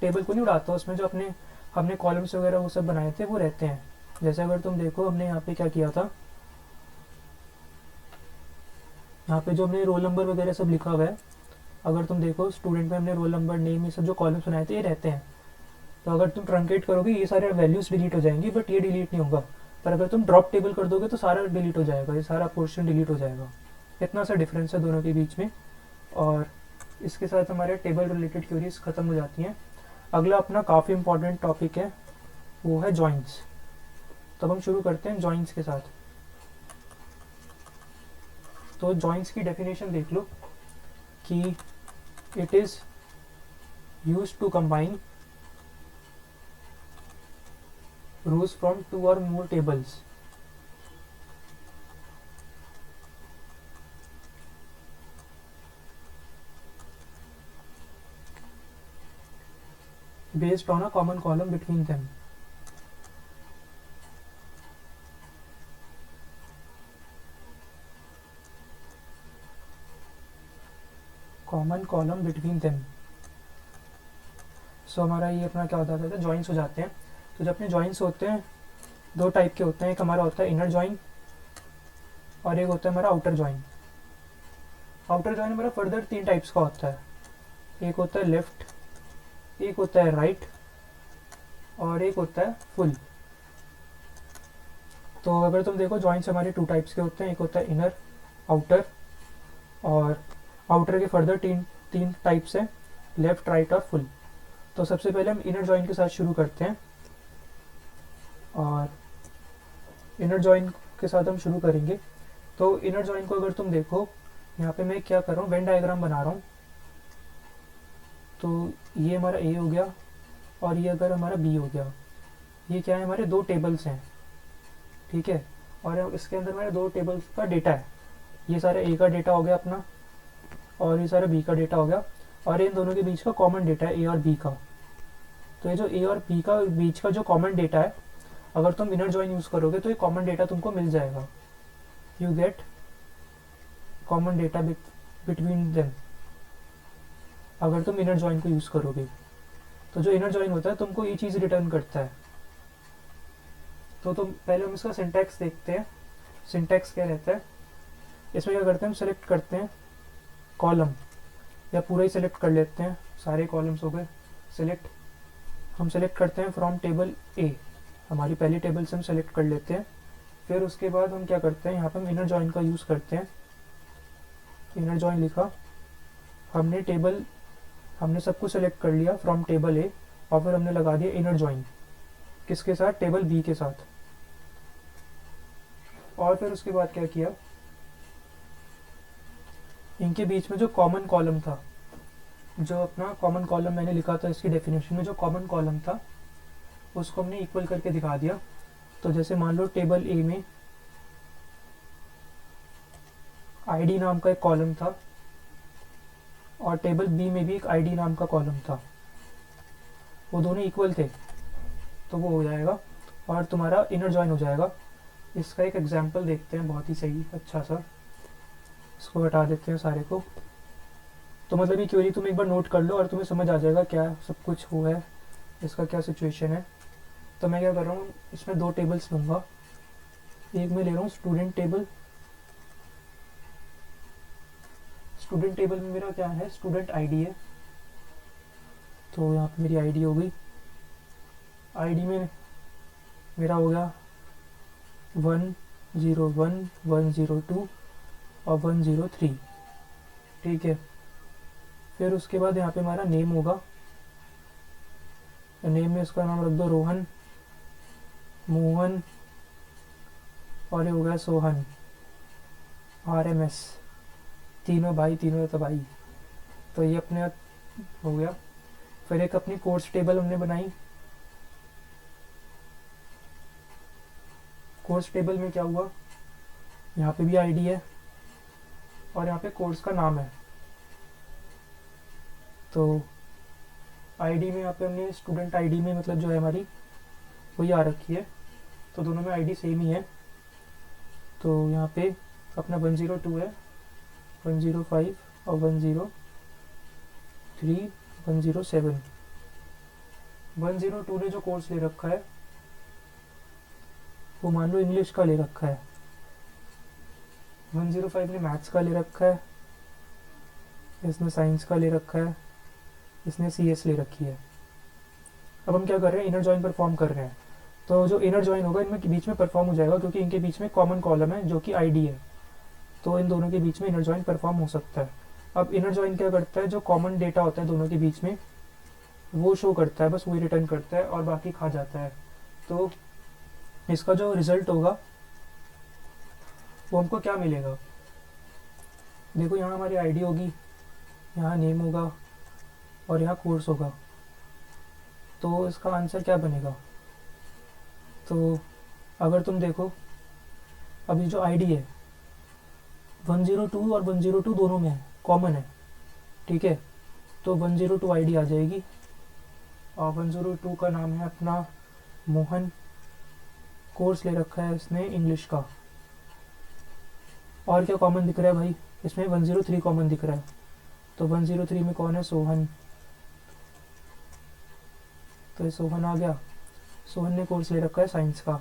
टेबल को नहीं उड़ाता। उसमें जो अपने हमने कॉलम्स वगैरह वो सब बनाए थे वो रहते हैं। जैसे अगर तुम देखो हमने यहाँ पे क्या किया था, यहाँ पे जो हमने रोल नंबर वगैरह सब लिखा हुआ है, अगर तुम देखो स्टूडेंट में हमने रोल नंबर नेम ये सब जो कॉलम्स बनाए थे ये रहते हैं। तो अगर तुम ट्रंकेट करोगे ये सारे वैल्यूज़ डिलीट हो जाएंगी, बट ये डिलीट नहीं होगा। पर अगर तुम ड्रॉप टेबल कर दोगे तो सारा डिलीट हो जाएगा, ये सारा पोर्शन डिलीट हो जाएगा। इतना सा डिफरेंस है दोनों के बीच में। और इसके साथ हमारे टेबल रिलेटेड क्वेरीज ख़त्म हो जाती हैं। अगला अपना काफ़ी इंपॉर्टेंट टॉपिक है, वो है जॉइंट्स। तब हम शुरू करते हैं जॉइंट्स के साथ। तो जॉइंट्स की डेफिनेशन देख लो कि it is used to combine rows from 2 or more tables. Based on a common column between them. Common column between them. So हमारा ये अपना क्या होता है, जॉइंट्स हो जाते हैं। तो जब अपने जॉइंट्स होते हैं दो टाइप के होते हैं, एक हमारा होता है इनर जॉइन और एक होता है हमारा आउटर जॉइन। आउटर जॉइन हमारा फर्दर 3 टाइप्स का होता है, एक होता है लेफ्ट, एक होता है राइट और एक होता है फुल। तो अगर तुम देखो जॉइंट्स हमारे 2 टाइप्स के होते हैं, एक होता है इनर आउटर, और आउटर के फर्दर तीन टाइप्स हैं, लेफ्ट राइट और फुल। तो सबसे पहले हम इनर जॉइन के साथ शुरू करते हैं। और इनर जॉइन के साथ हम शुरू करेंगे। तो इनर जॉइन को अगर तुम देखो, यहाँ पे मैं क्या कर रहा हूँ, वेन डायग्राम बना रहा हूँ। तो ये हमारा ए हो गया और ये अगर हमारा बी हो गया, ये क्या है, हमारे 2 टेबल्स हैं, ठीक है। और इसके अंदर हमारे 2 टेबल्स का डेटा है। ये सारा ए का डेटा हो गया अपना और ये सारा बी का डेटा हो गया, और इन दोनों के बीच का कॉमन डेटा है ए और बी का। तो ये जो ए और बी का बीच का जो कॉमन डेटा है, अगर तुम इनर जॉइन यूज़ करोगे तो ये कॉमन डेटा तुमको मिल जाएगा। You get common data between them अगर तुम इनर जॉइन को यूज़ करोगे। तो जो इनर जॉइन होता है तुमको ये चीज़ रिटर्न करता है। तो तुम पहले हम इसका सिंटैक्स देखते हैं। सिंटैक्स क्या रहता है, इसमें क्या करते हैं, हम सेलेक्ट करते हैं कॉलम, या पूरा ही सेलेक्ट कर लेते हैं, सारे कॉलम्स हो गए सेलेक्ट। हम सेलेक्ट करते हैं फ्रॉम टेबल ए, हमारी पहली टेबल से हम सेलेक्ट कर लेते हैं। फिर उसके बाद हम क्या करते हैं, यहाँ पे हम इनर जॉइन का यूज़ करते हैं। इनर जॉइन लिखा, हमने सब कुछ सेलेक्ट कर लिया फ्रॉम टेबल ए, और फिर हमने लगा दिया इनर जॉइन किसके साथ, टेबल बी के साथ। और फिर उसके बाद क्या किया, इनके बीच में जो कॉमन कॉलम था, जो अपना कॉमन कॉलम मैंने लिखा था इसकी डेफिनेशन में, जो कॉमन कॉलम था उसको हमने इक्वल करके दिखा दिया। तो जैसे मान लो टेबल ए में आईडी नाम का एक कॉलम था और टेबल बी में भी एक आईडी नाम का कॉलम था, वो दोनों इक्वल थे, तो वो हो जाएगा और तुम्हारा इनर जॉइन हो जाएगा। इसका एक एग्जांपल देखते हैं, बहुत ही सही अच्छा सा। इसको हटा देते हैं सारे को। तो मतलब ये क्वेरी तुम एक बार नोट कर लो और तुम्हें समझ आ जाएगा क्या सब कुछ हुआ है, इसका क्या सिचुएशन है। तो मैं क्या कर रहा हूँ, इसमें 2 टेबल्स लूँगा। एक मैं ले रहा हूँ स्टूडेंट टेबल। स्टूडेंट टेबल में मेरा क्या है, स्टूडेंट आईडी है। तो यहाँ पे मेरी आईडी हो गई। आईडी में मेरा हो गया 101, 102 और 103, ठीक है। फिर उसके बाद यहाँ पे हमारा नेम होगा। नेम में इसका नाम रख दो रोहन, मोहन और ये हो गया सोहन। RMS, तीनों भाई तीनों तबाही। तो ये अपने हो गया। फिर एक अपनी कोर्स टेबल हमने बनाई। कोर्स टेबल में क्या हुआ, यहाँ पे भी आईडी है और यहाँ पे कोर्स का नाम है। तो आईडी में यहाँ पे हमने स्टूडेंट आईडी में मतलब जो है हमारी वही आ रखी है, तो दोनों में आईडी सेम ही है। तो यहाँ पे अपना 102 है, 105 और 103, 107 102 ने जो कोर्स ले रखा है वो मान लो इंग्लिश का ले रखा है, 105 ने मैथ्स का ले रखा है, इसने साइंस का ले रखा है, इसने CS ले रखी है। अब हम क्या कर रहे हैं, इनर जॉइन परफॉर्म कर रहे हैं। तो जो इनर जॉइन होगा इनमें बीच में परफॉर्म हो जाएगा, क्योंकि इनके बीच में कॉमन कॉलम है जो कि ID है, तो इन दोनों के बीच में इनर जॉइन परफॉर्म हो सकता है। अब इनर जॉइन क्या करता है, जो कॉमन डेटा होता है दोनों के बीच में वो शो करता है, बस वही रिटर्न करता है और बाकी खा जाता है। तो इसका जो रिजल्ट होगा वो हमको क्या मिलेगा, देखो यहाँ हमारी ID होगी, यहाँ नेम होगा और यहाँ कोर्स होगा। तो इसका आंसर क्या बनेगा, तो अगर तुम देखो अभी जो ID है 102 और 102 दोनों में है, कॉमन है, ठीक है। तो 102 ID आ जाएगी और 102 का नाम है अपना मोहन, कोर्स ले रखा है इसने इंग्लिश का। और क्या कॉमन दिख रहा है भाई, इसमें 103 कॉमन दिख रहा है, तो 103 में कौन है, सोहन, तो ये सोहन आ गया। सोहन ने कोर्स ले रखा है साइंस का,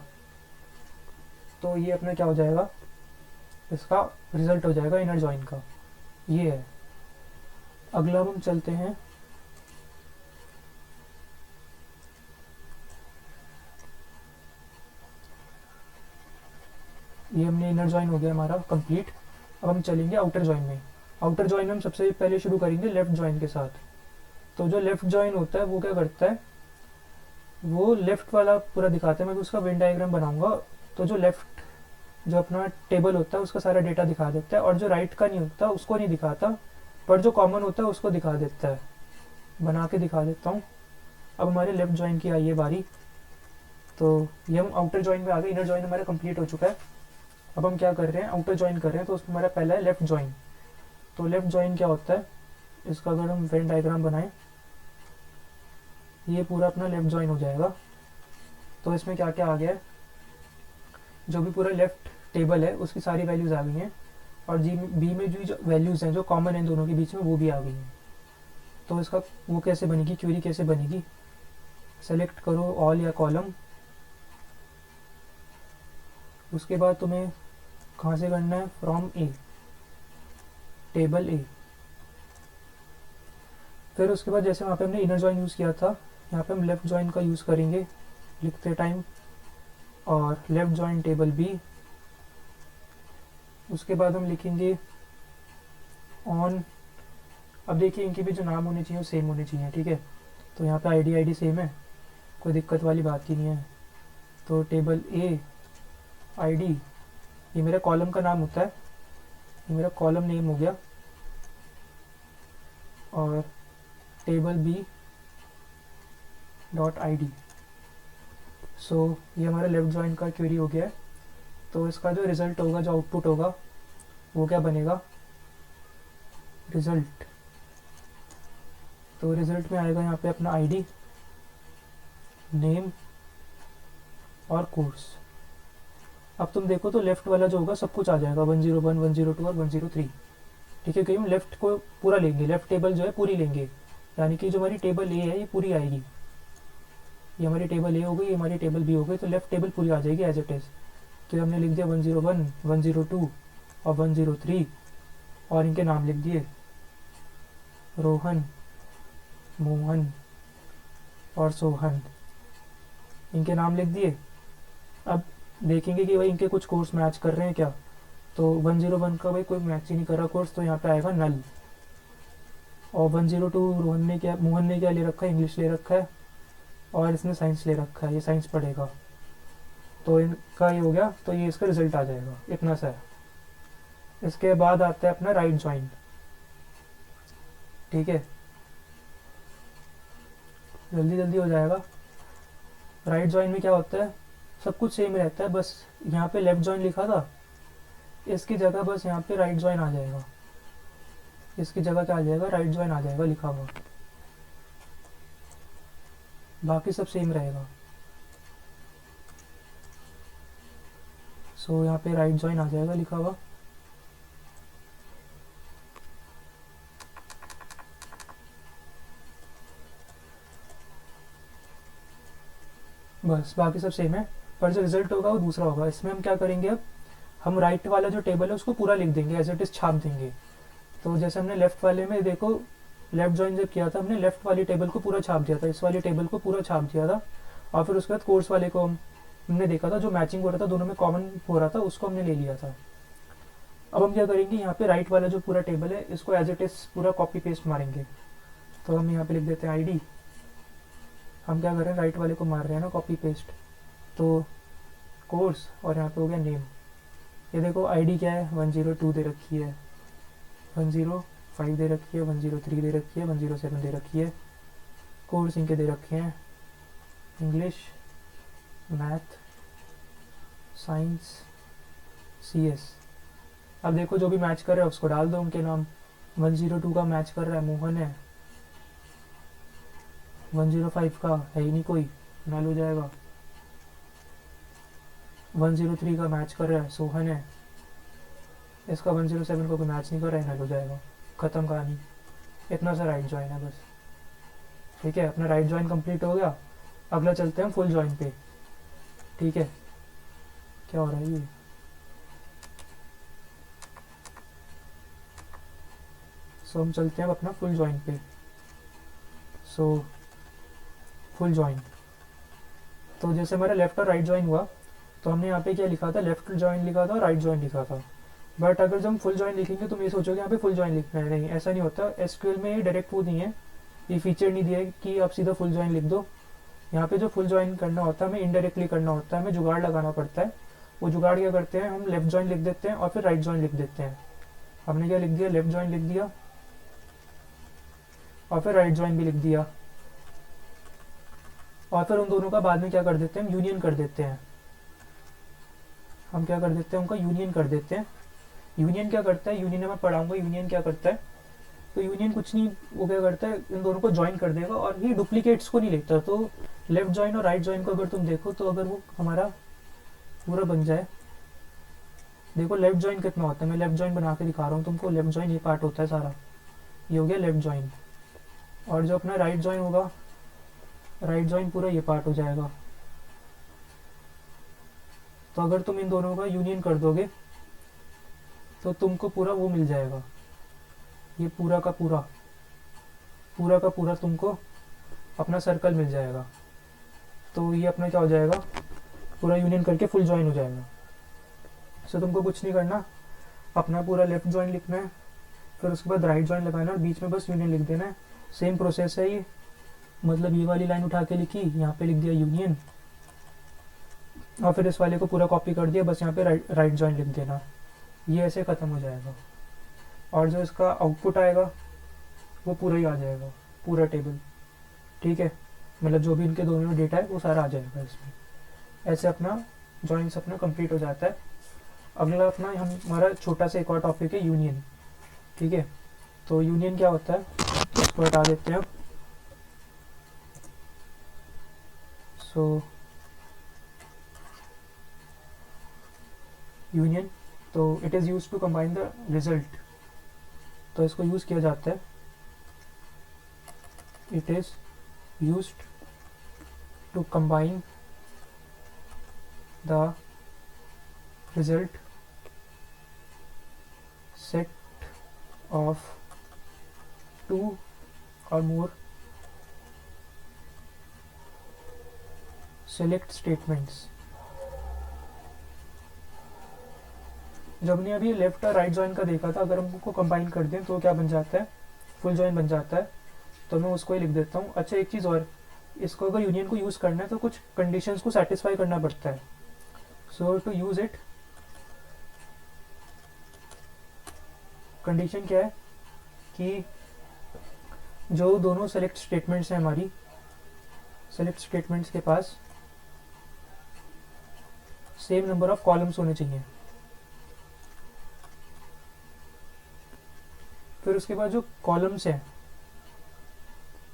तो ये अपना क्या हो जाएगा, इसका रिजल्ट हो जाएगा इनर जॉइन का, ये है। अगला हम चलते हैं ये हमने इनर जॉइन हो गया हमारा कंप्लीट। अब हम चलेंगे आउटर जॉइन में। आउटर जॉइन में हम सबसे पहले शुरू करेंगे लेफ्ट जॉइन के साथ। तो जो लेफ्ट जॉइन होता है वो क्या करता है, वो लेफ्ट वाला पूरा दिखाता है। मैं उसका वेन डायग्राम बनाऊंगा। तो जो लेफ्ट जो अपना टेबल होता है उसका सारा डेटा दिखा देता है, और जो राइट का नहीं होता उसको नहीं दिखाता, पर जो कॉमन होता है उसको दिखा देता है। बना के दिखा देता हूँ। अब हमारे लेफ्ट जॉइन की आई है बारी। तो ये हम आउटर जॉइन में आ गए, इनर जॉइन हमारा कंप्लीट हो चुका है। अब हम क्या कर रहे हैं, आउटर जॉइन कर रहे हैं। तो उसमें हमारा पहला है लेफ्ट जॉइन। तो लेफ्ट जॉइन क्या होता है, इसका अगर हम वेन डायग्राम बनाएं, ये पूरा अपना लेफ्ट जॉइन हो जाएगा। तो इसमें क्या क्या आ गया है, जो भी पूरा लेफ्ट टेबल है उसकी सारी वैल्यूज़ आ गई हैं, और बी में जो वैल्यूज़ हैं जो कॉमन हैं दोनों के बीच में वो भी आ गई हैं। तो इसका वो कैसे बनेगी, क्वेरी कैसे बनेगी, सेलेक्ट करो ऑल या कॉलम। उसके बाद तुम्हें कहाँ से करना है, फ्रॉम ए, टेबल ए। फिर उसके बाद जैसे वहाँ पे हमने इनर जॉइन यूज़ किया था, यहाँ पे हम लेफ्ट जॉइन का यूज़ करेंगे लिखते टाइम, और लेफ्ट जॉइन टेबल बी। उसके बाद हम लिखेंगे ऑन। अब देखिए इनके भी जो नाम होने चाहिए वो सेम होने चाहिए, ठीक है। तो यहाँ पे ID सेम है, कोई दिक्कत वाली बात ही नहीं है। तो टेबल ए ID, ये मेरा कॉलम का नाम होता है, ये मेरा कॉलम नेम हो गया। और टेबल बी डॉट ID। सो ये हमारा लेफ्ट जॉइन का क्वेरी हो गया है। तो इसका जो रिज़ल्ट होगा, जो आउटपुट होगा वो क्या बनेगा, रिज़ल्ट। तो रिज़ल्ट में आएगा यहाँ पे अपना ID, नेम और कोर्स। अब तुम देखो तो लेफ्ट वाला जो होगा सब कुछ आ जाएगा, 101, 102 और 103, ठीक है। क्योंकि हम लेफ्ट को पूरा लेंगे, लेफ्ट टेबल जो है पूरी लेंगे, यानी कि जो हमारी टेबल ए है ये पूरी आएगी। ये हमारी टेबल ए हो गई, ये हमारी टेबल बी हो गई, तो लेफ्ट टेबल पूरी आ जाएगी एज इट इज़। तो हमने लिख दिया 101, 102 और 103, और इनके नाम लिख दिए, रोहन, मोहन और सोहन, इनके नाम लिख दिए। अब देखेंगे कि भाई इनके कुछ कोर्स मैच कर रहे हैं क्या। तो 101 का भाई कोई मैच ही नहीं कर रहा कोर्स, तो यहाँ पे आएगा नल। और 102 मोहन ने क्या ले रखा है, इंग्लिश ले रखा है, और इसने साइंस ले रखा है, ये साइंस पढ़ेगा। तो इनका ये हो गया, तो ये इसका रिजल्ट आ जाएगा, इतना सा है। इसके बाद आता है अपना राइट जॉइन, ठीक है, जल्दी जल्दी हो जाएगा। राइट जॉइन में क्या होता है, सब कुछ सेम रहता है, बस यहाँ पे लेफ्ट जॉइन लिखा था, इसकी जगह बस यहाँ पे राइट जॉइन आ जाएगा, इसकी जगह क्या आ जाएगा, राइट जॉइन आ जाएगा लिखा हुआ, बाकी सब सेम रहेगा। सो यहाँ पे राइट जॉइन आ जाएगा लिखा हुआ। बस बाकी सब सेम है, पर जो रिजल्ट होगा वो दूसरा होगा। इसमें हम क्या करेंगे, अब हम राइट वाला जो टेबल है उसको पूरा लिख देंगे, एज इट इज़ छाप देंगे। तो जैसे हमने लेफ्ट वाले में देखो, लेफ्ट ज्वाइन जब किया था हमने लेफ्ट वाली टेबल को पूरा छाप दिया था, इस वाली टेबल को पूरा छाप दिया था, और फिर उसके बाद कोर्स वाले को हमने देखा था जो मैचिंग हो रहा था, दोनों में कॉमन हो रहा था, उसको हमने ले लिया था। अब हम क्या करेंगे, यहाँ पे राइट वाला जो पूरा टेबल है इसको एज इट इज़ पूरा कॉपी पेस्ट मारेंगे। तो हम यहाँ पे लिख देते हैं आईडी, हम क्या कर रहे हैं राइट वाले को मार रहे हैं ना कॉपी पेस्ट, तो कोर्स, और यहाँ पे हो गया नेम। ये देखो आईडी क्या है, 102 दे रखी है, 105 दे रखी है, 103 दे रखी है, 107 दे रखी है। कोर्स इनके दे रखे हैं इंग्लिश, मैथ, साइंस, CS। अब देखो जो भी मैच कर रहा है उसको डाल दो उनके नाम। 102 का मैच कर रहा है मोहन है, 105 का है ही नहीं कोई, नल हो जाएगा। 103 का मैच कर रहा है सोहन है, इसका 107 को कोई मैच नहीं कर रहा है, नल हो जाएगा, ख़त्म कहानी। इतना सा राइट ज्वाइन है बस, ठीक है। अपना राइट ज्वाइन कंप्लीट हो गया। अगला चलते हैं फुल ज्वाइन पे, ठीक है। क्या हो रहा है ये, सो हम चलते हैं अब अपना फुल ज्वाइन पे। सो फुल ज्वाइन, तो जैसे हमारा लेफ्ट और राइट ज्वाइन हुआ, तो हमने यहाँ पे क्या लिखा था, लेफ्ट ज्वाइन लिखा था, राइट ज्वाइन लिखा था। बट अगर जब हम फुल ज्वाइन लिखेंगे तो ये सोचोगे यहाँ पे फुल ज्वाइन लिखना है, नहीं ऐसा नहीं होता। SQL में ये डायरेक्ट वो नहीं है, ये फीचर नहीं दिया है कि आप सीधा फुल ज्वाइन लिख दो। यहाँ पे जो फुल ज्वाइन करना होता है हमें इनडायरेक्टली करना होता है, हमें जुगाड़ लगाना पड़ता है। वो जुगाड़ क्या करते हैं, हम लेफ्ट ज्वाइन लिख देते हैं और फिर राइट ज्वाइन लिख देते हैं। हमने क्या लिख दिया, लेफ्ट ज्वाइन लिख दिया और फिर राइट ज्वाइन भी लिख दिया, और फिर उन दोनों का बाद में क्या कर देते हैं, हम यूनियन कर देते हैं। हम क्या कर देते हैं, उनका यूनियन कर देते हैं। यूनियन क्या करता है, यूनियन मैं पढ़ाऊंगा यूनियन क्या करता है। तो यूनियन कुछ नहीं, वो क्या करता है, इन दोनों को ज्वाइन कर देगा, और ये डुप्लीकेट्स को नहीं लेता। तो लेफ्ट ज्वाइन और राइट ज्वाइन को अगर तुम देखो, तो अगर वो हमारा पूरा बन जाए, देखो लेफ्ट ज्वाइन कितना होता है, मैं लेफ्ट ज्वाइन बना के दिखा रहा हूँ तुमको। लेफ्ट ज्वाइन ये पार्ट होता है सारा, ये हो गया लेफ्ट ज्वाइन। और जो अपना राइट ज्वाइन होगा, राइट ज्वाइन पूरा ये पार्ट हो जाएगा। तो अगर तुम इन दोनों का यूनियन कर दोगे तो तुमको पूरा वो मिल जाएगा, ये पूरा का पूरा तुमको अपना सर्कल मिल जाएगा। तो ये अपना क्या हो जाएगा, पूरा यूनियन करके फुल ज्वाइन हो जाएगा। सो तुमको कुछ नहीं करना, अपना पूरा लेफ्ट ज्वाइन लिखना है, फिर उसके बाद राइट ज्वाइन लगाना और बीच में बस यूनियन लिख देना है। सेम प्रोसेस है ये, मतलब ये वाली लाइन उठा के लिखी, यहाँ पे लिख दिया यूनियन, और फिर इस वाले को पूरा कॉपी कर दिया, बस यहाँ पे राइट ज्वाइन लिख देना। ये ऐसे ख़त्म हो जाएगा, और जो इसका आउटपुट आएगा वो पूरा ही आ जाएगा, पूरा टेबल, ठीक है। मतलब जो भी इनके दोनों में डेटा है वो सारा आ जाएगा इसमें। ऐसे अपना जॉइंस अपना कंप्लीट हो जाता है। अगला अपना हमारा छोटा सा एक और टॉपिक है यूनियन, ठीक है। तो यूनियन क्या होता है, इसको हटा देते हैं। सो यूनियन, तो it is use to combine the result, तो इसको यूज़ किया जाता है, it is use to combine the result set of 2 or more select statements। जब हमने अभी लेफ्ट और राइट ज्वाइन का देखा था, अगर हम उनको कंबाइन कर दें तो क्या बन जाता है, फुल ज्वाइन बन जाता है। तो मैं उसको ही लिख देता हूँ। अच्छा एक चीज़ और, इसको अगर यूनियन को यूज़ करना है तो कुछ कंडीशंस को सेटिस्फाई करना पड़ता है। सो टू यूज़ इट, कंडीशन क्या है कि जो दोनों सेलेक्ट स्टेटमेंट्स हैं हमारी, सेलेक्ट स्टेटमेंट्स के पास सेम नंबर ऑफ कॉलम्स होने चाहिए। फिर उसके बाद जो कॉलम्स हैं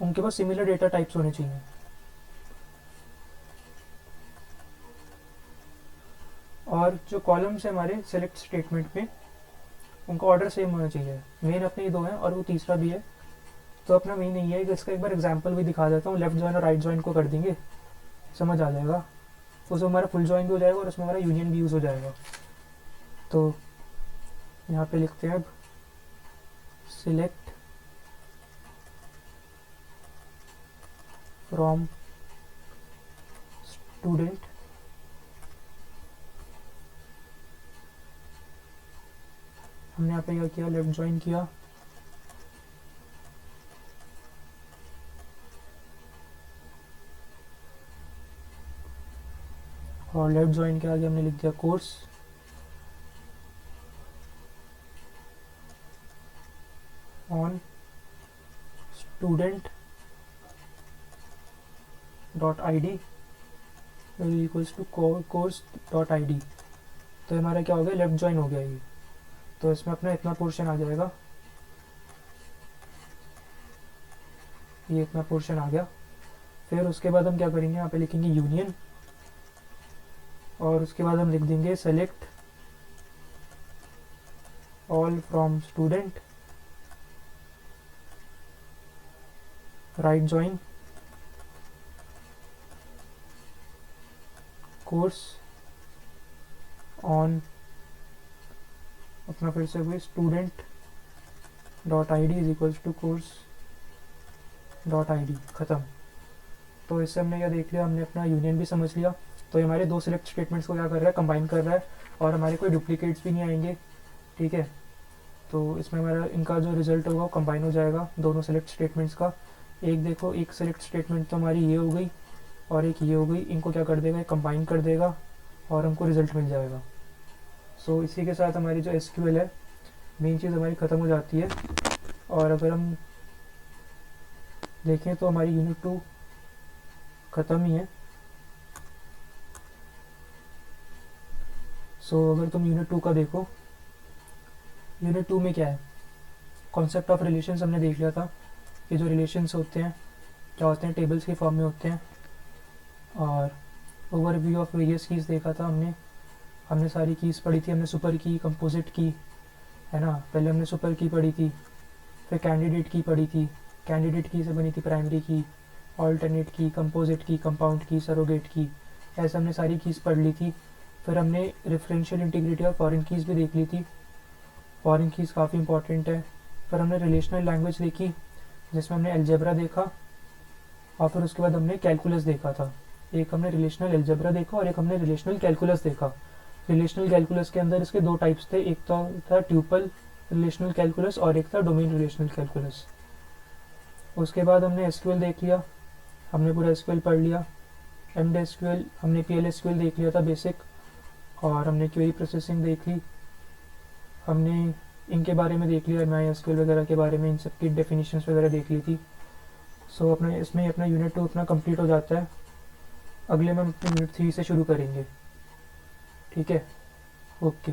उनके पास सिमिलर डेटा टाइप्स होने चाहिए। और जो कॉलम्स हैं हमारे सेलेक्ट स्टेटमेंट में, उनका ऑर्डर सेम होना चाहिए। मेन अपने ये दो हैं और वो तीसरा भी है। तो अपना मेन यही है कि इसका एक बार एग्जांपल भी दिखा देता हूँ। लेफ्ट ज्वाइन और राइट ज्वाइन को कर देंगे। समझ आ जाएगा। उसमें हमारा फुल जॉइन भी हो जाएगा और उसमें हमारा यूनियन भी यूज़ हो जाएगा। तो यहाँ पे लिखते हैं अब सिलेक्ट फ्रॉम स्टूडेंट हमने यहाँ पे क्या किया, लेफ्ट ज्वाइन किया, और लेफ्ट ज्वाइन के आगे हमने लिख दिया course on student dot I D equals to course dot I D. तो हमारा क्या हो गया, लेफ्ट ज्वाइन हो गया ये। तो इसमें अपना इतना पोर्शन आ जाएगा, ये इतना पोर्शन आ गया। फिर उसके बाद हम क्या करेंगे, यहाँ पे लिखेंगे यूनियन, और उसके बाद हम लिख देंगे select all from student, right join, course on अपना फिर से हुए student dot I D is equals to course dot I D, ख़त्म। तो इससे हमने क्या देख लिया, हमने अपना यूनियन भी समझ लिया। तो ये हमारे दो सिलेक्ट स्टेटमेंट्स को क्या कर रहा है, कंबाइन कर रहा है, और हमारे कोई डुप्लीकेट्स भी नहीं आएंगे, ठीक है। तो इसमें हमारा इनका जो रिजल्ट होगा वो कंबाइन हो जाएगा दोनों सेलेक्ट स्टेटमेंट्स का। एक देखो, एक सेलेक्ट स्टेटमेंट तो हमारी ये हो गई और एक ये हो गई, इनको क्या कर देगा, कंबाइन कर देगा और हमको रिजल्ट मिल जाएगा। सो इसी के साथ हमारी जो एसक्यूएल है मेन चीज़ हमारी ख़त्म हो जाती है। और अगर हम देखें तो हमारी यूनिट 2 ख़त्म ही है। सो अगर तुम यूनिट 2 का देखो, यूनिट 2 में क्या है, कॉन्सेप्ट ऑफ रिलेशंस हमने देख लिया था कि जो रिलेशंस होते हैं क्या होते हैं, टेबल्स के फॉर्म में होते हैं। और ओवरव्यू ऑफ वेरियस कीज़ देखा था हमने सारी कीज़ पढ़ी थी, हमने सुपर की, कंपोजिट की, है ना। पहले हमने सुपर की पढ़ी थी, फिर कैंडिडेट की पढ़ी थी, कैंडिडेट की से बनी थी प्राइमरी की, ऑल्टरनेट की, कंपोजिट की, कंपाउंड की, सरोगेट की, ऐसे हमने सारी कीज़ पढ़ ली थी। फिर हमने रेफरेंशियल इंटीग्रिटी और फॉरेन कीज़ भी देख ली थी, फॉरेन कीज़ काफ़ी इंपॉर्टेंट है। फिर हमने रिलेशनल लैंग्वेज देखी जिसमें हमने अलजेब्रा देखा, और फिर उसके बाद हमने कैलकुलस देखा था। एक हमने रिलेशनल अलजेब्रा देखा और एक हमने रिलेशनल कैलकुलस देखा। रिलेशनल कैलकुलस के अंदर इसके दो टाइप्स थे, एक तो था ट्यूपल रिलेशनल कैलकुलस और एक था डोमेन रिलेशनल कैलकुलस। उसके बाद हमने एसक्यूएल देख लिया, हमने पूरा एसक्यूएल पढ़ लिया। एमडी एसक्यूएल हमने पीएल एसक्यूएल देख लिया था बेसिक, और हमने क्वेरी प्रोसेसिंग देख ली, हमने इनके बारे में देख लिया, माई एसक्यूएल वगैरह के बारे में, इन सब की डेफिनेशंस वगैरह देख ली थी। सो अपना इसमें अपना यूनिट 2 अपना कंप्लीट हो जाता है। अगले में हम अपने यूनिट 3 से शुरू करेंगे, ठीक है। ओके।